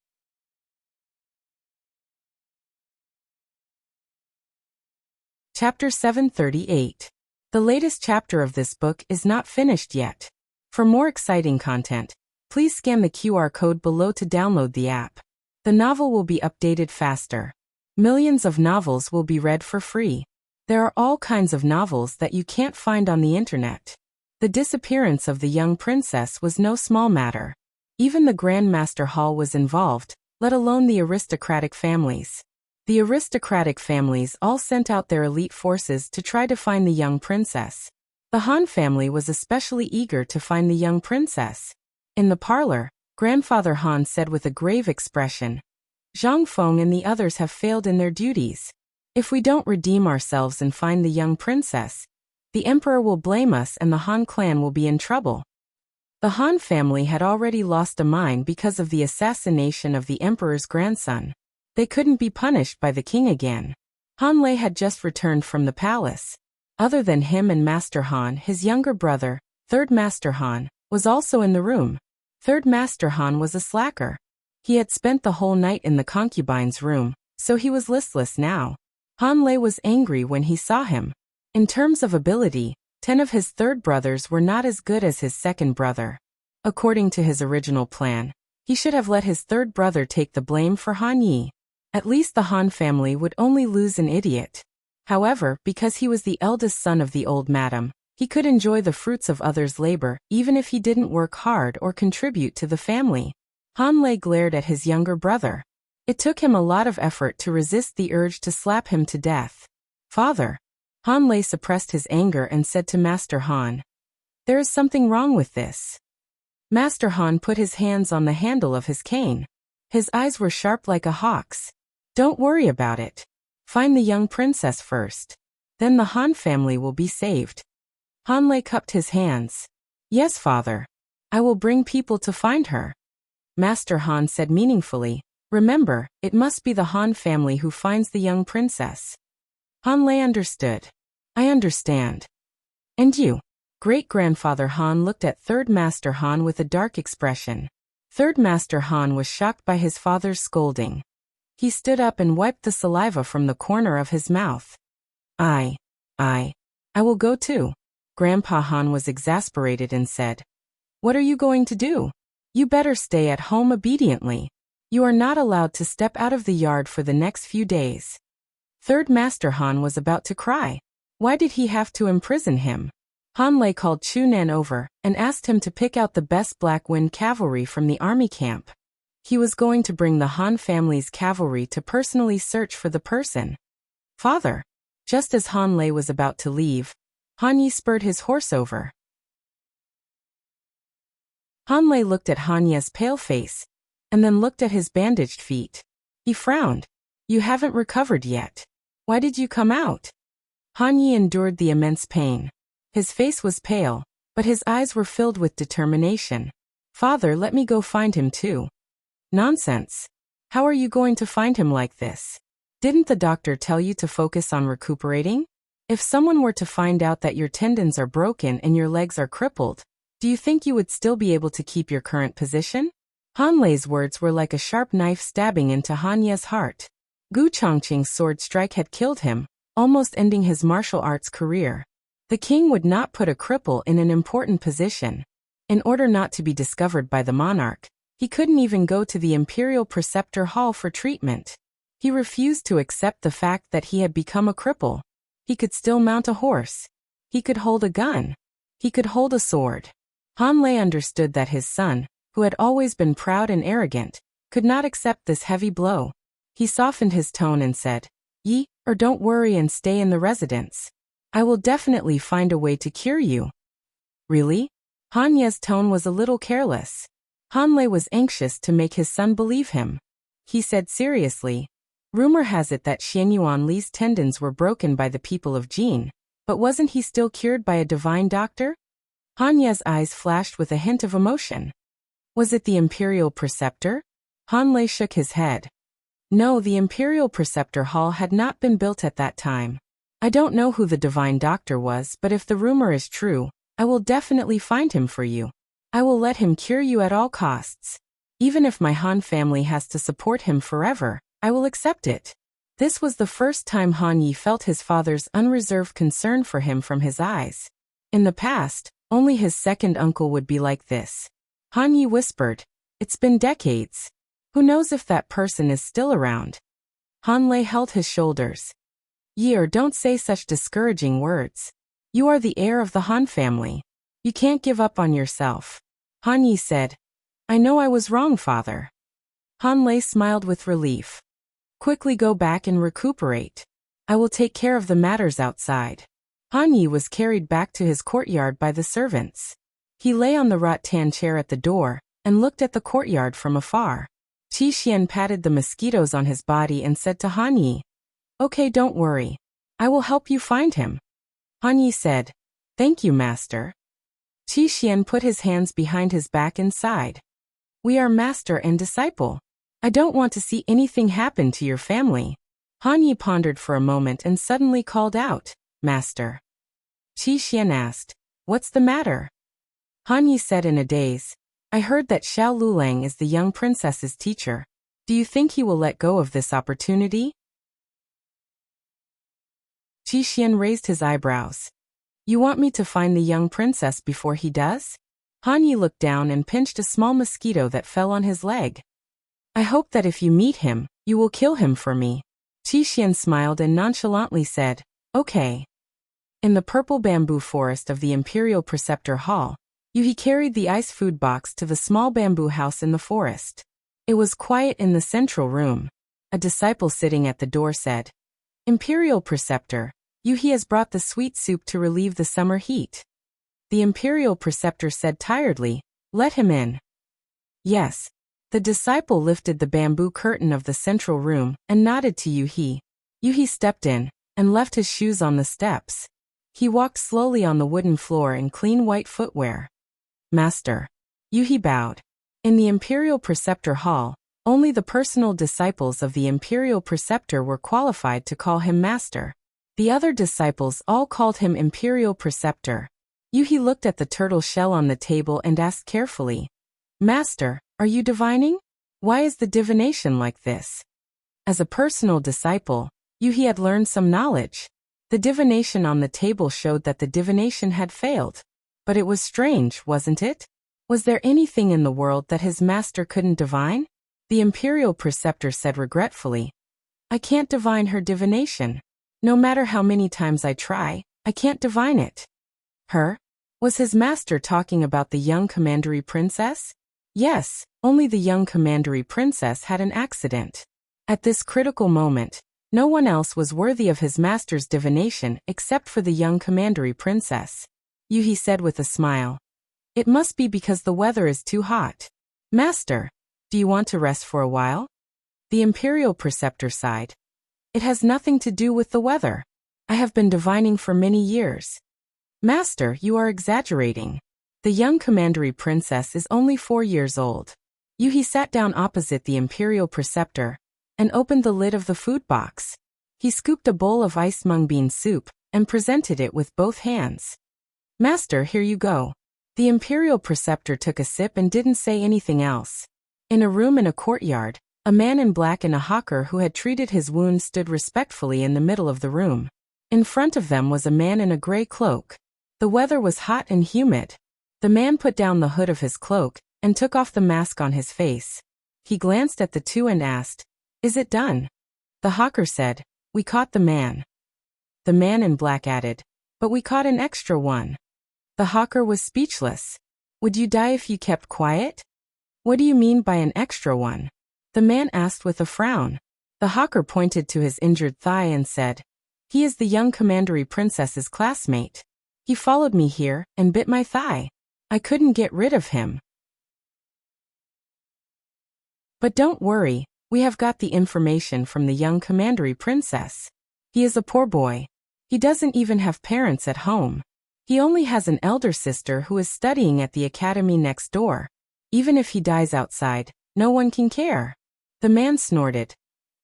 Chapter 738. The latest chapter of this book is not finished yet. For more exciting content, please scan the QR code below to download the app. The novel will be updated faster. Millions of novels will be read for free. There are all kinds of novels that you can't find on the internet. The disappearance of the young princess was no small matter. Even the Grand Master Hall was involved, let alone the aristocratic families. The aristocratic families all sent out their elite forces to try to find the young princess. The Han family was especially eager to find the young princess. In the parlor, Grandfather Han said with a grave expression, "Zhang Feng and the others have failed in their duties. If we don't redeem ourselves and find the young princess, the emperor will blame us and the Han clan will be in trouble." The Han family had already lost a mind because of the assassination of the emperor's grandson. They couldn't be punished by the king again. Han Lei had just returned from the palace. Other than him and Master Han, his younger brother, Third Master Han, was also in the room. Third Master Han was a slacker. He had spent the whole night in the concubine's room, so he was listless now. Han Lei was angry when he saw him. In terms of ability, 10 of his third brothers were not as good as his second brother. According to his original plan, he should have let his third brother take the blame for Han Yi. At least the Han family would only lose an idiot. However, because he was the eldest son of the old madam, he could enjoy the fruits of others' labor, even if he didn't work hard or contribute to the family. Han Lei glared at his younger brother. It took him a lot of effort to resist the urge to slap him to death. "Father." Han Lei suppressed his anger and said to Master Han, "There is something wrong with this." Master Han put his hands on the handle of his cane. His eyes were sharp like a hawk's. "Don't worry about it. Find the young princess first. Then the Han family will be saved." Han Lei cupped his hands. "Yes, father. I will bring people to find her." Master Han said meaningfully, "Remember, it must be the Han family who finds the young princess." Han Lei understood. "I understand. And you?" Great-grandfather Han looked at Third Master Han with a dark expression. Third Master Han was shocked by his father's scolding. He stood up and wiped the saliva from the corner of his mouth. I will go too." Grandpa Han was exasperated and said, "What are you going to do? You better stay at home obediently. You are not allowed to step out of the yard for the next few days." Third Master Han was about to cry. Why did he have to imprison him? Han Lei called Chu Nan over and asked him to pick out the best Black Wind cavalry from the army camp. He was going to bring the Han family's cavalry to personally search for the person. "Father." Just as Han Lei was about to leave, Han Yi spurred his horse over. Han Lei looked at Han Ye's pale face, and then looked at his bandaged feet. He frowned. "You haven't recovered yet. Why did you come out?" Han Yi endured the immense pain. His face was pale, but his eyes were filled with determination. "Father, let me go find him too." "Nonsense. How are you going to find him like this? Didn't the doctor tell you to focus on recuperating? If someone were to find out that your tendons are broken and your legs are crippled, do you think you would still be able to keep your current position?" Han Lei's words were like a sharp knife stabbing into Han Ye's heart. Gu Chongqing's sword strike had killed him, almost ending his martial arts career. The king would not put a cripple in an important position. In order not to be discovered by the monarch, he couldn't even go to the Imperial Preceptor Hall for treatment. He refused to accept the fact that he had become a cripple. He could still mount a horse. He could hold a gun. He could hold a sword. Han Lei understood that his son, who had always been proud and arrogant, could not accept this heavy blow. He softened his tone and said, "Yi, or don't worry and stay in the residence. I will definitely find a way to cure you." "Really?" Han Ye's tone was a little careless. Han Lei was anxious to make his son believe him. He said seriously, "Rumor has it that Xian Yuan Li's tendons were broken by the people of Jin, but wasn't he still cured by a divine doctor?" Han Ye's eyes flashed with a hint of emotion. "Was it the Imperial Preceptor?" Han Lei shook his head. "No, the Imperial Preceptor Hall had not been built at that time. I don't know who the divine doctor was, but if the rumor is true, I will definitely find him for you. I will let him cure you at all costs. Even if my Han family has to support him forever, I will accept it." This was the first time Han Yi felt his father's unreserved concern for him from his eyes. In the past, only his second uncle would be like this. Han Yi whispered, "It's been decades. Who knows if that person is still around?" Han Lei held his shoulders. "Yi, don't say such discouraging words. You are the heir of the Han family. You can't give up on yourself." Han Yi said, "I know I was wrong, father." Han Lei smiled with relief. "Quickly go back and recuperate. I will take care of the matters outside." Han Yi was carried back to his courtyard by the servants. He lay on the rattan chair at the door and looked at the courtyard from afar. Qi Xian patted the mosquitoes on his body and said to Han Yi, "Okay, don't worry. I will help you find him." Han Yi said, "Thank you, master." Qi Xian put his hands behind his back and sighed. "We are master and disciple. I don't want to see anything happen to your family." Han Yi pondered for a moment and suddenly called out, "Master." Qi Xian asked, "What's the matter?" Han Yi said in a daze, "I heard that Xiao Lulang is the young princess's teacher. Do you think he will let go of this opportunity?" Qi Xian raised his eyebrows. "You want me to find the young princess before he does?" Han Yi looked down and pinched a small mosquito that fell on his leg. "I hope that if you meet him, you will kill him for me." Qi Xian smiled and nonchalantly said, "Okay." In the purple bamboo forest of the Imperial Preceptor Hall, Yuhi carried the ice food box to the small bamboo house in the forest. It was quiet in the central room. A disciple sitting at the door said, "Imperial Preceptor, Yuhi has brought the sweet soup to relieve the summer heat." The Imperial Preceptor said tiredly, "Let him in." "Yes." The disciple lifted the bamboo curtain of the central room and nodded to Yuhi. Yuhi stepped in and left his shoes on the steps. He walked slowly on the wooden floor in clean white footwear. "Master." Yuhi bowed. In the Imperial Preceptor Hall, only the personal disciples of the Imperial Preceptor were qualified to call him master. The other disciples all called him Imperial Preceptor. Yuhi looked at the turtle shell on the table and asked carefully, "Master, are you divining? Why is the divination like this?" As a personal disciple, Yuhi had learned some knowledge. The divination on the table showed that the divination had failed. But it was strange, wasn't it? Was there anything in the world that his master couldn't divine? The Imperial Preceptor said regretfully, "I can't divine her divination. No matter how many times I try, I can't divine it." Her? Was his master talking about the young commandery princess? Yes, only the young commandery princess had an accident. At this critical moment, no one else was worthy of his master's divination except for the young commandery princess. Yuhi said with a smile, "It must be because the weather is too hot. Master, do you want to rest for a while?" The Imperial Preceptor sighed. "It has nothing to do with the weather. I have been divining for many years." "Master, you are exaggerating. The young commandery princess is only 4 years old." Yuhi sat down opposite the Imperial Preceptor and opened the lid of the food box. He scooped a bowl of iced mung bean soup and presented it with both hands. "Master, here you go." The Imperial Preceptor took a sip and didn't say anything else. In a room in a courtyard, a man in black and a hawker who had treated his wounds stood respectfully in the middle of the room. In front of them was a man in a gray cloak. The weather was hot and humid. The man put down the hood of his cloak and took off the mask on his face. He glanced at the two and asked, "Is it done?" The hawker said, "We caught the man." The man in black added, "But we caught an extra one." The hawker was speechless. "Would you die if you kept quiet?" "What do you mean by an extra one?" the man asked with a frown. The hawker pointed to his injured thigh and said, "He is the young commandery princess's classmate. He followed me here and bit my thigh. I couldn't get rid of him. But don't worry, we have got the information from the young commandery princess. He is a poor boy. He doesn't even have parents at home. He only has an elder sister who is studying at the academy next door. Even if he dies outside, no one can care." The man snorted.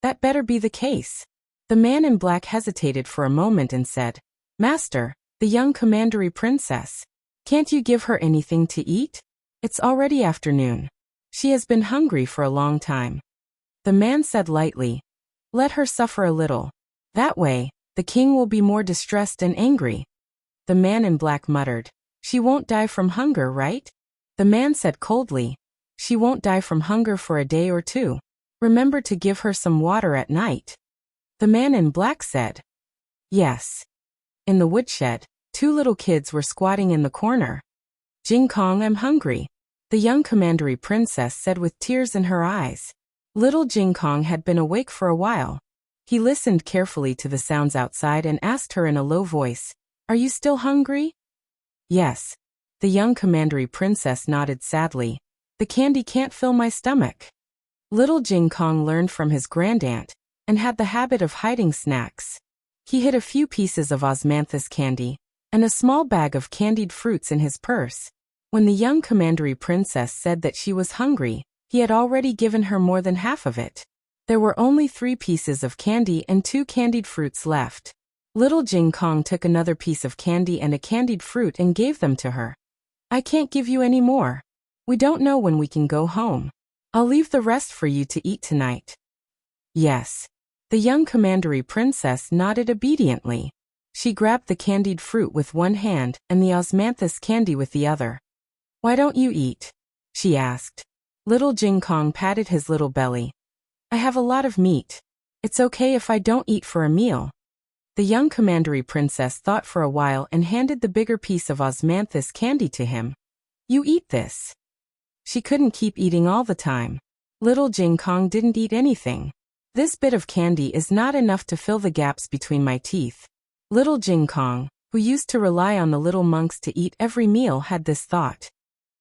"That better be the case." The man in black hesitated for a moment and said, "Master, the young commandery princess. Can't you give her anything to eat? It's already afternoon. She has been hungry for a long time." The man said lightly, Let her suffer a little. That way, the king will be more distressed and angry. The man in black muttered. She won't die from hunger, right? The man said coldly. She won't die from hunger for a day or two. Remember to give her some water at night. The man in black said. Yes. In the woodshed, two little kids were squatting in the corner. Jing Kong, I'm hungry, the young commandery princess said with tears in her eyes. Little Jing Kong had been awake for a while. He listened carefully to the sounds outside and asked her in a low voice, Are you still hungry? Yes. The young commandery princess nodded sadly. The candy can't fill my stomach. Little Jing Kong learned from his grandaunt and had the habit of hiding snacks. He hid a few pieces of osmanthus candy and a small bag of candied fruits in his purse. When the young commandery princess said that she was hungry, he had already given her more than half of it. There were only 3 pieces of candy and 2 candied fruits left. Little Jing Kong took another piece of candy and a candied fruit and gave them to her. I can't give you any more. We don't know when we can go home. I'll leave the rest for you to eat tonight. Yes. The young commandery princess nodded obediently. She grabbed the candied fruit with one hand and the osmanthus candy with the other. Why don't you eat? She asked. Little Jing Kong patted his little belly. I have a lot of meat. It's okay if I don't eat for a meal. The young commandery princess thought for a while and handed the bigger piece of osmanthus candy to him. You eat this. She couldn't keep eating all the time. Little Jing Kong didn't eat anything. This bit of candy is not enough to fill the gaps between my teeth. Little Jing Kong, who used to rely on the little monks to eat every meal, had this thought.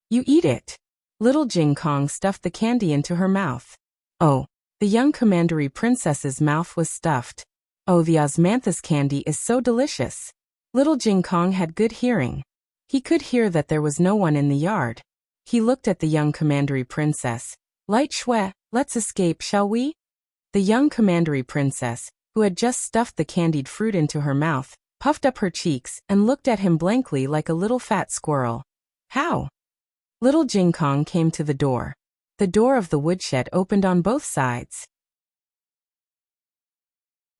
You eat it. Little Jing Kong stuffed the candy into her mouth. Oh, the young commandery princess's mouth was stuffed. Oh, the osmanthus candy is so delicious. Little Jing Kong had good hearing. He could hear that there was no one in the yard. He looked at the young commandery princess. Light Shui, let's escape, shall we? The young commandery princess, who had just stuffed the candied fruit into her mouth, puffed up her cheeks and looked at him blankly like a little fat squirrel. How? Little Jing Kong came to the door. The door of the woodshed opened on both sides.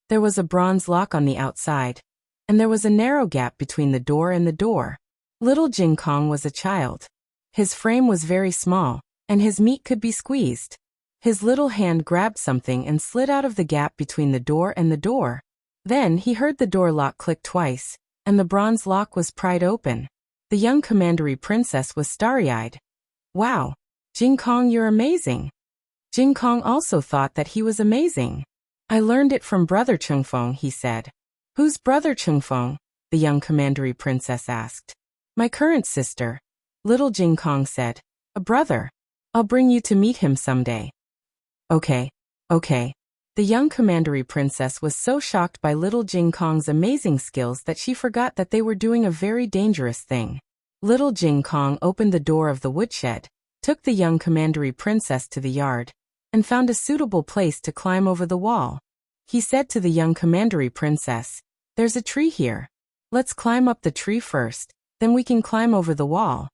There was a bronze lock on the outside, and there was a narrow gap between the door and the door. Little Jing Kong was a child. His frame was very small, and his meat could be squeezed. His little hand grabbed something and slid out of the gap between the door and the door. Then he heard the door lock click twice, and the bronze lock was pried open. The young commandery princess was starry-eyed. Wow, Jing Kong, you're amazing. Jing Kong also thought that he was amazing. I learned it from Brother Chungfeng, he said. Who's Brother Chungfeng? The young commandery princess asked. My current sister. Little Jing Kong said. A brother. I'll bring you to meet him someday. Okay. The young commandery princess was so shocked by little Jing Kong's amazing skills that she forgot that they were doing a very dangerous thing. Little Jing Kong opened the door of the woodshed, took the young commandery princess to the yard, and found a suitable place to climb over the wall. He said to the young commandery princess, There's a tree here. Let's climb up the tree first, then we can climb over the wall.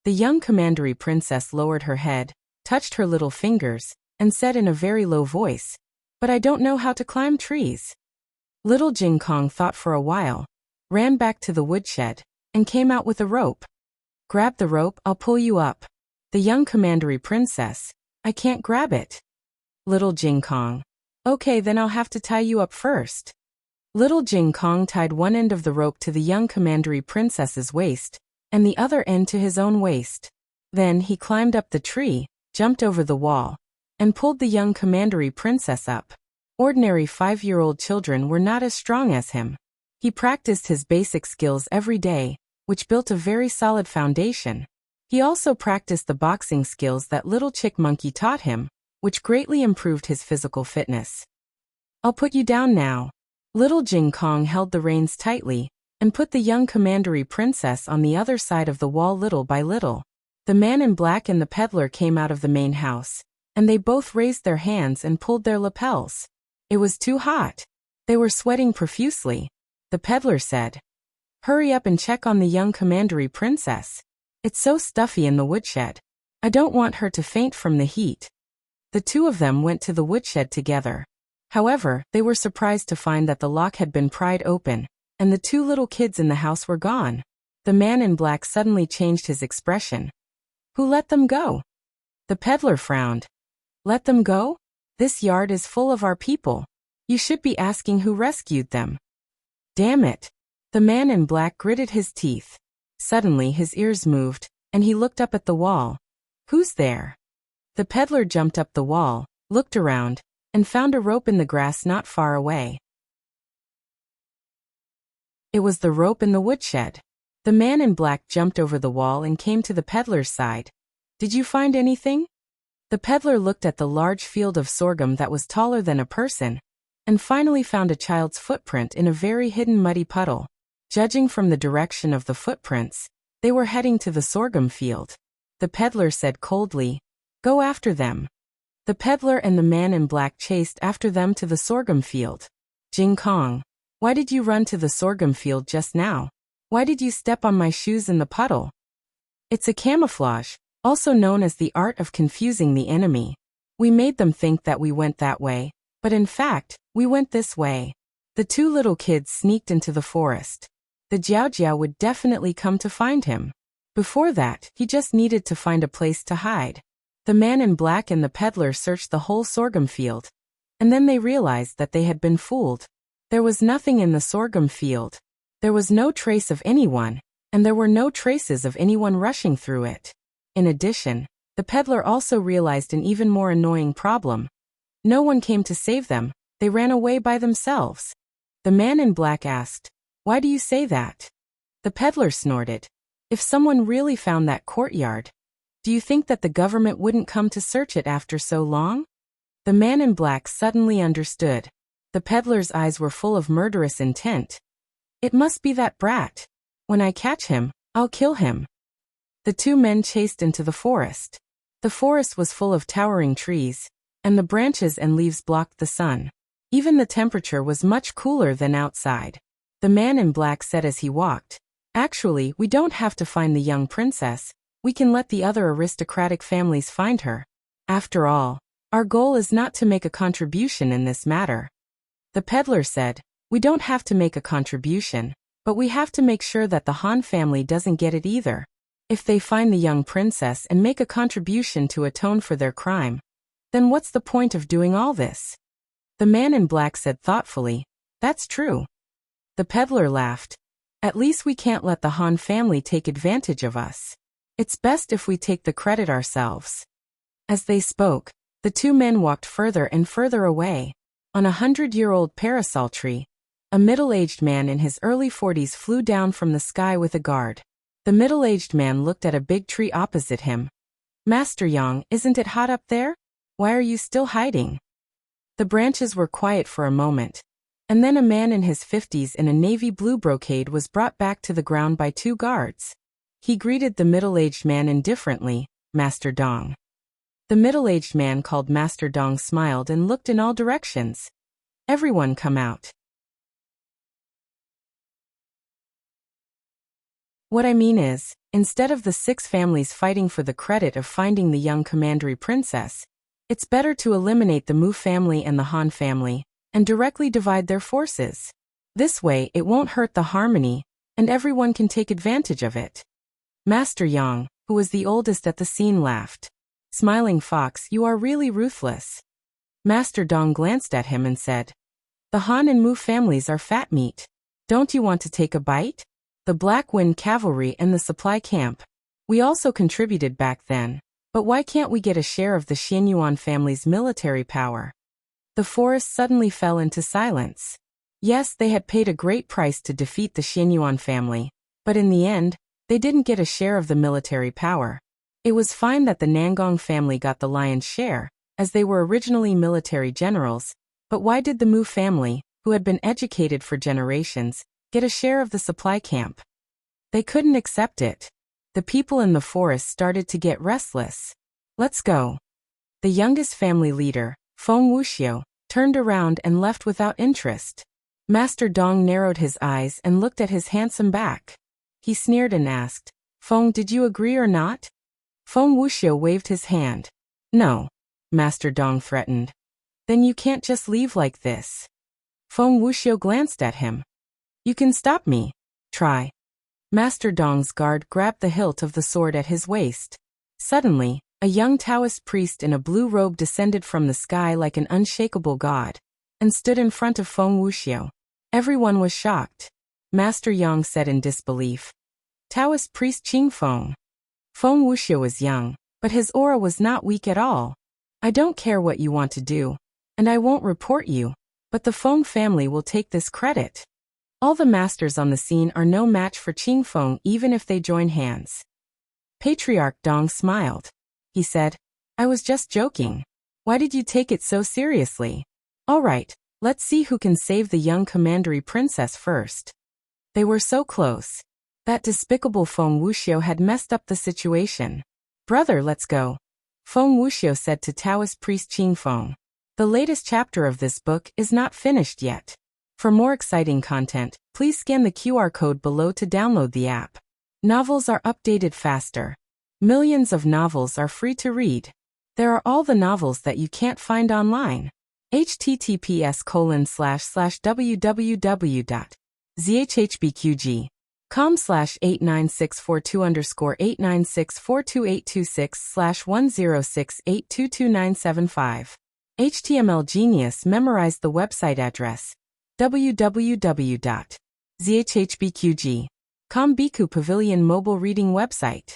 The young commandery princess lowered her head, touched her little fingers, and said in a very low voice, But I don't know how to climb trees. Little Jing Kong thought for a while, ran back to the woodshed, and came out with a rope. Grab the rope, I'll pull you up. The young commandery princess, I can't grab it. Little Jing Kong, okay, then I'll have to tie you up first. Little Jing Kong tied one end of the rope to the young commandery princess's waist, and the other end to his own waist. Then he climbed up the tree, jumped over the wall, and pulled the young commandery princess up. Ordinary 5-year-old children were not as strong as him. He practiced his basic skills every day, which built a very solid foundation. He also practiced the boxing skills that Little Chick Monkey taught him, which greatly improved his physical fitness. I'll put you down now. Little Jing Kong held the reins tightly, and put the young commandery princess on the other side of the wall little by little. The man in black and the peddler came out of the main house, and they both raised their hands and pulled their lapels. It was too hot. They were sweating profusely. The peddler said, Hurry up and check on the young commandery princess. It's so stuffy in the woodshed. I don't want her to faint from the heat. The two of them went to the woodshed together. However, they were surprised to find that the lock had been pried open, and the two little kids in the house were gone. The man in black suddenly changed his expression. Who let them go? The peddler frowned. Let them go? This yard is full of our people. You should be asking who rescued them. Damn it. The man in black gritted his teeth. Suddenly his ears moved, and he looked up at the wall. Who's there? The peddler jumped up the wall, looked around, and found a rope in the grass not far away. It was the rope in the woodshed. The man in black jumped over the wall and came to the peddler's side. Did you find anything? The peddler looked at the large field of sorghum that was taller than a person, and finally found a child's footprint in a very hidden muddy puddle. Judging from the direction of the footprints, they were heading to the sorghum field. The peddler said coldly, Go after them. The peddler and the man in black chased after them to the sorghum field. Jing Kong, why did you run to the sorghum field just now? Why did you step on my shoes in the puddle? It's a camouflage, also known as the art of confusing the enemy. We made them think that we went that way, but in fact, we went this way. The two little kids sneaked into the forest. The Jiao Jiao would definitely come to find him. Before that, he just needed to find a place to hide. The man in black and the peddler searched the whole sorghum field. And then they realized that they had been fooled. There was nothing in the sorghum field. There was no trace of anyone, and there were no traces of anyone rushing through it. In addition, the peddler also realized an even more annoying problem. No one came to save them, they ran away by themselves. The man in black asked, Why do you say that? The peddler snorted. If someone really found that courtyard, do you think that the government wouldn't come to search it after so long? The man in black suddenly understood. The peddler's eyes were full of murderous intent. It must be that brat. When I catch him, I'll kill him. The two men chased into the forest. The forest was full of towering trees, and the branches and leaves blocked the sun. Even the temperature was much cooler than outside. The man in black said as he walked, Actually, we don't have to find the young princess. We can let the other aristocratic families find her. After all, our goal is not to make a contribution in this matter. The peddler said, We don't have to make a contribution, but we have to make sure that the Han family doesn't get it either. If they find the young princess and make a contribution to atone for their crime, then what's the point of doing all this? The man in black said thoughtfully, That's true. The peddler laughed. At least we can't let the Han family take advantage of us. It's best if we take the credit ourselves. As they spoke, the two men walked further and further away. On a 100-year-old parasol tree, a middle-aged man in his early 40s flew down from the sky with a guard. The middle-aged man looked at a big tree opposite him. Master Yang, isn't it hot up there? Why are you still hiding? The branches were quiet for a moment, and then a man in his 50s in a navy blue brocade was brought back to the ground by two guards. He greeted the middle-aged man indifferently, Master Dong. The middle-aged man called Master Dong smiled and looked in all directions. Everyone come out. What I mean is, instead of the 6 families fighting for the credit of finding the young commandery princess, it's better to eliminate the Mu family and the Han family, and directly divide their forces. This way it won't hurt the harmony, and everyone can take advantage of it. Master Yang, who was the oldest at the scene, laughed. Smiling Fox, you are really ruthless. Master Dong glanced at him and said, The Han and Mu families are fat meat. Don't you want to take a bite? The Black Wind Cavalry and the supply camp. We also contributed back then, but why can't we get a share of the Xianyuan family's military power? The forest suddenly fell into silence. Yes, they had paid a great price to defeat the Xianyuan family, but in the end, they didn't get a share of the military power. It was fine that the Nangong family got the lion's share, as they were originally military generals, but why did the Mu family, who had been educated for generations, get a share of the supply camp? They couldn't accept it. The people in the forest started to get restless. Let's go. The youngest family leader, Feng Wuxiu, turned around and left without interest. Master Dong narrowed his eyes and looked at his handsome back. He sneered and asked, Feng, did you agree or not? Feng Wuxiu waved his hand. No. Master Dong threatened. Then you can't just leave like this. Feng Wuxiu glanced at him. You can stop me. Try. Master Dong's guard grabbed the hilt of the sword at his waist. Suddenly, a young Taoist priest in a blue robe descended from the sky like an unshakable god, and stood in front of Feng Wuxiu. Everyone was shocked. Master Yang said in disbelief. Taoist priest Qing Feng. Feng Wuxiu was young, but his aura was not weak at all. I don't care what you want to do, and I won't report you, but the Feng family will take this credit. All the masters on the scene are no match for Qing Feng even if they join hands. Patriarch Dong smiled. He said, I was just joking. Why did you take it so seriously? All right, let's see who can save the young commandery princess first. They were so close. That despicable Feng Wuxiu had messed up the situation. Brother, let's go. Feng Wuxiu said to Taoist priest Qing Feng. The latest chapter of this book is not finished yet. For more exciting content, please scan the QR code below to download the app. Novels are updated faster. Millions of novels are free to read. There are all the novels that you can't find online. https://www.zhhbqg.com/89642_8964286/1068229775. HTML Genius memorized the website address www.zhhbqg.com Biku Pavilion mobile reading website.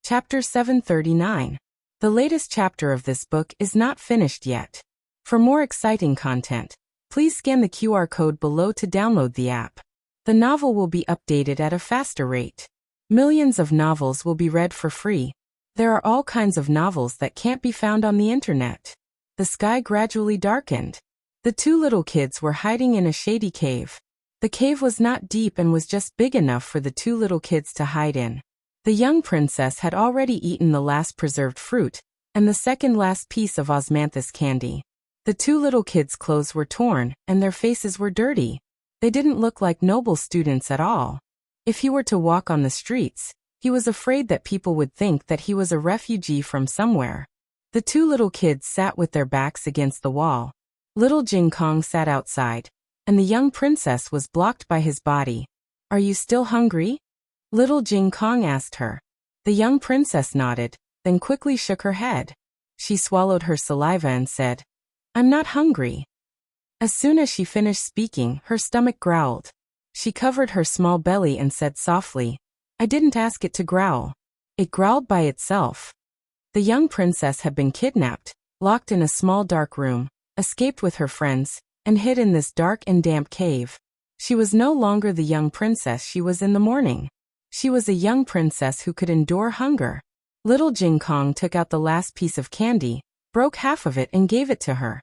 Chapter 739. The latest chapter of this book is not finished yet. For more exciting content, please scan the QR code below to download the app. The novel will be updated at a faster rate. Millions of novels will be read for free. There are all kinds of novels that can't be found on the internet. The sky gradually darkened. The two little kids were hiding in a shady cave. The cave was not deep and was just big enough for the two little kids to hide in. The young princess had already eaten the last preserved fruit, and the second last piece of osmanthus candy. The two little kids' clothes were torn, and their faces were dirty. They didn't look like noble students at all. If he were to walk on the streets, he was afraid that people would think that he was a refugee from somewhere. The two little kids sat with their backs against the wall. Little Jing Kong sat outside, and the young princess was blocked by his body. Are you still hungry? Little Jing Kong asked her. The young princess nodded, then quickly shook her head. She swallowed her saliva and said, I'm not hungry. As soon as she finished speaking, her stomach growled. She covered her small belly and said softly, I didn't ask it to growl. It growled by itself. The young princess had been kidnapped, locked in a small dark room, escaped with her friends, and hid in this dark and damp cave. She was no longer the young princess she was in the morning. She was a young princess who could endure hunger. Little Jing Kong took out the last piece of candy, broke half of it and gave it to her.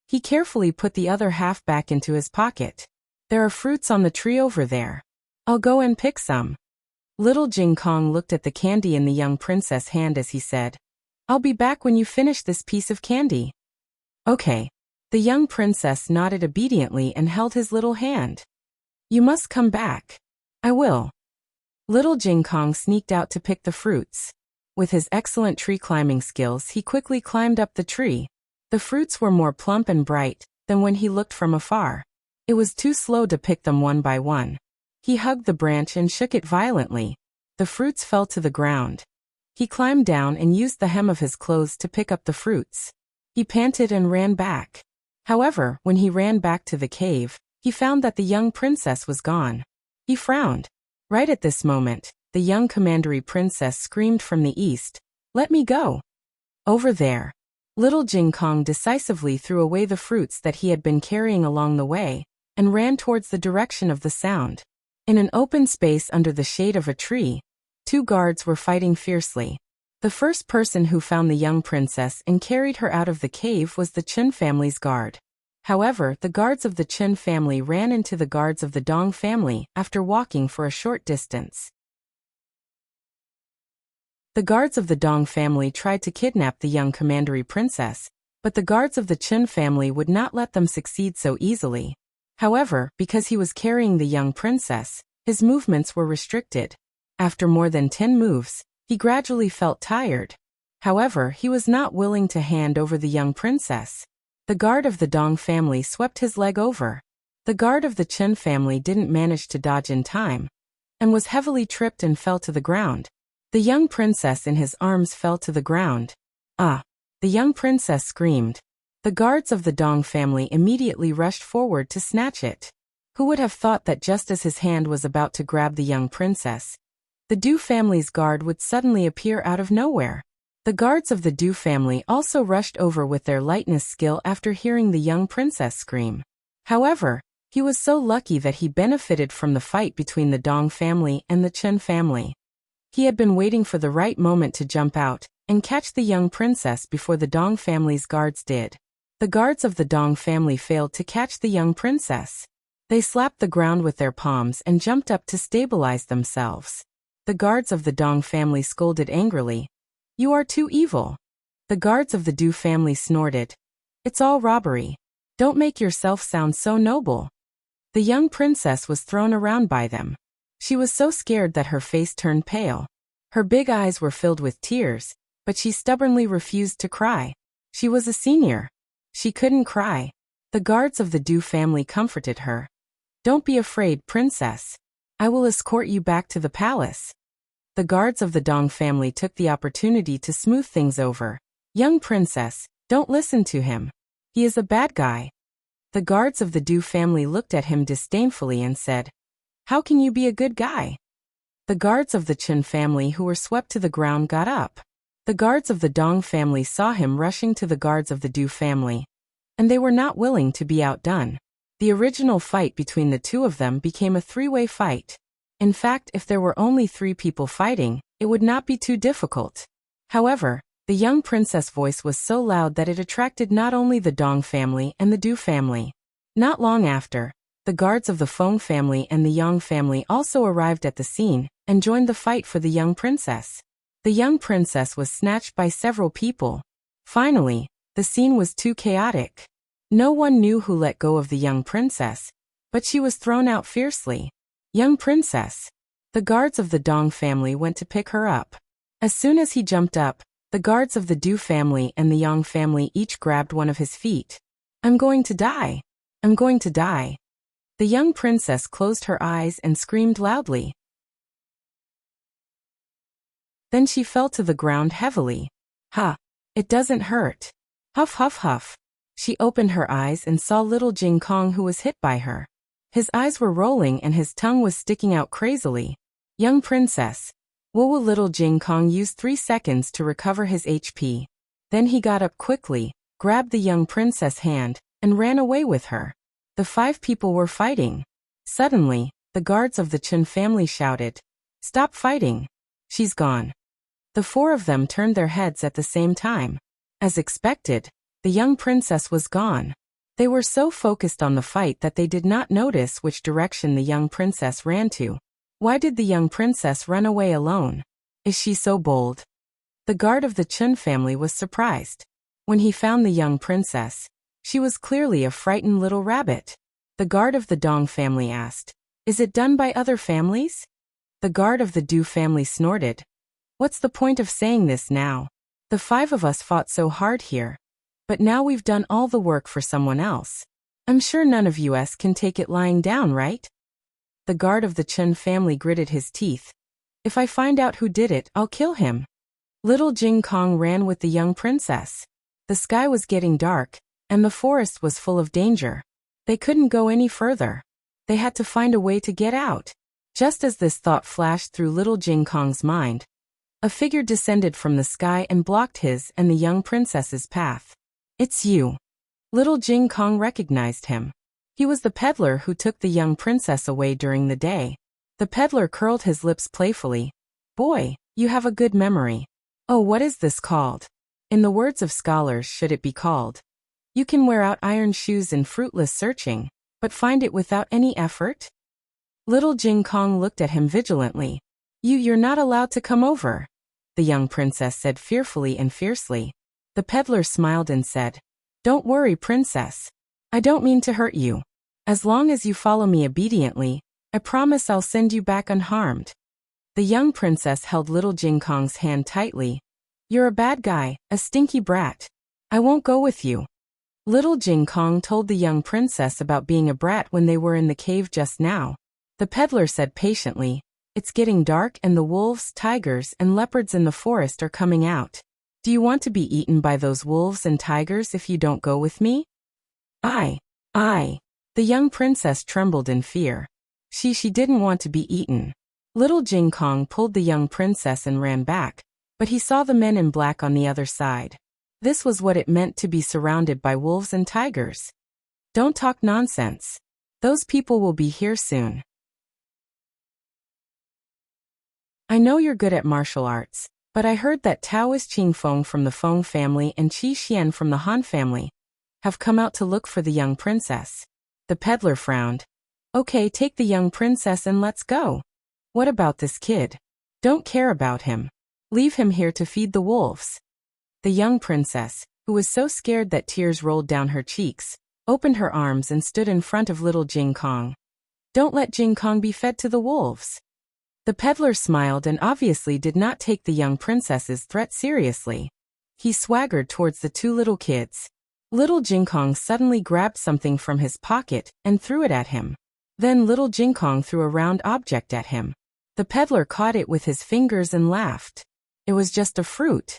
He carefully put the other half back into his pocket. There are fruits on the tree over there. I'll go and pick some. Little Jing Kong looked at the candy in the young princess' hand as he said, I'll be back when you finish this piece of candy. Okay. The young princess nodded obediently and held his little hand. You must come back. I will. Little Jing Kong sneaked out to pick the fruits. With his excellent tree climbing skills, he quickly climbed up the tree. The fruits were more plump and bright than when he looked from afar. It was too slow to pick them one by one. He hugged the branch and shook it violently. The fruits fell to the ground. He climbed down and used the hem of his clothes to pick up the fruits. He panted and ran back. However, when he ran back to the cave, he found that the young princess was gone. He frowned. Right at this moment, the young commandery princess screamed from the east, Let me go. Over there. Little Jing Kong decisively threw away the fruits that he had been carrying along the way, and ran towards the direction of the sound. In an open space under the shade of a tree, two guards were fighting fiercely. The first person who found the young princess and carried her out of the cave was the Chen family's guard. However, the guards of the Chen family ran into the guards of the Dong family after walking for a short distance. The guards of the Dong family tried to kidnap the young commandery princess, but the guards of the Chen family would not let them succeed so easily. However, because he was carrying the young princess, his movements were restricted. After more than 10 moves, He gradually felt tired. However, he was not willing to hand over the young princess. The guard of the Dong family swept his leg over. The guard of the Chen family didn't manage to dodge in time, and was heavily tripped and fell to the ground. The young princess in his arms fell to the ground. Ah! The young princess screamed. The guards of the Dong family immediately rushed forward to snatch it. Who would have thought that just as his hand was about to grab the young princess, the Du family's guard would suddenly appear out of nowhere. The guards of the Du family also rushed over with their lightness skill after hearing the young princess scream. However, he was so lucky that he benefited from the fight between the Dong family and the Chen family. He had been waiting for the right moment to jump out and catch the young princess before the Dong family's guards did. The guards of the Dong family failed to catch the young princess. They slapped the ground with their palms and jumped up to stabilize themselves. The guards of the Dong family scolded angrily. "You are too evil." The guards of the Du family snorted. "It's all robbery. Don't make yourself sound so noble." The young princess was thrown around by them. She was so scared that her face turned pale. Her big eyes were filled with tears, but she stubbornly refused to cry. She was a senior. She couldn't cry. The guards of the Du family comforted her. "Don't be afraid, princess. I will escort you back to the palace." The guards of the Dong family took the opportunity to smooth things over. "Young princess, don't listen to him. He is a bad guy." The guards of the Du family looked at him disdainfully and said, "How can you be a good guy?" The guards of the Chen family who were swept to the ground got up. The guards of the Dong family saw him rushing to the guards of the Du family, and they were not willing to be outdone. The original fight between the two of them became a three-way fight. In fact, if there were only 3 people fighting, it would not be too difficult. However, the young princess' voice was so loud that it attracted not only the Dong family and the Du family. Not long after, the guards of the Feng family and the Yang family also arrived at the scene and joined the fight for the young princess. The young princess was snatched by several people. Finally, the scene was too chaotic. No one knew who let go of the young princess, but she was thrown out fiercely. "Young princess." The guards of the Dong family went to pick her up. As soon as he jumped up, the guards of the Du family and the Yang family each grabbed one of his feet. "I'm going to die. I'm going to die." The young princess closed her eyes and screamed loudly. Then she fell to the ground heavily. "Ha! It doesn't hurt." Huff huff huff. She opened her eyes and saw little Jing Kong who was hit by her. His eyes were rolling and his tongue was sticking out crazily. "Young princess." Will little Jing Kong used 3 seconds to recover his HP. Then he got up quickly, grabbed the young princess' hand, and ran away with her. The 5 people were fighting. Suddenly, the guards of the Chen family shouted, "Stop fighting. She's gone." The 4 of them turned their heads at the same time. As expected, the young princess was gone. They were so focused on the fight that they did not notice which direction the young princess ran to. Why did the young princess run away alone? Is she so bold? The guard of the Chen family was surprised. When he found the young princess, she was clearly a frightened little rabbit. The guard of the Dong family asked, "Is it done by other families?" The guard of the Du family snorted. "What's the point of saying this now? The 5 of us fought so hard here. But now we've done all the work for someone else. I'm sure none of us can take it lying down, right?" The guard of the Chen family gritted his teeth. "If I find out who did it, I'll kill him." Little Jing Kong ran with the young princess. The sky was getting dark, and the forest was full of danger. They couldn't go any further. They had to find a way to get out. Just as this thought flashed through little Jing Kong's mind, a figure descended from the sky and blocked his and the young princess's path. "It's you." Little Jing Kong recognized him. He was the peddler who took the young princess away during the day. The peddler curled his lips playfully. "Boy, you have a good memory. Oh, what is this called? In the words of scholars, should it be called? You can wear out iron shoes in fruitless searching, but find it without any effort?" Little Jing Kong looked at him vigilantly. You're not allowed to come over," the young princess said fearfully and fiercely. The peddler smiled and said, "Don't worry, princess. I don't mean to hurt you. As long as you follow me obediently, I promise I'll send you back unharmed." The young princess held little Jing Kong's hand tightly. "You're a bad guy, a stinky brat. I won't go with you." Little Jing Kong told the young princess about being a brat when they were in the cave just now. The peddler said patiently, "It's getting dark and the wolves, tigers, and leopards in the forest are coming out. Do you want to be eaten by those wolves and tigers if you don't go with me?" I. The young princess trembled in fear. She didn't want to be eaten. Little Jing Kong pulled the young princess and ran back, but he saw the men in black on the other side. This was what it meant to be surrounded by wolves and tigers. "Don't talk nonsense. Those people will be here soon. I know you're good at martial arts, but I heard that Taoist Qing Feng from the Feng family and Qi Xian from the Han family have come out to look for the young princess." The peddler frowned. "Okay, take the young princess and let's go. What about this kid? Don't care about him. Leave him here to feed the wolves." The young princess, who was so scared that tears rolled down her cheeks, opened her arms and stood in front of little Jing Kong. "Don't let Jing Kong be fed to the wolves." The peddler smiled and obviously did not take the young princess's threat seriously. He swaggered towards the two little kids. Little Jing Kong suddenly grabbed something from his pocket and threw it at him. Then little Jing Kong threw a round object at him. The peddler caught it with his fingers and laughed. It was just a fruit.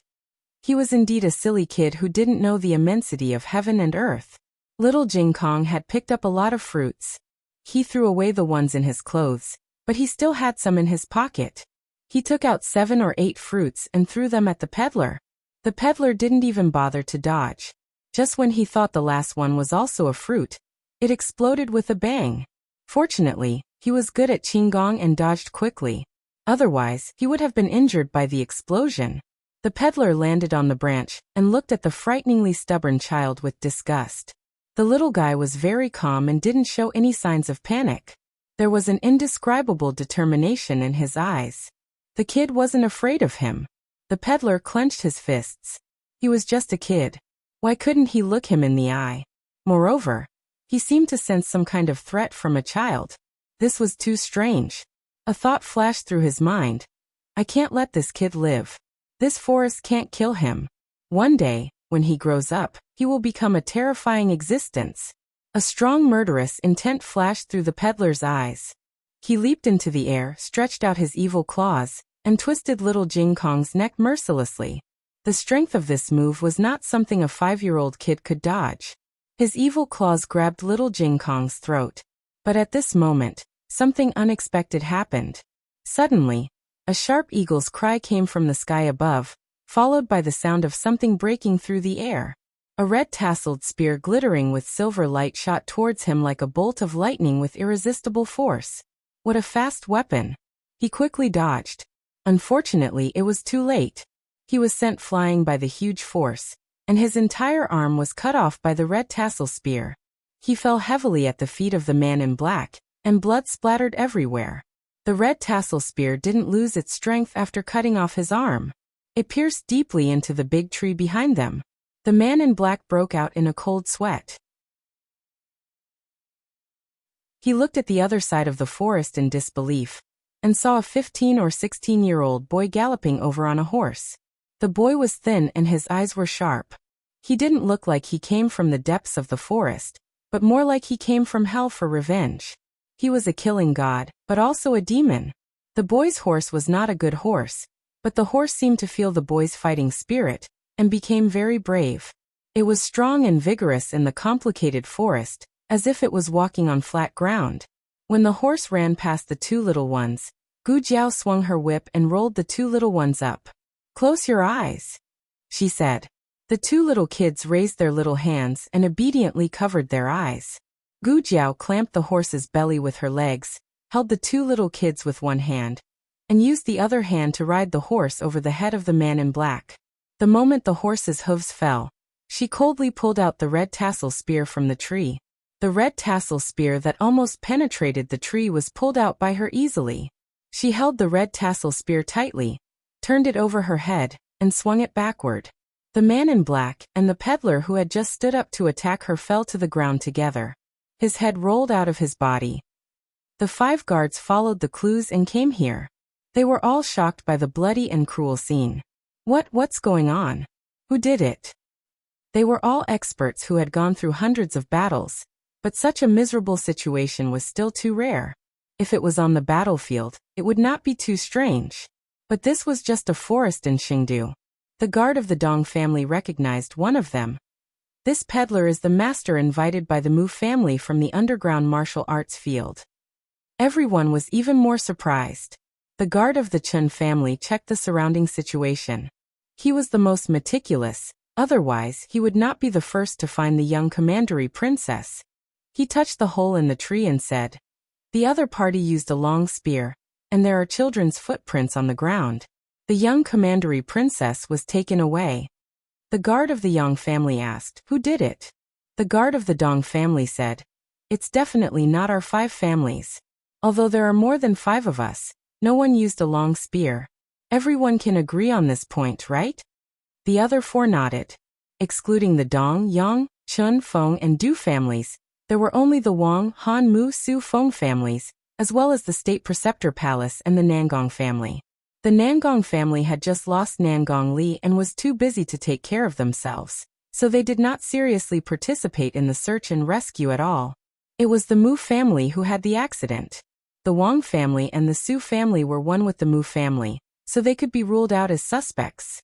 He was indeed a silly kid who didn't know the immensity of heaven and earth. Little Jing Kong had picked up a lot of fruits. He threw away the ones in his clothes, but he still had some in his pocket. He took out 7 or 8 fruits and threw them at the peddler. The peddler didn't even bother to dodge. Just when he thought the last one was also a fruit, it exploded with a bang. Fortunately, he was good at Qinggong and dodged quickly. Otherwise, he would have been injured by the explosion. The peddler landed on the branch and looked at the frighteningly stubborn child with disgust. The little guy was very calm and didn't show any signs of panic. There was an indescribable determination in his eyes. The kid wasn't afraid of him. The peddler clenched his fists. He was just a kid. Why couldn't he look him in the eye? Moreover, he seemed to sense some kind of threat from a child. This was too strange. A thought flashed through his mind. I can't let this kid live. This forest can't kill him. One day, when he grows up, he will become a terrifying existence. A strong murderous intent flashed through the peddler's eyes. He leaped into the air, stretched out his evil claws, and twisted little Jing Kong's neck mercilessly. The strength of this move was not something a 5-year-old kid could dodge. His evil claws grabbed little Jing Kong's throat. But at this moment, something unexpected happened. Suddenly, a sharp eagle's cry came from the sky above, followed by the sound of something breaking through the air. A red-tasseled spear glittering with silver light shot towards him like a bolt of lightning with irresistible force. What a fast weapon! He quickly dodged. Unfortunately, it was too late. He was sent flying by the huge force, and his entire arm was cut off by the red tassel spear. He fell heavily at the feet of the man in black, and blood splattered everywhere. The red tassel spear didn't lose its strength after cutting off his arm. It pierced deeply into the big tree behind them. The man in black broke out in a cold sweat. He looked at the other side of the forest in disbelief, and saw a 15 or 16-year-old boy galloping over on a horse. The boy was thin and his eyes were sharp. He didn't look like he came from the depths of the forest, but more like he came from hell for revenge. He was a killing god, but also a demon. The boy's horse was not a good horse, but the horse seemed to feel the boy's fighting spirit, and became very brave. It was strong and vigorous in the complicated forest, as if it was walking on flat ground. When the horse ran past the two little ones, Gu Jiao swung her whip and rolled the two little ones up. "Close your eyes," she said. The two little kids raised their little hands and obediently covered their eyes. Gu Jiao clamped the horse's belly with her legs, held the two little kids with one hand, and used the other hand to ride the horse over the head of the man in black. The moment the horse's hooves fell, she coldly pulled out the red tassel spear from the tree. The red tassel spear that almost penetrated the tree was pulled out by her easily. She held the red tassel spear tightly, turned it over her head, and swung it backward. The man in black and the peddler who had just stood up to attack her fell to the ground together. His head rolled out of his body. The 5 guards followed the clues and came here. They were all shocked by the bloody and cruel scene. What's going on? Who did it? They were all experts who had gone through hundreds of battles, but such a miserable situation was still too rare. If it was on the battlefield, it would not be too strange. But this was just a forest in Chengdu. The guard of the Dong family recognized one of them. This peddler is the master invited by the Mu family from the underground martial arts field. Everyone was even more surprised. The guard of the Chen family checked the surrounding situation. He was the most meticulous, otherwise he would not be the first to find the young commandery princess. He touched the hole in the tree and said, "The other party used a long spear, and there are children's footprints on the ground. The young commandery princess was taken away." The guard of the Yang family asked, "Who did it?" The guard of the Dong family said, "It's definitely not our 5 families. Although there are more than 5 of us, no one used a long spear. Everyone can agree on this point, right?" The other 4 nodded. Excluding the Dong, Yang, Chun, Feng, and Du families, there were only the Wang, Han, Mu, Su, Feng families, as well as the State Preceptor Palace and the Nangong family. The Nangong family had just lost Nangong Li and was too busy to take care of themselves, so they did not seriously participate in the search and rescue at all. It was the Mu family who had the accident. The Wang family and the Su family were one with the Mu family, so they could be ruled out as suspects.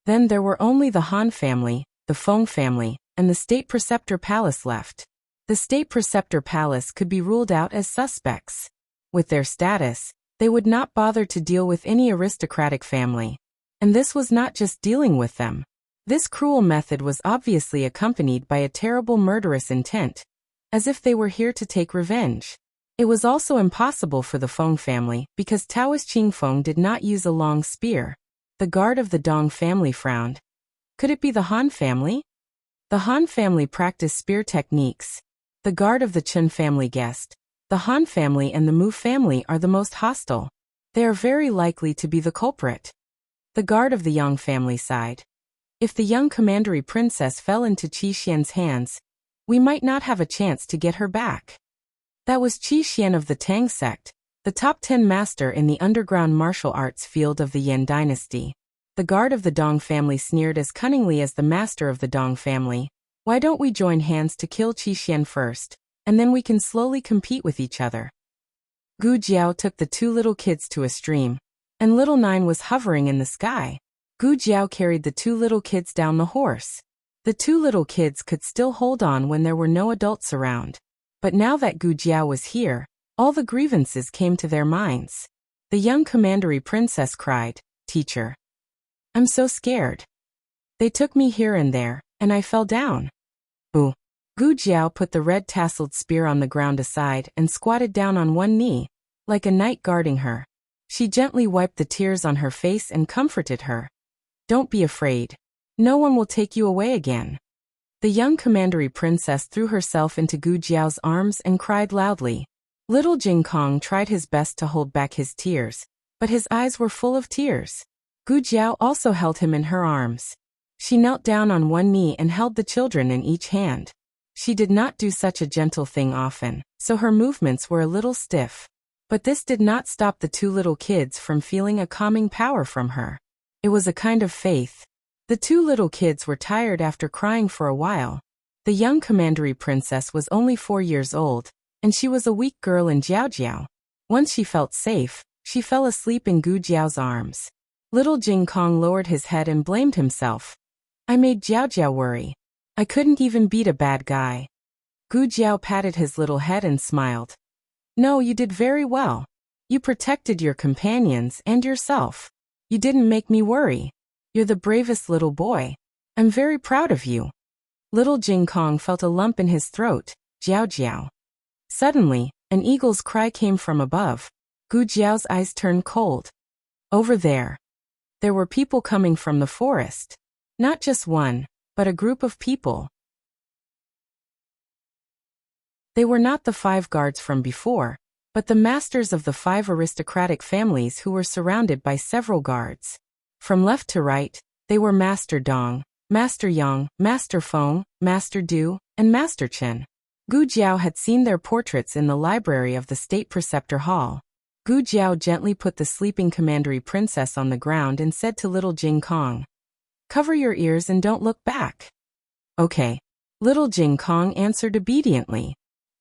Then there were only the Han family, the Feng family, and the State Preceptor Palace left. The State Preceptor Palace could be ruled out as suspects. With their status, they would not bother to deal with any aristocratic family. And this was not just dealing with them. This cruel method was obviously accompanied by a terrible murderous intent, as if they were here to take revenge. It was also impossible for the Feng family because Taoist Qing Feng did not use a long spear. The guard of the Dong family frowned. Could it be the Han family? The Han family practiced spear techniques. The guard of the Chen family guessed. The Han family and the Mu family are the most hostile. They are very likely to be the culprit. The guard of the Yang family sighed. If the young commandery princess fell into Qi Xian's hands, we might not have a chance to get her back. That was Qi Xian of the Tang sect, the top 10 master in the underground martial arts field of the Yan dynasty. The guard of the Dong family sneered as cunningly as the master of the Dong family. "Why don't we join hands to kill Qi Xian first, and then we can slowly compete with each other?" Gu Jiao took the 2 little kids to a stream, and little Nine was hovering in the sky. Gu Jiao carried the 2 little kids down the horse. The 2 little kids could still hold on when there were no adults around. But now that Gu Jiao was here, all the grievances came to their minds. The young commandery princess cried, "Teacher, I'm so scared. They took me here and there, and I fell down." Gu Jiao put the red tasseled spear on the ground aside and squatted down on one knee, like a knight guarding her. She gently wiped the tears on her face and comforted her. "Don't be afraid. No one will take you away again." The young commandery princess threw herself into Gu Jiao's arms and cried loudly. Little Jing Kong tried his best to hold back his tears, but his eyes were full of tears. Gu Jiao also held him in her arms. She knelt down on one knee and held the children in each hand. She did not do such a gentle thing often, so her movements were a little stiff. But this did not stop the 2 little kids from feeling a calming power from her. It was a kind of faith. The 2 little kids were tired after crying for a while. The young commandery princess was only 4 years old, and she was a weak girl in Jiao. Once she felt safe, she fell asleep in Gu Jiao's arms. Little Jing Kong lowered his head and blamed himself. "I made Jiao worry. I couldn't even beat a bad guy." Gu Jiao patted his little head and smiled. "No, you did very well. You protected your companions and yourself. You didn't make me worry. You're the bravest little boy. I'm very proud of you." Little Jing Kong felt a lump in his throat. Jiao. Suddenly, an eagle's cry came from above. Gu Jiao's eyes turned cold. Over there. There were people coming from the forest. Not just one, but a group of people. They were not the 5 guards from before, but the masters of the 5 aristocratic families who were surrounded by several guards. From left to right, they were Master Dong, Master Yang, Master Feng, Master Du, and Master Chen. Gu Jiao had seen their portraits in the library of the State Preceptor Hall. Gu Jiao gently put the sleeping commandery princess on the ground and said to little Jing Kong, "Cover your ears and don't look back." "Okay." Little Jing Kong answered obediently.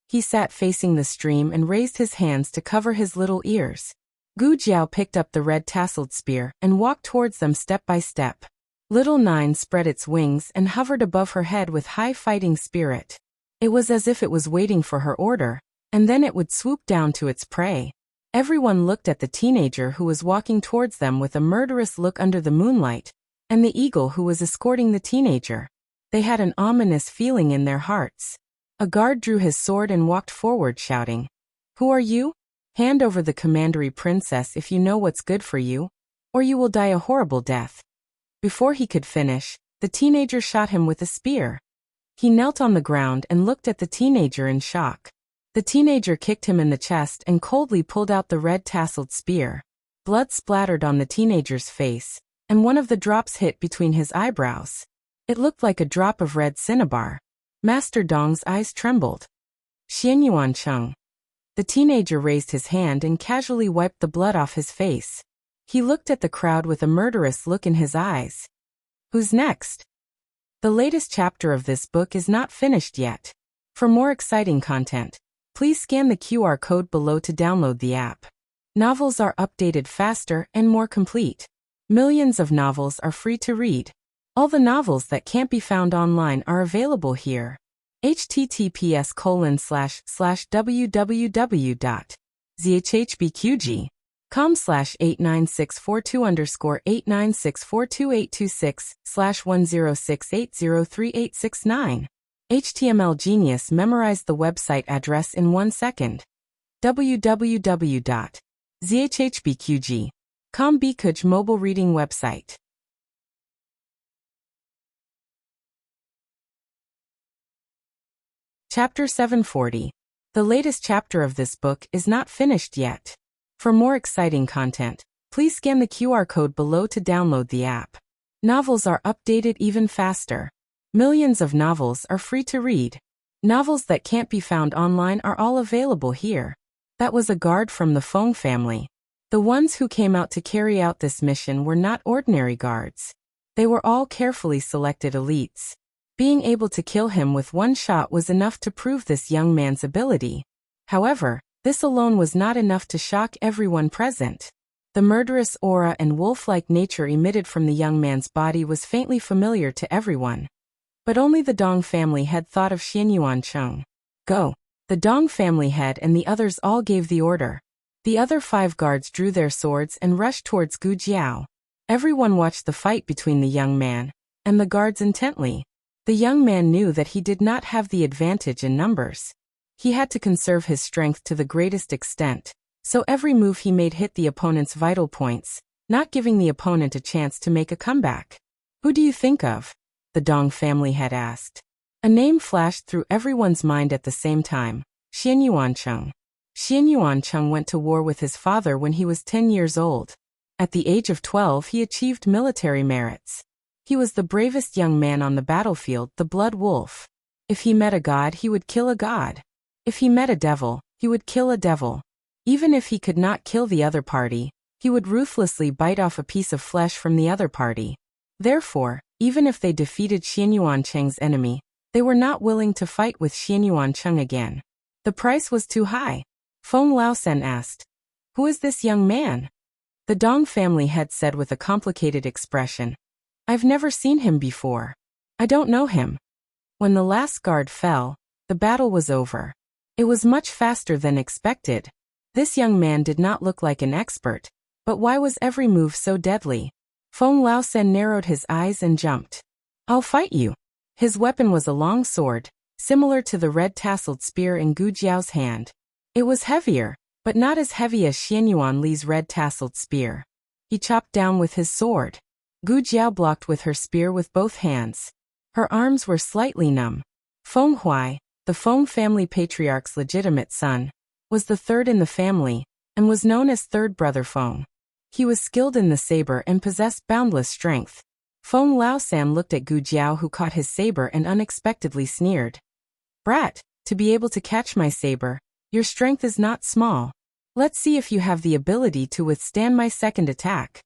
He sat facing the stream and raised his hands to cover his little ears. Gu Jiao picked up the red-tasseled spear and walked towards them step by step. Little Nine spread its wings and hovered above her head with high fighting spirit. It was as if it was waiting for her order, and then it would swoop down to its prey. Everyone looked at the teenager who was walking towards them with a murderous look under the moonlight, and the eagle who was escorting the teenager. They had an ominous feeling in their hearts. A guard drew his sword and walked forward shouting, "Who are you? Hand over the commandery princess if you know what's good for you, or you will die a horrible death." Before he could finish, the teenager shot him with a spear. He knelt on the ground and looked at the teenager in shock. The teenager kicked him in the chest and coldly pulled out the red-tasseled spear. Blood splattered on the teenager's face, and one of the drops hit between his eyebrows. It looked like a drop of red cinnabar. Master Dong's eyes trembled. "Xianyuan Cheng." The teenager raised his hand and casually wiped the blood off his face. He looked at the crowd with a murderous look in his eyes. "Who's next?" The latest chapter of this book is not finished yet. For more exciting content, please scan the QR code below to download the app. Novels are updated faster and more complete. Millions of novels are free to read. All the novels that can't be found online are available here. https://www.zhhbqg.com/89642_896/1068038669. HTML Genius memorized the website address in 1 second. www.zhhbqg.com Bikuj mobile reading website. Chapter 740. The latest chapter of this book is not finished yet. For more exciting content, please scan the QR code below to download the app. Novels are updated even faster. Millions of novels are free to read. Novels that can't be found online are all available here. That was a guard from the Feng family. The ones who came out to carry out this mission were not ordinary guards. They were all carefully selected elites. Being able to kill him with one shot was enough to prove this young man's ability. However, this alone was not enough to shock everyone present. The murderous aura and wolf-like nature emitted from the young man's body was faintly familiar to everyone. But only the Dong family had thought of Xianyuan Cheng. "Go." The Dong family head and the others all gave the order. The other 5 guards drew their swords and rushed towards Gu Jiao. Everyone watched the fight between the young man and the guards intently. The young man knew that he did not have the advantage in numbers. He had to conserve his strength to the greatest extent, so every move he made hit the opponent's vital points, not giving the opponent a chance to make a comeback. "Who do you think of?" the Dong family had asked. A name flashed through everyone's mind at the same time: Xianyuan Cheng. Xianyuan Cheng went to war with his father when he was 10 years old. At the age of 12 he achieved military merits. He was the bravest young man on the battlefield, the Blood Wolf. If he met a god, he would kill a god. If he met a devil, he would kill a devil. Even if he could not kill the other party, he would ruthlessly bite off a piece of flesh from the other party. Therefore, even if they defeated Xianyuan Cheng's enemy, they were not willing to fight with Xianyuan Cheng again. The price was too high. Feng Laosen asked, "Who is this young man?" The Dong family head said with a complicated expression, "I've never seen him before. I don't know him." When the last guard fell, the battle was over. It was much faster than expected. This young man did not look like an expert, but why was every move so deadly? Feng Laosen narrowed his eyes and jumped. "I'll fight you." His weapon was a long sword, similar to the red-tasseled spear in Gu Jiao's hand. It was heavier, but not as heavy as Xianyuan Li's red-tasseled spear. He chopped down with his sword. Gu Jiao blocked with her spear with both hands. Her arms were slightly numb. Feng Huai, the Feng family patriarch's legitimate son, was the third in the family, and was known as Third Brother Feng. He was skilled in the saber and possessed boundless strength. Feng Laosan looked at Gu Jiao, who caught his saber and unexpectedly sneered. "Brat, to be able to catch my saber. Your strength is not small. Let's see if you have the ability to withstand my second attack.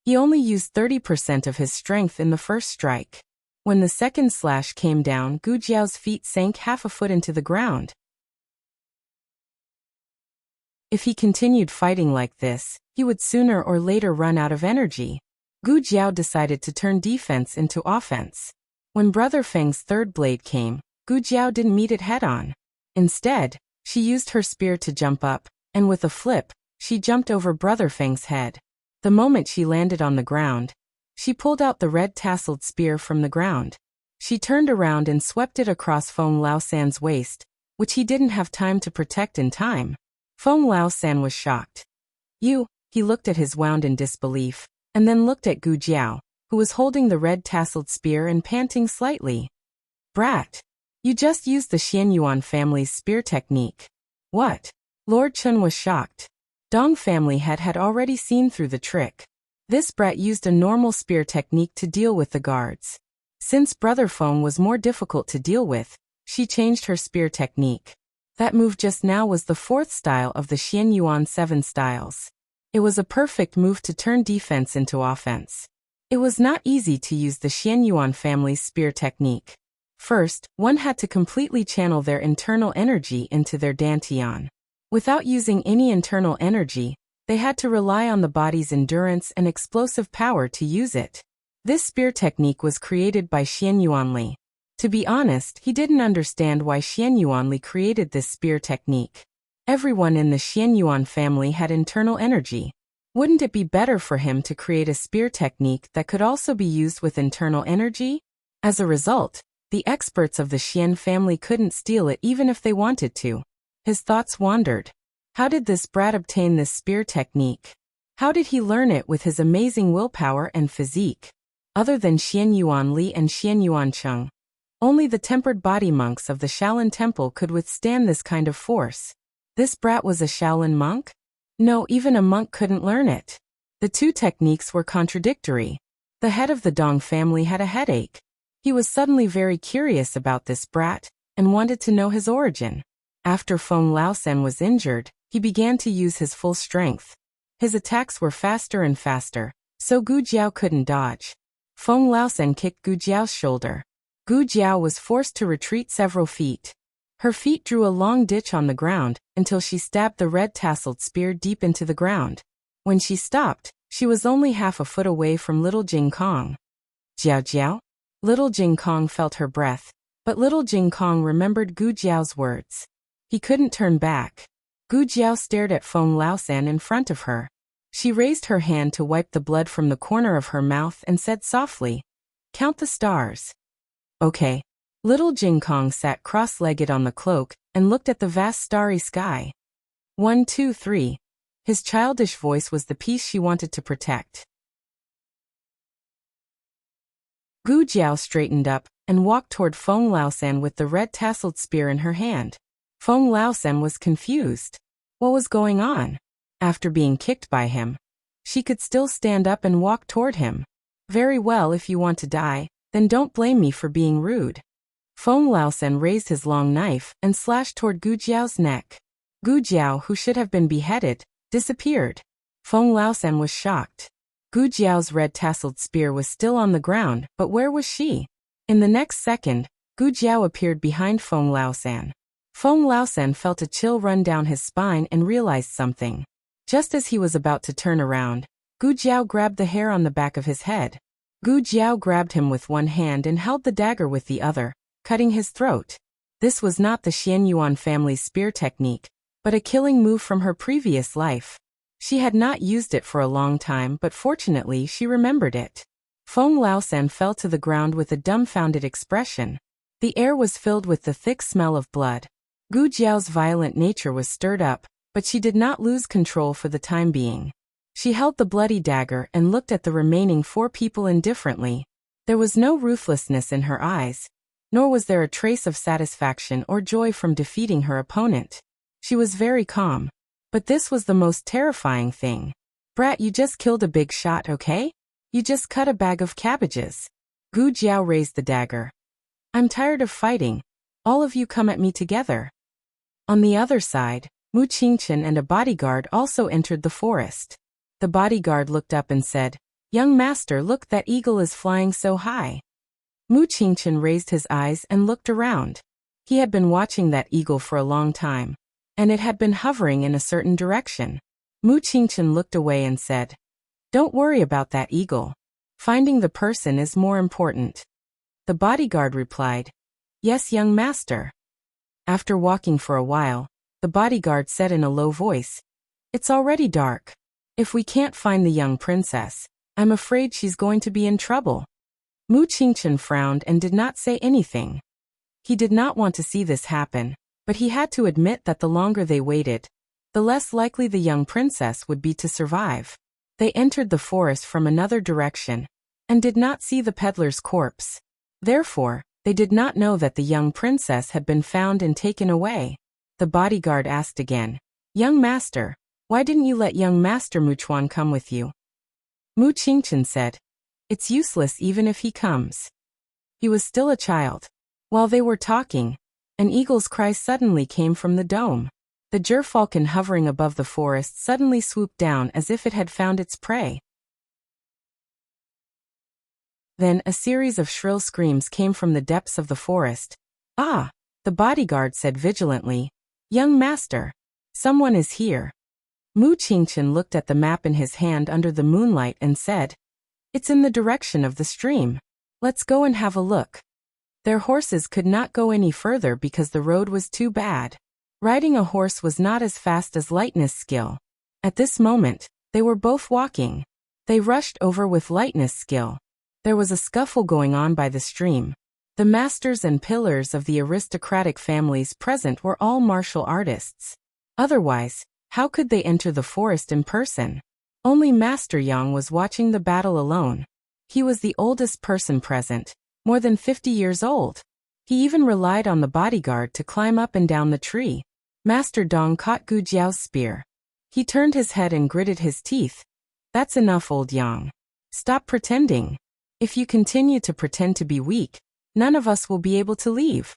He only used 30% of his strength in the first strike. When the second slash came down, Gu Jiao's feet sank half a foot into the ground. If he continued fighting like this, he would sooner or later run out of energy. Gu Jiao decided to turn defense into offense. When Brother Feng's third blade came, Gu Jiao didn't meet it head-on. Instead, she used her spear to jump up, and with a flip, she jumped over Brother Feng's head. The moment she landed on the ground, she pulled out the red-tasseled spear from the ground. She turned around and swept it across Feng Laosan's waist, which he didn't have time to protect in time. Feng Laosan was shocked. You, he looked at his wound in disbelief, and then looked at Gu Jiao, who was holding the red-tasseled spear and panting slightly. Brat! You just used the Xianyuan family's spear technique. What? Lord Chun was shocked. Dong family had already seen through the trick. This brat used a normal spear technique to deal with the guards. Since Brother Feng was more difficult to deal with, she changed her spear technique. That move just now was the fourth style of the Xianyuan 7 styles. It was a perfect move to turn defense into offense. It was not easy to use the Xianyuan family's spear technique. First, one had to completely channel their internal energy into their dantian. Without using any internal energy, they had to rely on the body's endurance and explosive power to use it. This spear technique was created by Xianyuan Li. To be honest, he didn't understand why Xianyuan Li created this spear technique. Everyone in the Xianyuan family had internal energy. Wouldn't it be better for him to create a spear technique that could also be used with internal energy? As a result, the experts of the Xian family couldn't steal it even if they wanted to. His thoughts wandered. How did this brat obtain this spear technique? How did he learn it with his amazing willpower and physique? Other than Xianyuan Li and Xianyuan Cheng, only the tempered body monks of the Shaolin Temple could withstand this kind of force. This brat was a Shaolin monk? No, even a monk couldn't learn it. The two techniques were contradictory. The head of the Dong family had a headache. He was suddenly very curious about this brat, and wanted to know his origin. After Feng Laosan was injured, he began to use his full strength. His attacks were faster and faster, so Gu Jiao couldn't dodge. Feng Laosan kicked Gu Jiao's shoulder. Gu Jiao was forced to retreat several feet. Her feet drew a long ditch on the ground until she stabbed the red-tasseled spear deep into the ground. When she stopped, she was only half a foot away from little Jing Kong. Jiao Jiao? Little Jing Kong felt her breath, but little Jing Kong remembered Gu Jiao's words. He couldn't turn back. Gu Jiao stared at Feng Laosan in front of her. She raised her hand to wipe the blood from the corner of her mouth and said softly, "Count the stars." Okay. Little Jing Kong sat cross-legged on the cloak and looked at the vast starry sky. 1, 2, 3. His childish voice was the peace she wanted to protect. Gu Jiao straightened up and walked toward Feng Laosan with the red-tasseled spear in her hand. Feng Laosan was confused. What was going on? After being kicked by him, she could still stand up and walk toward him. Very well, if you want to die, then don't blame me for being rude. Feng Laosan raised his long knife and slashed toward Gu Jiao's neck. Gu Jiao, who should have been beheaded, disappeared. Feng Laosan was shocked. Gu Jiao's red-tasseled spear was still on the ground, but where was she? In the next second, Gu Jiao appeared behind Feng Laosan. Feng Laosan felt a chill run down his spine and realized something. Just as he was about to turn around, Gu Jiao grabbed the hair on the back of his head. Gu Jiao grabbed him with one hand and held the dagger with the other, cutting his throat. This was not the Xianyuan family's spear technique, but a killing move from her previous life. She had not used it for a long time, but fortunately she remembered it. Feng Laosan fell to the ground with a dumbfounded expression. The air was filled with the thick smell of blood. Gu Jiao's violent nature was stirred up, but she did not lose control for the time being. She held the bloody dagger and looked at the remaining 4 people indifferently. There was no ruthlessness in her eyes, nor was there a trace of satisfaction or joy from defeating her opponent. She was very calm. But this was the most terrifying thing. Brat, you just killed a big shot, okay? You just cut a bag of cabbages. Gu Jiao raised the dagger. I'm tired of fighting. All of you come at me together." On the other side, Mu Qingchen and a bodyguard also entered the forest. The bodyguard looked up and said, "Young master, look, that eagle is flying so high." Mu Qingchen raised his eyes and looked around. He had been watching that eagle for a long time, and it had been hovering in a certain direction. Mu Qingchen looked away and said, "Don't worry about that eagle. Finding the person is more important." The bodyguard replied, "Yes, young master." After walking for a while, the bodyguard said in a low voice, "It's already dark. If we can't find the young princess, I'm afraid she's going to be in trouble." Mu Qingchen frowned and did not say anything. He did not want to see this happen, but he had to admit that the longer they waited, the less likely the young princess would be to survive. They entered the forest from another direction, and did not see the peddler's corpse. Therefore, they did not know that the young princess had been found and taken away. The bodyguard asked again, "Young master, why didn't you let young master Muchuan come with you?" Mu Qingchen said, "It's useless even if he comes. He was still a child." While they were talking, an eagle's cry suddenly came from the dome. The gerfalcon hovering above the forest suddenly swooped down as if it had found its prey. Then a series of shrill screams came from the depths of the forest. "Ah!" the bodyguard said vigilantly. "Young master, someone is here." Mu Qingchen looked at the map in his hand under the moonlight and said, "It's in the direction of the stream. Let's go and have a look." Their horses could not go any further because the road was too bad. Riding a horse was not as fast as lightness skill. At this moment, they were both walking. They rushed over with lightness skill. There was a scuffle going on by the stream. The masters and pillars of the aristocratic families present were all martial artists. Otherwise, how could they enter the forest in person? Only Master Yang was watching the battle alone. He was the oldest person present, more than 50 years old. He even relied on the bodyguard to climb up and down the tree. Master Dong caught Gu Jiao's spear. He turned his head and gritted his teeth. "That's enough, old Yang. Stop pretending. If you continue to pretend to be weak, none of us will be able to leave."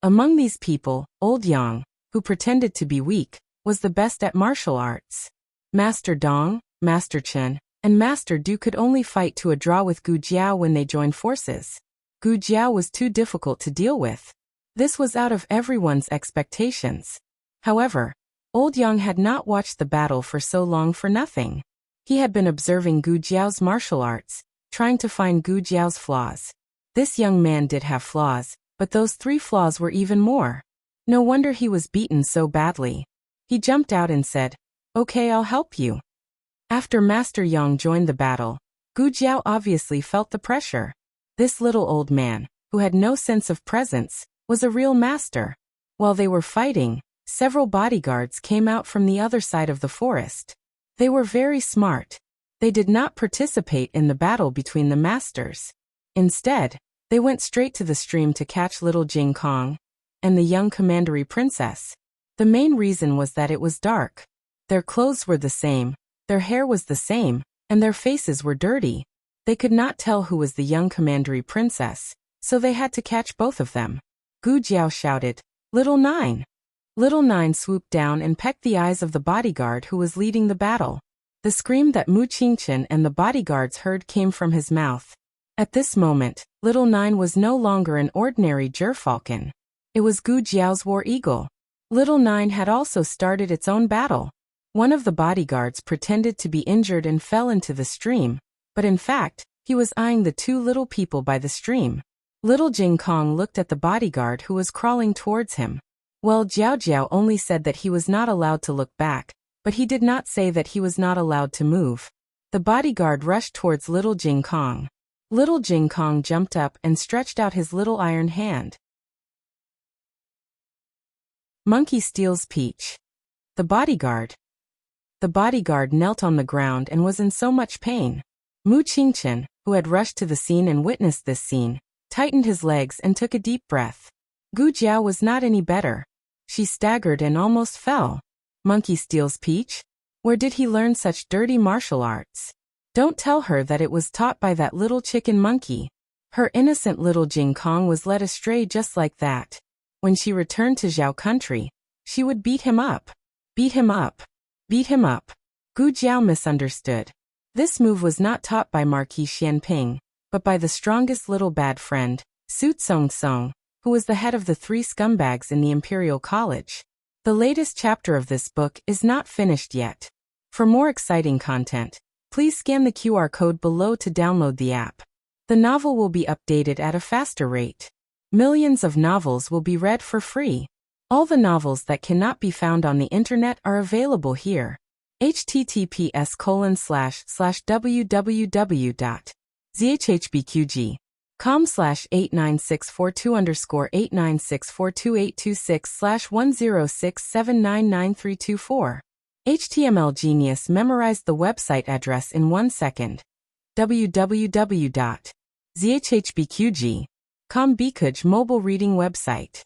Among these people, old Yang, who pretended to be weak, was the best at martial arts. Master Dong, Master Chen, and Master Du could only fight to a draw with Gu Jiao when they joined forces. Gu Jiao was too difficult to deal with. This was out of everyone's expectations. However, old Yang had not watched the battle for so long for nothing. He had been observing Gu Jiao's martial arts, trying to find Gu Jiao's flaws. This young man did have flaws, but those 3 flaws were even more. No wonder he was beaten so badly. He jumped out and said, "Okay, I'll help you." After Master Yang joined the battle, Gu Jiao obviously felt the pressure. This little old man, who had no sense of presence, was a real master. While they were fighting, several bodyguards came out from the other side of the forest. They were very smart. They did not participate in the battle between the masters. Instead, they went straight to the stream to catch little Jing Kong and the young commandery princess. The main reason was that it was dark. Their clothes were the same, their hair was the same, and their faces were dirty. They could not tell who was the young commandery princess, so they had to catch both of them. Gu Jiao shouted, "Little Nine!" Little Nine swooped down and pecked the eyes of the bodyguard who was leading the battle. The scream that Mu Qingchen and the bodyguards heard came from his mouth. At this moment, Little Nine was no longer an ordinary gerfalcon. It was Gu Jiao's war eagle. Little Nine had also started its own battle. One of the bodyguards pretended to be injured and fell into the stream, but in fact, he was eyeing the 2 little people by the stream. Little Jing Kong looked at the bodyguard who was crawling towards him. Well, Jiao Jiao only said that he was not allowed to look back, but he did not say that he was not allowed to move. The bodyguard rushed towards little Jing Kong. Little Jing Kong jumped up and stretched out his little iron hand. Monkey steals peach. The bodyguard. The bodyguard knelt on the ground and was in so much pain. Mu Qingchen, who had rushed to the scene and witnessed this scene, tightened his legs and took a deep breath. Gu Jiao was not any better. She staggered and almost fell. Monkey steals peach? Where did he learn such dirty martial arts? Don't tell her that it was taught by that little chicken monkey. Her innocent little Jing Kong was led astray just like that. When she returned to Zhao country, she would beat him up. Beat him up. Beat him up. Gu Jiao misunderstood. This move was not taught by Marquis Xianping, but by the strongest little bad friend, Su Tsong, who was the head of the 3 scumbags in the Imperial College. The latest chapter of this book is not finished yet. For more exciting content, please scan the QR code below to download the app. The novel will be updated at a faster rate. Millions of novels will be read for free. All the novels that cannot be found on the internet are available here. https://www.zhbqg.com/89642_8964286/1067999324. HTML Genius memorized the website address in 1 second. www.zhbqg.com Bikuj mobile reading website.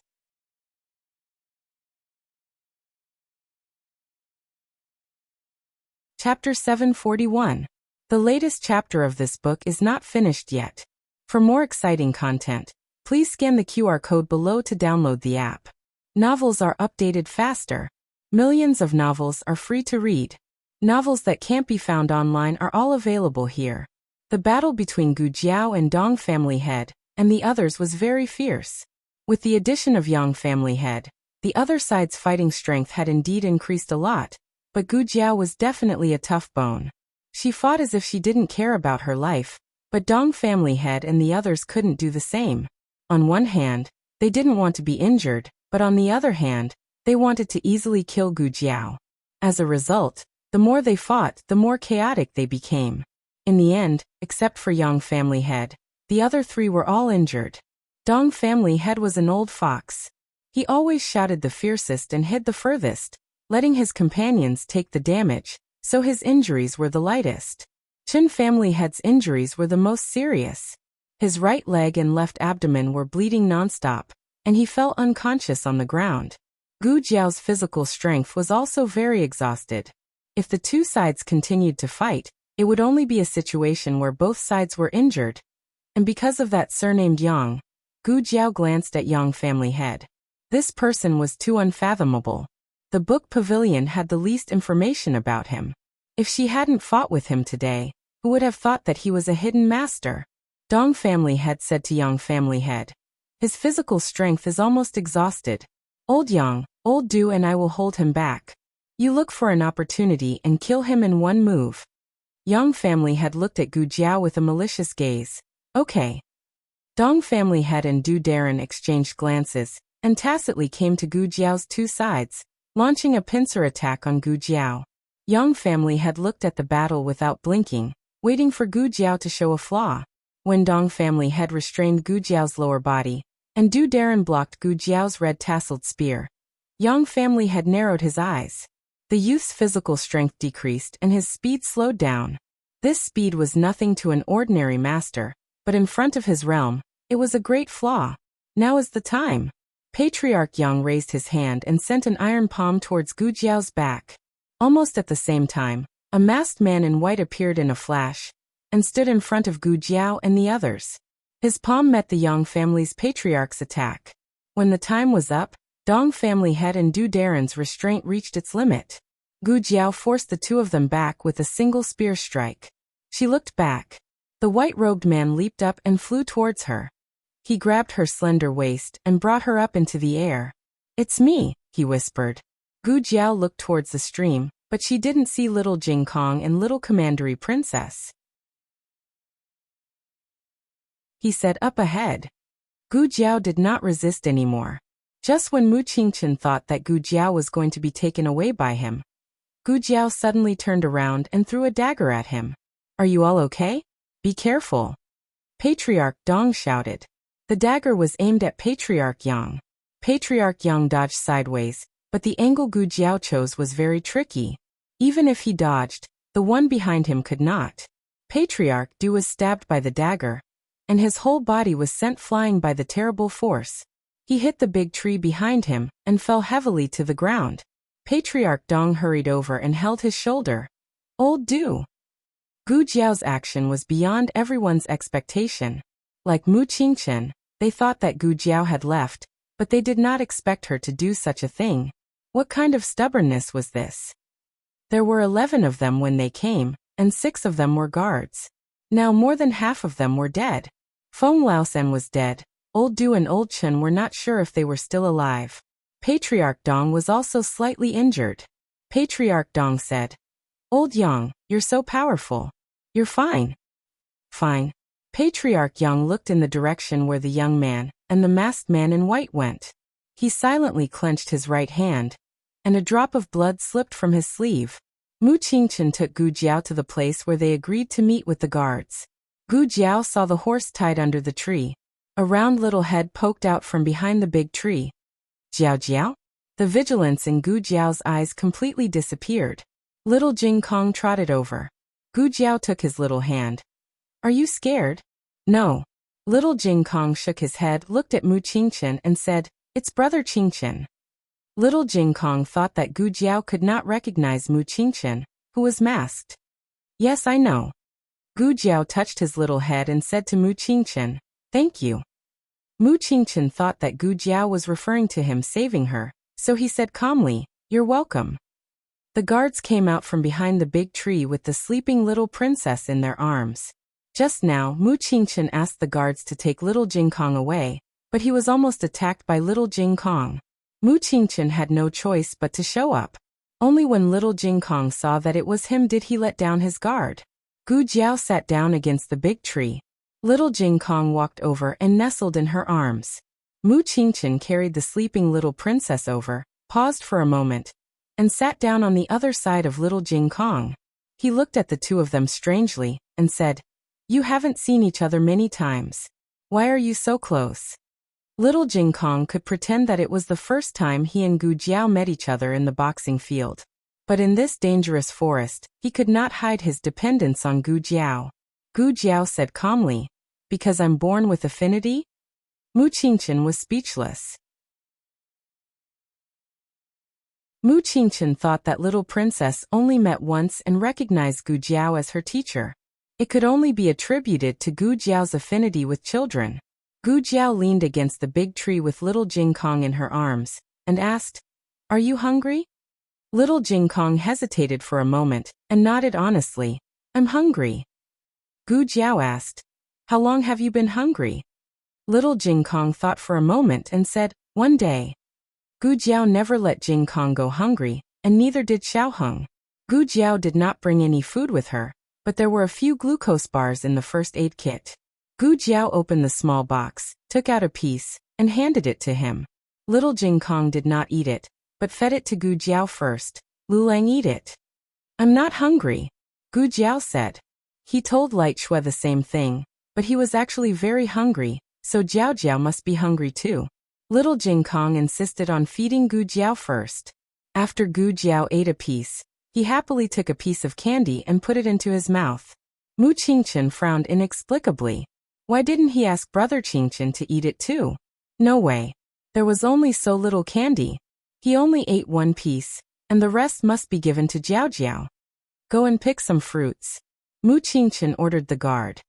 Chapter 741. The latest chapter of this book is not finished yet. For more exciting content, please scan the QR code below to download the app. Novels are updated faster. Millions of novels are free to read. Novels that can't be found online are all available here. The battle between Gu Jiao and Dong Family Head and the others was very fierce. With the addition of Yang Family Head, the other side's fighting strength had indeed increased a lot, but Gu Jiao was definitely a tough bone. She fought as if she didn't care about her life, but Dong Family Head and the others couldn't do the same. On one hand, they didn't want to be injured, but on the other hand, they wanted to easily kill Gu Jiao. As a result, the more they fought, the more chaotic they became. In the end, except for Yang Family Head, the other 3 were all injured. Dong Family Head was an old fox. He always shouted the fiercest and hid the furthest, letting his companions take the damage, so his injuries were the lightest. Chen Family Head's injuries were the most serious. His right leg and left abdomen were bleeding nonstop, and he fell unconscious on the ground. Gu Jiao's physical strength was also very exhausted. If the 2 sides continued to fight, it would only be a situation where both sides were injured. And because of that surnamed Yang, Gu Jiao glanced at Yang Family Head. This person was too unfathomable. The book pavilion had the least information about him. If she hadn't fought with him today, who would have thought that he was a hidden master? Dong Family Head said to Yang Family Head. His physical strength is almost exhausted. Old Yang, old Du and I will hold him back. You look for an opportunity and kill him in 1 move. Yang Family Head looked at Gu Jiao with a malicious gaze. Okay. Dong Family Head and Du Darren exchanged glances, and tacitly came to Gu Jiao's 2 sides, launching a pincer attack on Gu Jiao. Yang Family Head looked at the battle without blinking, waiting for Gu Jiao to show a flaw. When Dong Family Head restrained Gu Jiao's lower body, and Du Darren blocked Gu Jiao's red tasseled spear, Yang Family Head narrowed his eyes. The youth's physical strength decreased and his speed slowed down. This speed was nothing to an ordinary master, but in front of his realm, it was a great flaw. Now is the time. Patriarch Yang raised his hand and sent an iron palm towards Gu Jiao's back. Almost at the same time, a masked man in white appeared in a flash, and stood in front of Gu Jiao and the others. His palm met the Yang family's patriarch's attack. When the time was up, Dong Family Head and Du Darren's restraint reached its limit. Gu Jiao forced the 2 of them back with a single spear strike. She looked back. The white-robed man leaped up and flew towards her. He grabbed her slender waist and brought her up into the air. It's me, he whispered. Gu Jiao looked towards the stream, but she didn't see little Jing Kong and little Commandery Princess. He said up ahead. Gu Jiao did not resist anymore. Just when Mu Qingchen thought that Gu Jiao was going to be taken away by him, Gu Jiao suddenly turned around and threw a dagger at him. Are you all okay? Be careful. Patriarch Dong shouted. The dagger was aimed at Patriarch Yang. Patriarch Yang dodged sideways, but the angle Gu Jiao chose was very tricky. Even if he dodged, the one behind him could not. Patriarch Du was stabbed by the dagger, and his whole body was sent flying by the terrible force. He hit the big tree behind him and fell heavily to the ground. Patriarch Dong hurried over and held his shoulder. Old Du. Gu Jiao's action was beyond everyone's expectation. Like Mu Qingchen, they thought that Gu Jiao had left, but they did not expect her to do such a thing. What kind of stubbornness was this? There were 11 of them when they came, and 6 of them were guards. Now more than half of them were dead. Feng Laosen was dead. Old Du and Old Chen were not sure if they were still alive. Patriarch Dong was also slightly injured. Patriarch Dong said, "Old Yang, you're so powerful. You're fine." "Fine." Patriarch Yang looked in the direction where the young man and the masked man in white went. He silently clenched his right hand, and a drop of blood slipped from his sleeve. Mu Qingchen took Gu Jiao to the place where they agreed to meet with the guards. Gu Jiao saw the horse tied under the tree. A round little head poked out from behind the big tree. "Jiao Jiao?" The vigilance in Gu Jiao's eyes completely disappeared. Little Jing Kong trotted over. Gu Jiao took his little hand. "Are you scared?" "No." Little Jing Kong shook his head, looked at Mu Qingchen and said, "It's brother Qingchen." Little Jing Kong thought that Gu Jiao could not recognize Mu Qingchen, who was masked. "Yes, I know." Gu Jiao touched his little head and said to Mu Qingchen, "Thank you." Mu Qingchen thought that Gu Jiao was referring to him saving her, so he said calmly, "You're welcome." The guards came out from behind the big tree with the sleeping little princess in their arms. Just now, Mu Qingchen asked the guards to take little Jing Kong away, but he was almost attacked by little Jing Kong. Mu Qingchen had no choice but to show up. Only when little Jing Kong saw that it was him did he let down his guard. Gu Jiao sat down against the big tree. Little Jing Kong walked over and nestled in her arms. Mu Qingchen carried the sleeping little princess over, paused for a moment, and sat down on the other side of little Jing Kong. He looked at the two of them strangely, and said, "You haven't seen each other many times. Why are you so close?" Little Jing Kong could pretend that it was the first time he and Gu Jiao met each other in the boxing field. But in this dangerous forest, he could not hide his dependence on Gu Jiao. Gu Jiao said calmly, "Because I'm born with affinity?" Mu Qingchen was speechless. Mu Qingchen thought that little princess only met once and recognized Gu Jiao as her teacher. It could only be attributed to Gu Jiao's affinity with children. Gu Jiao leaned against the big tree with little Jing Kong in her arms, and asked, "Are you hungry?" Little Jing Kong hesitated for a moment, and nodded honestly, "I'm hungry." Gu Jiao asked, "How long have you been hungry?" Little Jing Kong thought for a moment and said, "One day." Gu Jiao never let Jing Kong go hungry, and neither did Xiao Heng. Gu Jiao did not bring any food with her, but there were a few glucose bars in the first aid kit. Gu Jiao opened the small box, took out a piece, and handed it to him. Little Jing Kong did not eat it, but fed it to Gu Jiao first. "Lu Lang, eat it." "I'm not hungry," Gu Jiao said. He told Light Shui the same thing, but he was actually very hungry, so Jiao Jiao must be hungry too. Little Jing Kong insisted on feeding Gu Jiao first. After Gu Jiao ate a piece, he happily took a piece of candy and put it into his mouth. Mu Qingchen frowned inexplicably. Why didn't he ask brother Qingchen to eat it too? No way. There was only so little candy. He only ate one piece, and the rest must be given to Jiao Jiao. "Go and pick some fruits," Mu Qingchen ordered the guard.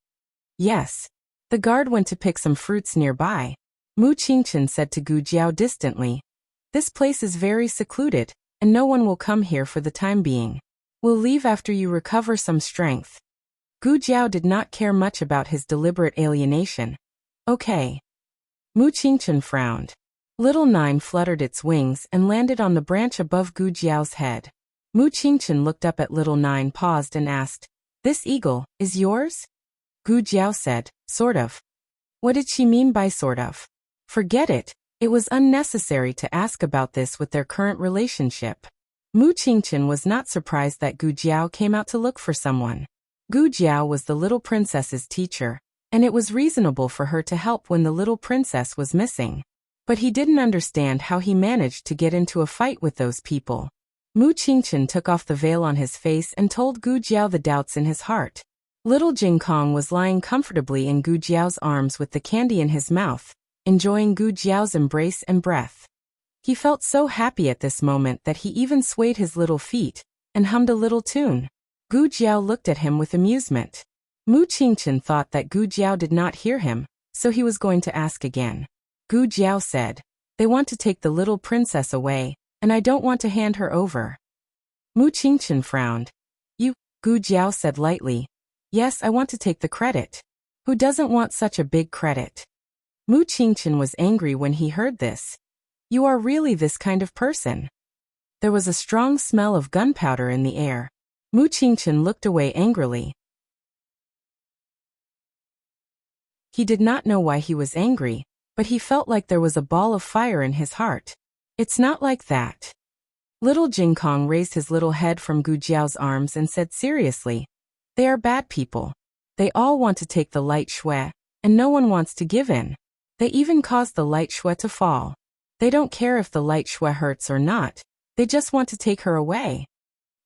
Yes. The guard went to pick some fruits nearby. Mu Qingchen said to Gu Jiao distantly, "This place is very secluded, and no one will come here for the time being. We'll leave after you recover some strength." Gu Jiao did not care much about his deliberate alienation. "Okay." Mu Qingchen frowned. Little Nine fluttered its wings and landed on the branch above Gu Jiao's head. Mu Qingchen looked up at Little Nine, paused and asked, "This eagle is yours?" Gu Jiao said, "Sort of." What did she mean by sort of? Forget it. It was unnecessary to ask about this with their current relationship. Mu Qingchen was not surprised that Gu Jiao came out to look for someone. Gu Jiao was the little princess's teacher, and it was reasonable for her to help when the little princess was missing. But he didn't understand how he managed to get into a fight with those people. Mu Qingchen took off the veil on his face and told Gu Jiao the doubts in his heart. Little Jing Kong was lying comfortably in Gu Jiao's arms with the candy in his mouth, enjoying Gu Jiao's embrace and breath. He felt so happy at this moment that he even swayed his little feet and hummed a little tune. Gu Jiao looked at him with amusement. Mu Qingchen thought that Gu Jiao did not hear him, so he was going to ask again. Gu Jiao said, They want to take the little princess away, and I don't want to hand her over. Mu Qingchen frowned. You, Gu Jiao said lightly. Yes, I want to take the credit. Who doesn't want such a big credit? Mu Qingchen was angry when he heard this. You are really this kind of person. There was a strong smell of gunpowder in the air. Mu Qingchen looked away angrily. He did not know why he was angry, but he felt like there was a ball of fire in his heart. It's not like that. Little Jingkong raised his little head from Gu Jiao's arms and said seriously, they are bad people. They all want to take the light shui, and no one wants to give in. They even caused the light shui to fall. They don't care if the light shui hurts or not. They just want to take her away.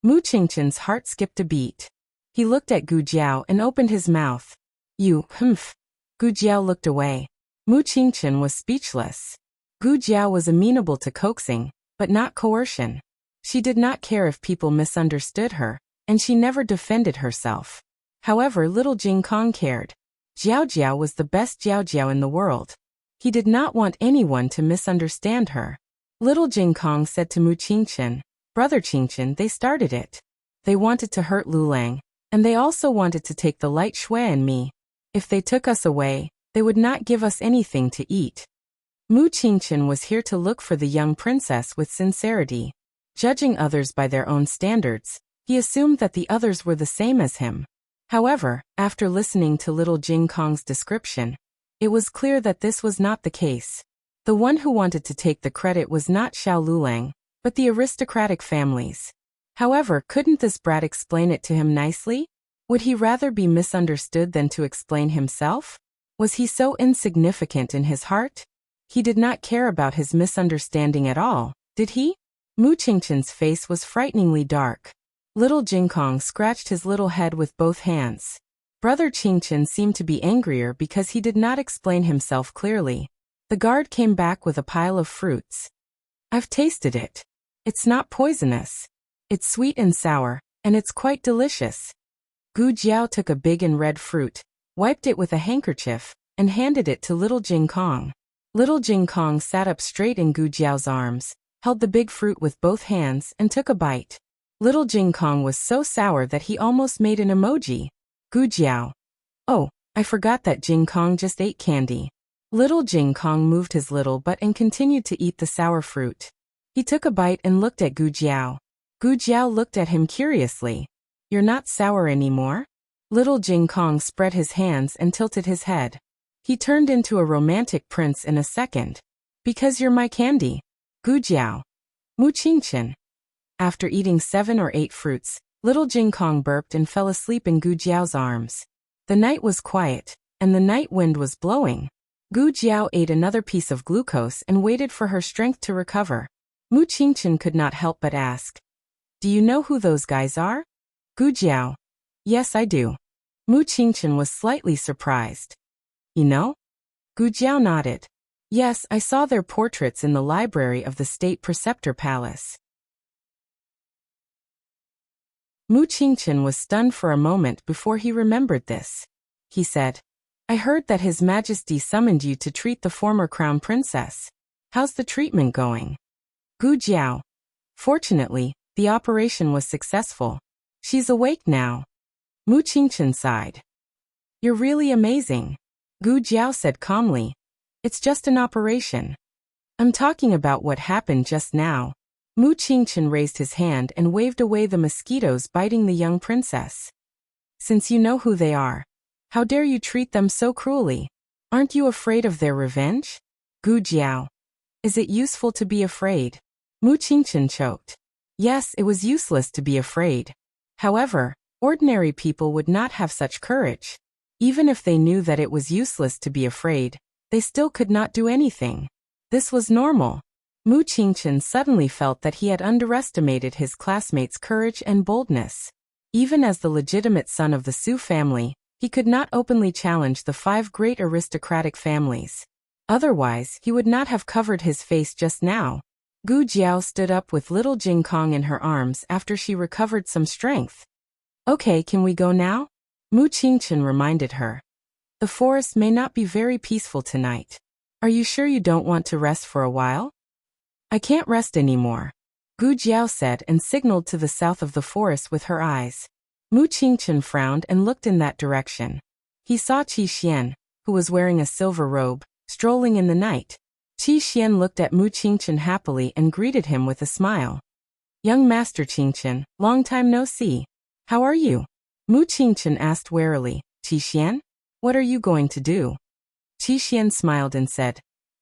Mu Qingchen's heart skipped a beat. He looked at Gu Jiao and opened his mouth. You, humph. Gu Jiao looked away. Mu Qingchen was speechless. Gu Jiao was amenable to coaxing, but not coercion. She did not care if people misunderstood her, and she never defended herself. However, little Jingkong cared. Jiao Jiao was the best Jiao Jiao in the world. He did not want anyone to misunderstand her. Little Jingkong said to Mu Qingchen, Brother Qingchen, they started it. They wanted to hurt Lulang, and they also wanted to take the light shui and me. If they took us away, they would not give us anything to eat. Mu Qingchen was here to look for the young princess with sincerity. Judging others by their own standards, he assumed that the others were the same as him. However, after listening to little Jingkong's description, it was clear that this was not the case. The one who wanted to take the credit was not Xiao Lulang, but the aristocratic families. However, couldn't this brat explain it to him nicely? Would he rather be misunderstood than to explain himself? Was he so insignificant in his heart? He did not care about his misunderstanding at all, did he? Mu Qingchen's face was frighteningly dark. Little Jingkong scratched his little head with both hands. Brother Qingchen seemed to be angrier because he did not explain himself clearly. The guard came back with a pile of fruits. I've tasted it. It's not poisonous. It's sweet and sour, and it's quite delicious. Gu Jiao took a big and red fruit, wiped it with a handkerchief, and handed it to little Jingkong. Little Jingkong sat up straight in Gu Jiao's arms, held the big fruit with both hands, and took a bite. Little Jingkong was so sour that he almost made an emoji. Gu Jiao. Oh, I forgot that Jingkong just ate candy. Little Jingkong moved his little butt and continued to eat the sour fruit. He took a bite and looked at Gu Jiao. Gu Jiao looked at him curiously. You're not sour anymore? Little Jingkong spread his hands and tilted his head. He turned into a romantic prince in a second. Because you're my candy. Gu Jiao. Mu Qingchen. After eating 7 or 8 fruits, little Jingkong burped and fell asleep in Gu Jiao's arms. The night was quiet, and the night wind was blowing. Gu Jiao ate another piece of glucose and waited for her strength to recover. Mu Qingchen could not help but ask, do you know who those guys are? Gu Jiao. Yes, I do. Mu Qingchen was slightly surprised. You know? Gu Jiao nodded. Yes, I saw their portraits in the library of the State Preceptor Palace. Mu Qingchen was stunned for a moment before he remembered this. He said, I heard that His Majesty summoned you to treat the former crown princess. How's the treatment going? Gu Jiao. Fortunately, the operation was successful. She's awake now. Mu Qingchen sighed. You're really amazing. Gu Jiao said calmly. It's just an operation. I'm talking about what happened just now. Mu Qingchen raised his hand and waved away the mosquitoes biting the young princess. Since you know who they are, how dare you treat them so cruelly? Aren't you afraid of their revenge? Gu Jiao. Is it useful to be afraid? Mu Qingchen choked. Yes, it was useless to be afraid. However, ordinary people would not have such courage. Even if they knew that it was useless to be afraid, they still could not do anything. This was normal. Mu Qingchen suddenly felt that he had underestimated his classmates' courage and boldness. Even as the legitimate son of the Su family, he could not openly challenge the 5 great aristocratic families. Otherwise, he would not have covered his face just now. Gu Jiao stood up with little Jingkong in her arms after she recovered some strength. Okay, can we go now? Mu Qingchen reminded her. The forest may not be very peaceful tonight. Are you sure you don't want to rest for a while? I can't rest anymore, Gu Jiao said and signaled to the south of the forest with her eyes. Mu Qingchen frowned and looked in that direction. He saw Qi Xian, who was wearing a silver robe, strolling in the night. Qi Xian looked at Mu Qingchen happily and greeted him with a smile. Young Master Qingchen, long time no see. How are you? Mu Qingchen asked warily. Qi Xian? What are you going to do? Qi Xian smiled and said,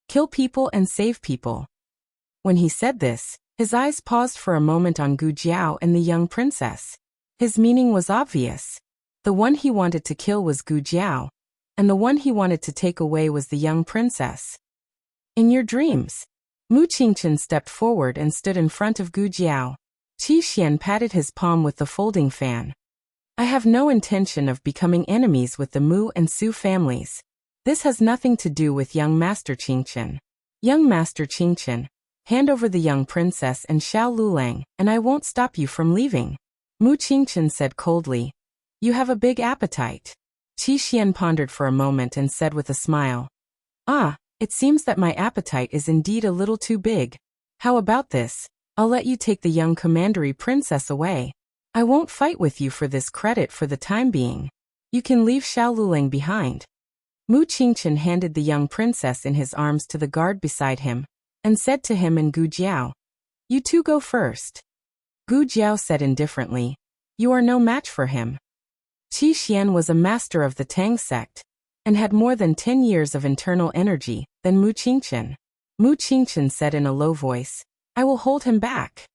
kill people and save people. When he said this, his eyes paused for a moment on Gu Jiao and the young princess. His meaning was obvious. The one he wanted to kill was Gu Jiao, and the one he wanted to take away was the young princess. In your dreams. Mu Qingchen stepped forward and stood in front of Gu Jiao. Qi Xian patted his palm with the folding fan. I have no intention of becoming enemies with the Mu and Su families. This has nothing to do with young Master Qingchen. Young Master Qingchen, hand over the young princess and Xiao Lulang, and I won't stop you from leaving. Mu Qingchen said coldly. You have a big appetite. Qi Xian pondered for a moment and said with a smile. Ah, it seems that my appetite is indeed a little too big. How about this? I'll let you take the young commandery princess away. I won't fight with you for this credit for the time being. You can leave Xiao Lulang behind. Mu Qingchen handed the young princess in his arms to the guard beside him, and said to him and Gu Jiao, you two go first. Gu Jiao said indifferently, you are no match for him. Qi Xian was a master of the Tang sect, and had more than 10 years of internal energy than Mu Qingchen. Mu Qingchen said in a low voice, I will hold him back.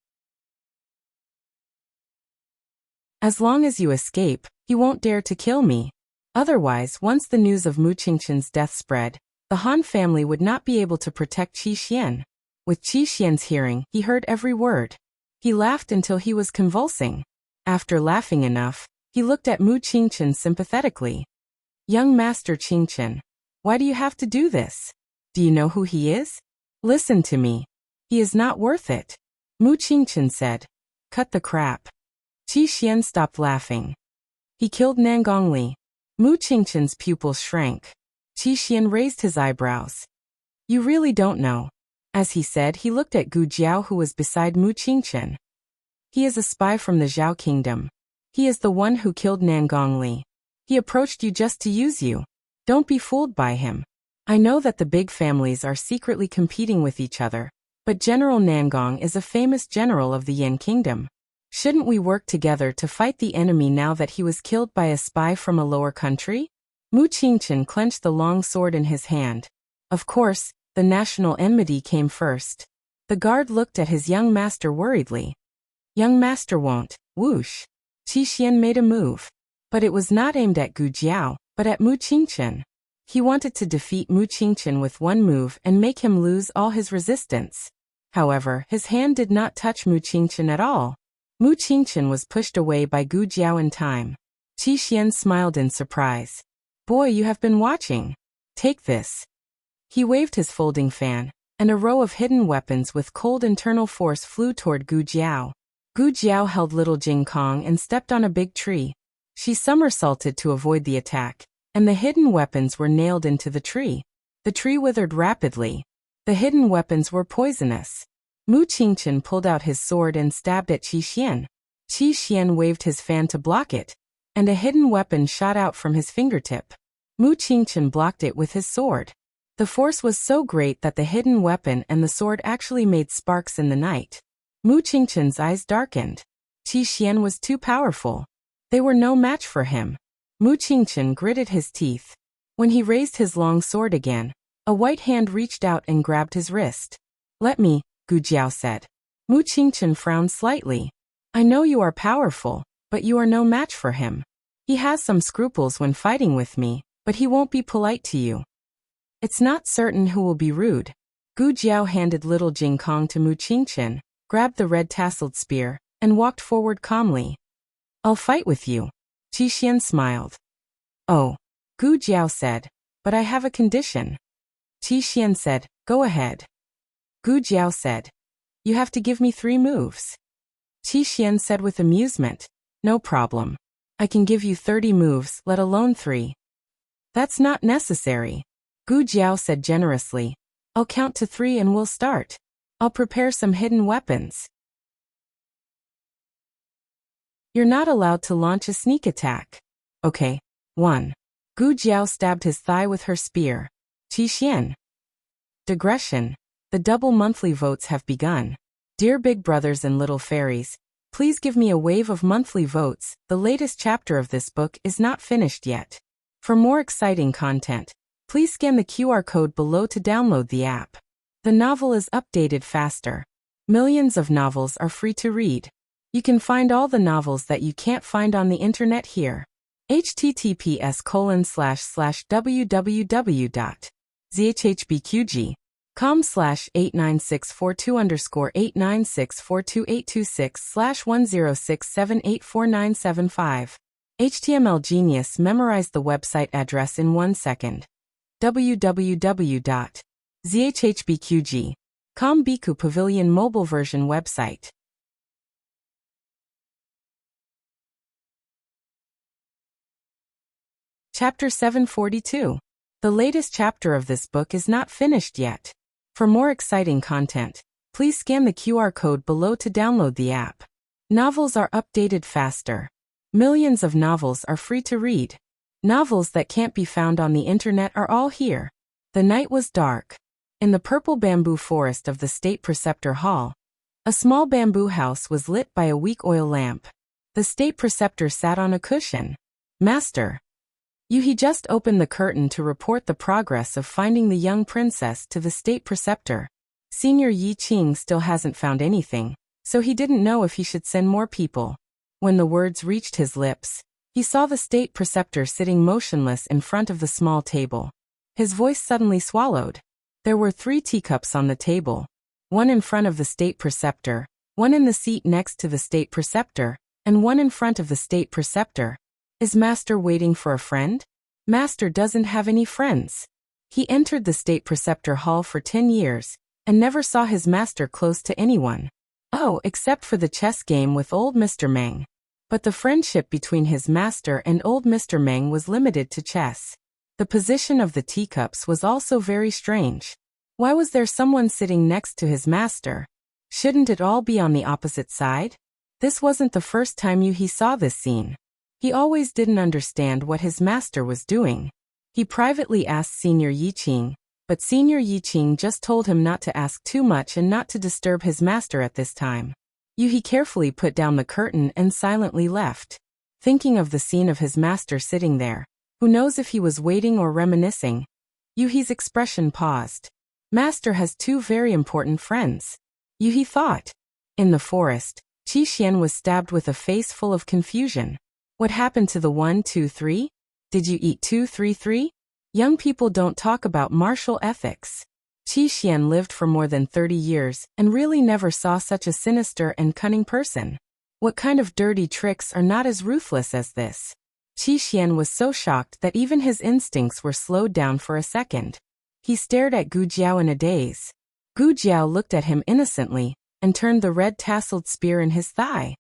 As long as you escape, he won't dare to kill me. Otherwise, once the news of Mu Qingchen's death spread, the Han family would not be able to protect Qi Xian. With Qi Xian's hearing, he heard every word. He laughed until he was convulsing. After laughing enough, he looked at Mu Qingchen sympathetically. Young Master Qingchen, why do you have to do this? Do you know who he is? Listen to me. He is not worth it. Mu Qingchen said. Cut the crap. Qi Xian stopped laughing. He killed Nangongli. Mu Qingchen's pupils shrank. Qi Xian raised his eyebrows. You really don't know. As he said, he looked at Gu Jiao who was beside Mu Qingchen. He is a spy from the Zhao kingdom. He is the one who killed Nangongli. He approached you just to use you. Don't be fooled by him. I know that the big families are secretly competing with each other, but General Nangong is a famous general of the Yan kingdom. Shouldn't we work together to fight the enemy now that he was killed by a spy from a lower country? Mu Qingchen clenched the long sword in his hand. Of course, the national enmity came first. The guard looked at his young master worriedly. Young master won't. Whoosh. Qi Xian made a move. But it was not aimed at Gu Jiao, but at Mu Qingchen. He wanted to defeat Mu Qingchen with one move and make him lose all his resistance. However, his hand did not touch Mu Qingchen at all. Mu Qingchen was pushed away by Gu Jiao in time. Qi Xian smiled in surprise. Boy, you have been watching. Take this. He waved his folding fan, and a row of hidden weapons with cold internal force flew toward Gu Jiao. Gu Jiao held little Jing Kong and stepped on a big tree. She somersaulted to avoid the attack, and the hidden weapons were nailed into the tree. The tree withered rapidly. The hidden weapons were poisonous. Mu Qingchen pulled out his sword and stabbed at Qi Xian. Qi Xian waved his fan to block it, and a hidden weapon shot out from his fingertip. Mu Qingchen blocked it with his sword. The force was so great that the hidden weapon and the sword actually made sparks in the night. Mu Qingchen's eyes darkened. Qi Xian was too powerful. They were no match for him. Mu Qingchen gritted his teeth. When he raised his long sword again, a white hand reached out and grabbed his wrist. Let me, Gu Jiao said. Mu Qingchen frowned slightly. I know you are powerful, but you are no match for him. He has some scruples when fighting with me, but he won't be polite to you. It's not certain who will be rude. Gu Jiao handed little Jing Kong to Mu Qingchen, grabbed the red-tasseled spear, and walked forward calmly. I'll fight with you. Qi Xian smiled. Oh, Gu Jiao said, but I have a condition. Qi Xian said, go ahead. Gu Jiao said, you have to give me 3 moves. Qi Xian said with amusement, no problem. I can give you 30 moves, let alone 3. That's not necessary. Gu Jiao said generously. I'll count to 3 and we'll start. I'll prepare some hidden weapons. You're not allowed to launch a sneak attack. Okay. 1. Gu Jiao stabbed his thigh with her spear. Qi Xian. Digression. The double monthly votes have begun. Dear big brothers and little fairies, please give me a wave of monthly votes. The latest chapter of this book is not finished yet. For more exciting content, please scan the QR code below to download the app. The novel is updated faster. Millions of novels are free to read. You can find all the novels that you can't find on the internet here. https://www.zhbqg.com/89642_8964286/10678495. HTML Genius memorized the website address in 1 second. www.zhbqg.com Biku Pavilion mobile version website. Chapter 742. The latest chapter of this book is not finished yet. For more exciting content, please scan the QR code below to download the app. Novels are updated faster. Millions of novels are free to read. Novels that can't be found on the internet are all here. The night was dark. In the purple bamboo forest of the State Preceptor Hall, a small bamboo house was lit by a weak oil lamp. The State Preceptor sat on a cushion. Master. He just opened the curtain to report the progress of finding the young princess to the State Preceptor. Senior Yi Qing still hasn't found anything, so he didn't know if he should send more people. When the words reached his lips, he saw the State Preceptor sitting motionless in front of the small table. His voice suddenly swallowed. There were 3 teacups on the table. One in front of the State Preceptor, one in the seat next to the State Preceptor, and one in front of the State Preceptor. Is Master waiting for a friend? Master doesn't have any friends. He entered the State Preceptor Hall for 10 years, and never saw his master close to anyone. Oh, except for the chess game with old Mr. Meng. But the friendship between his master and old Mr. Meng was limited to chess. The position of the teacups was also very strange. Why was there someone sitting next to his master? Shouldn't it all be on the opposite side? This wasn't the first time he saw this scene. He always didn't understand what his master was doing. He privately asked Senior Yi Qing, but Senior Yi Qing just told him not to ask too much and not to disturb his master at this time. He carefully put down the curtain and silently left. Thinking of the scene of his master sitting there, who knows if he was waiting or reminiscing? Yuhi's expression paused. Master has 2 very important friends. Yuhi thought. In the forest, Qi Xian was stabbed with a face full of confusion. What happened to the 1, 2, 3? Did you eat 2, 3, 3? Young people don't talk about martial ethics. Qi Xian lived for more than 30 years and really never saw such a sinister and cunning person. What kind of dirty tricks are not as ruthless as this? Qi Xian was so shocked that even his instincts were slowed down for a second. He stared at Gu Jiao in a daze. Gu Jiao looked at him innocently and turned the red tasseled spear in his thigh.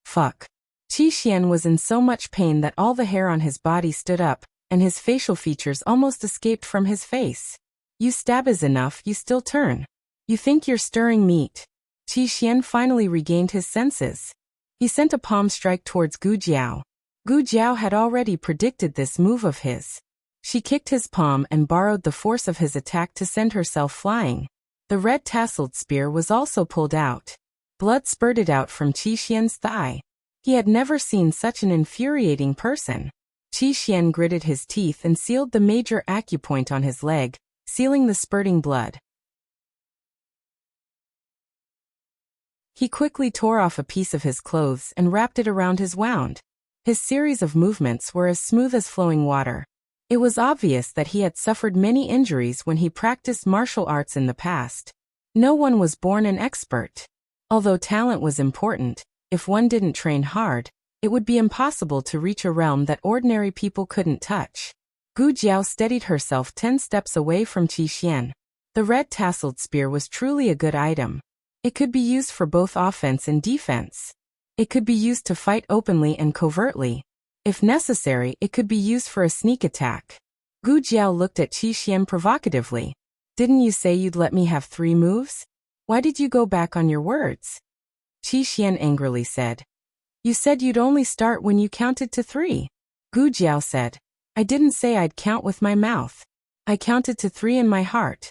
Fuck. Qi Xian was in so much pain that all the hair on his body stood up, and his facial features almost escaped from his face. You stab is enough, you still turn. You think you're stirring meat. Qi Xian finally regained his senses. He sent a palm strike towards Gu Jiao. Gu Jiao had already predicted this move of his. She kicked his palm and borrowed the force of his attack to send herself flying. The red tasseled spear was also pulled out. Blood spurted out from Qi Xian's thigh. He had never seen such an infuriating person. Qi Xian gritted his teeth and sealed the major acupoint on his leg, sealing the spurting blood. He quickly tore off a piece of his clothes and wrapped it around his wound. His series of movements were as smooth as flowing water. It was obvious that he had suffered many injuries when he practiced martial arts in the past. No one was born an expert. Although talent was important, if one didn't train hard, it would be impossible to reach a realm that ordinary people couldn't touch. Gu Jiao steadied herself 10 steps away from Qi Xian. The red tasseled spear was truly a good item. It could be used for both offense and defense. It could be used to fight openly and covertly. If necessary, it could be used for a sneak attack. Gu Jiao looked at Qi Xian provocatively. Didn't you say you'd let me have 3 moves? Why did you go back on your words? Qi Xian angrily said. You said you'd only start when you counted to 3. Gu Jiao said. I didn't say I'd count with my mouth. I counted to 3 in my heart.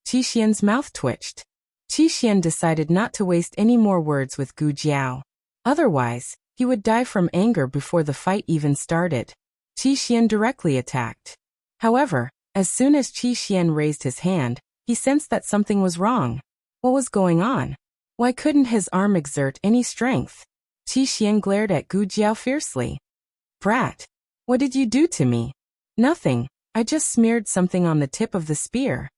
Qi Xian's mouth twitched. Qi Xian decided not to waste any more words with Gu Jiao. Otherwise, he would die from anger before the fight even started. Qi Xian directly attacked. However, as soon as Qi Xian raised his hand, he sensed that something was wrong. What was going on? Why couldn't his arm exert any strength? Qi Xian glared at Gu Jiao fiercely. Brat! What did you do to me? Nothing, I just smeared something on the tip of the spear.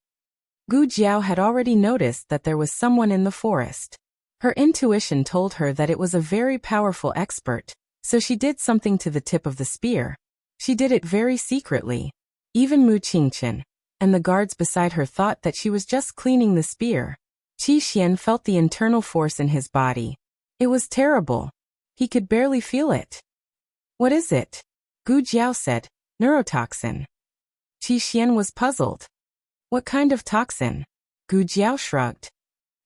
Gu Jiao had already noticed that there was someone in the forest. Her intuition told her that it was a very powerful expert, so she did something to the tip of the spear. She did it very secretly. Even Mu Qingchen and the guards beside her thought that she was just cleaning the spear. Qi Xian felt the internal force in his body. It was terrible. He could barely feel it. What is it? Gu Jiao said, neurotoxin. Qi Xian was puzzled. What kind of toxin? Gu Jiao shrugged.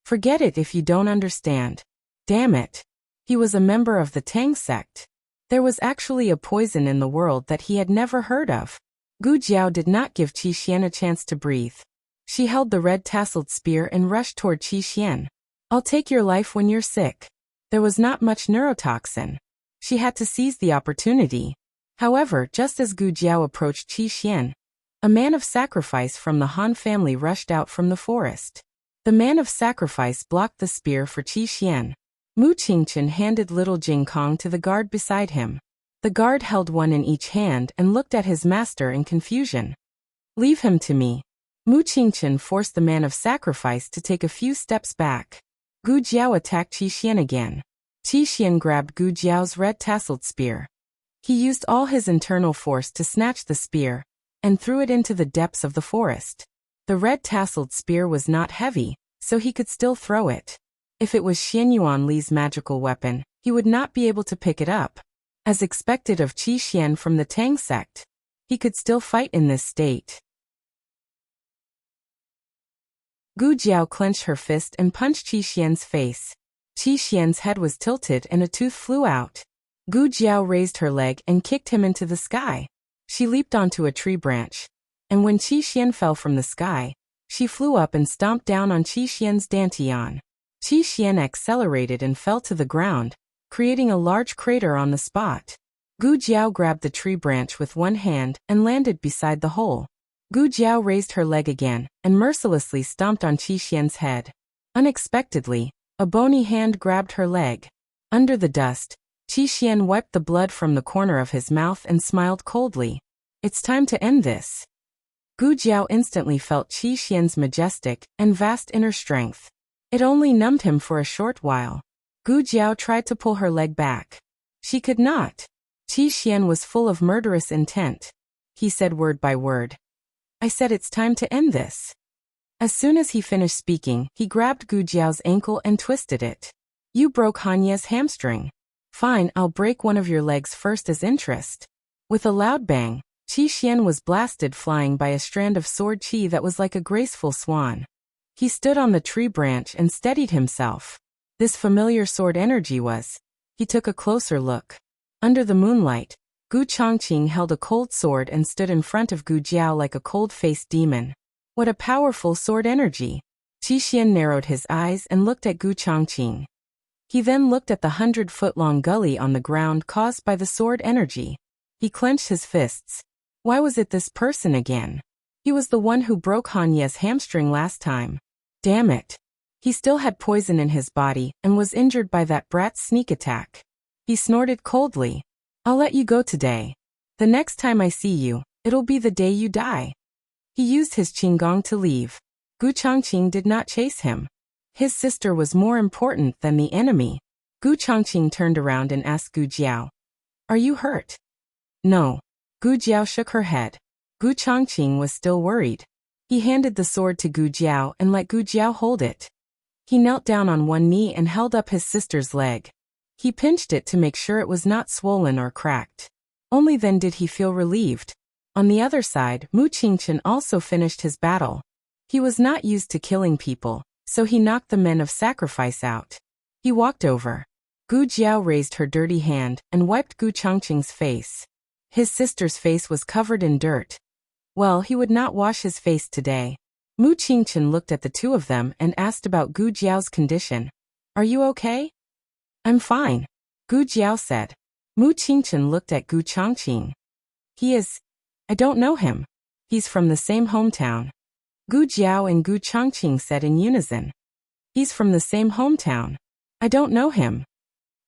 Forget it if you don't understand. Damn it. He was a member of the Tang sect. There was actually a poison in the world that he had never heard of. Gu Jiao did not give Qi Xian a chance to breathe. She held the red tasseled spear and rushed toward Qi Xian. I'll take your life when you're sick. There was not much neurotoxin. She had to seize the opportunity. However, just as Gu Jiao approached Qi Xian, a man of sacrifice from the Han family rushed out from the forest. The man of sacrifice blocked the spear for Qi Xian. Mu Qingchen handed little Jing Kong to the guard beside him. The guard held one in each hand and looked at his master in confusion. Leave him to me. Mu Qingchen forced the man of sacrifice to take a few steps back. Gu Jiao attacked Qi Xian again. Qi Xian grabbed Gu Jiao's red tasseled spear. He used all his internal force to snatch the spear and threw it into the depths of the forest. The red tasseled spear was not heavy, so he could still throw it. If it was Xian Yuan Li's magical weapon, he would not be able to pick it up. As expected of Qi Xian from the Tang sect, he could still fight in this state. Gu Jiao clenched her fist and punched Qi Xian's face. Qi Xian's head was tilted and a tooth flew out. Gu Jiao raised her leg and kicked him into the sky. She leaped onto a tree branch. And when Qi Xian fell from the sky, she flew up and stomped down on Qi Xian's dantian. Qi Xian accelerated and fell to the ground, creating a large crater on the spot. Gu Jiao grabbed the tree branch with one hand and landed beside the hole. Gu Jiao raised her leg again and mercilessly stomped on Qi Xian's head. Unexpectedly, a bony hand grabbed her leg. Under the dust, Qi Xian wiped the blood from the corner of his mouth and smiled coldly. It's time to end this. Gu Jiao instantly felt Qi Xian's majestic and vast inner strength. It only numbed him for a short while. Gu Jiao tried to pull her leg back. She could not. Qi Xian was full of murderous intent. He said word by word. I said it's time to end this. As soon as he finished speaking, he grabbed Gu Jiao's ankle and twisted it. You broke Hanye's hamstring. Fine, I'll break one of your legs first as interest. With a loud bang, Qi Xian was blasted flying by a strand of sword qi that was like a graceful swan. He stood on the tree branch and steadied himself. This familiar sword energy was. He took a closer look. Under the moonlight, Gu Chongqing held a cold sword and stood in front of Gu Jiao like a cold-faced demon. What a powerful sword energy! Qi Xian narrowed his eyes and looked at Gu Chongqing. He then looked at the 100-foot-long gully on the ground caused by the sword energy. He clenched his fists. Why was it this person again? He was the one who broke Hanye's hamstring last time. Damn it. He still had poison in his body and was injured by that brat's sneak attack. He snorted coldly. I'll let you go today. The next time I see you, it'll be the day you die. He used his qinggong to leave. Gu Chongqing did not chase him. His sister was more important than the enemy. Gu Chongqing turned around and asked Gu Jiao. Are you hurt? No. Gu Jiao shook her head. Gu Chongqing was still worried. He handed the sword to Gu Jiao and let Gu Jiao hold it. He knelt down on one knee and held up his sister's leg. He pinched it to make sure it was not swollen or cracked. Only then did he feel relieved. On the other side, Mu Qingchen also finished his battle. He was not used to killing people, so he knocked the men of sacrifice out. He walked over. Gu Jiao raised her dirty hand and wiped Gu Changqing's face. His sister's face was covered in dirt. Well, he would not wash his face today. Mu Qingchen looked at the two of them and asked about Gu Jiao's condition. Are you okay? I'm fine, Gu Jiao said. Mu Qingchen looked at Gu Changqing. I don't know him. He's from the same hometown. Gu Jiao and Gu Changqing said in unison. He's from the same hometown. I don't know him.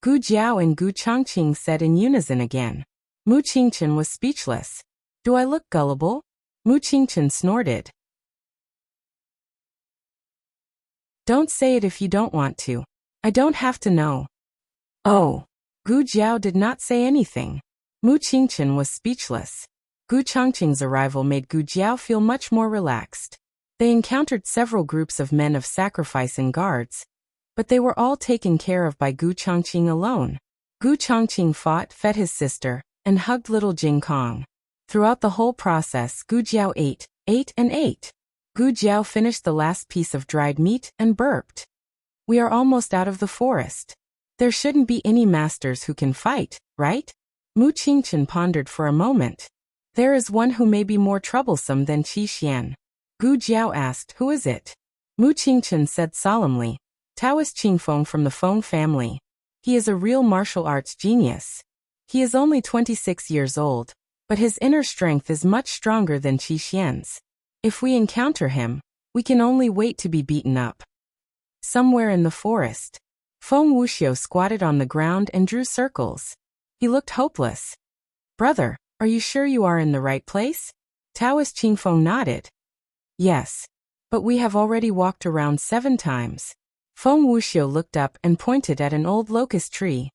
Gu Jiao and Gu Changqing said in unison again. Mu Qingchen was speechless. Do I look gullible? Mu Qingchen snorted. Don't say it if you don't want to. I don't have to know. Oh. Gu Jiao did not say anything. Mu Qingchen was speechless. Gu Changqing's arrival made Gu Jiao feel much more relaxed. They encountered several groups of men of sacrifice and guards, but they were all taken care of by Gu Changqing alone. Gu Changqing fed his sister, and hugged little Jing Kong. Throughout the whole process, Gu Jiao ate, and ate. Gu Jiao finished the last piece of dried meat and burped. We are almost out of the forest. There shouldn't be any masters who can fight, right? Mu Qingchen pondered for a moment. There is one who may be more troublesome than Qi Xian. Gu Jiao asked, who is it? Mu Qingchen said solemnly. Taoist Qingfeng from the Feng family. He is a real martial arts genius. He is only 26 years old, but his inner strength is much stronger than Qi Xian's. If we encounter him, we can only wait to be beaten up. Somewhere in the forest, Feng Wuxiu squatted on the ground and drew circles. He looked hopeless. Brother, are you sure you are in the right place? Taoist Qingfeng nodded. Yes. But we have already walked around 7 times. Feng Wuxiu looked up and pointed at an old locust tree.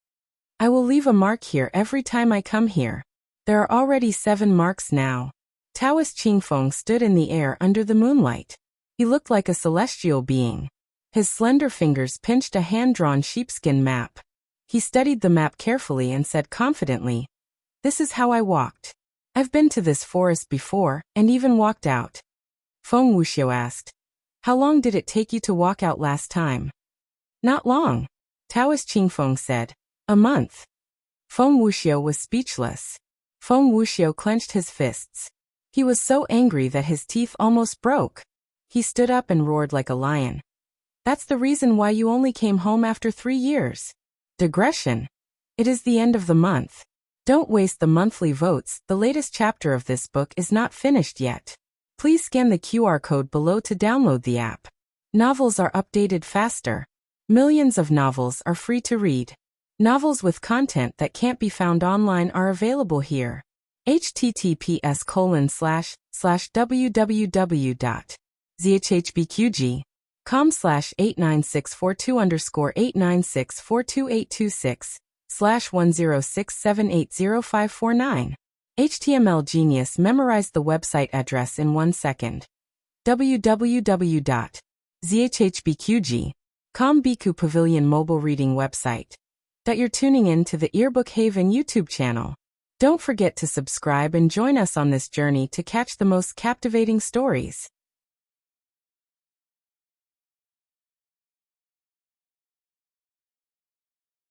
I will leave a mark here every time I come here. There are already 7 marks now. Taoist Qingfeng stood in the air under the moonlight. He looked like a celestial being. His slender fingers pinched a hand-drawn sheepskin map. He studied the map carefully and said confidently, This is how I walked. I've been to this forest before, and even walked out. Feng Wuxiu asked, How long did it take you to walk out last time? Not long, Taoist Qingfeng said. A month. Feng Wuxiu was speechless. Feng Wuxiu clenched his fists. He was so angry that his teeth almost broke. He stood up and roared like a lion. That's the reason why you only came home after 3 years. Digression. It is the end of the month. Don't waste the monthly votes. The latest chapter of this book is not finished yet. Please scan the QR code below to download the app. Novels are updated faster. Millions of novels are free to read. Novels with content that can't be found online are available here. https://www.zhbqg.com/89642_896/1067805549. HTML Genius memorized the website address in 1 second. www.zhbqg.com Biku Pavilion mobile reading website. That you're tuning in to the Earbook Haven YouTube channel. Don't forget to subscribe and join us on this journey to catch the most captivating stories.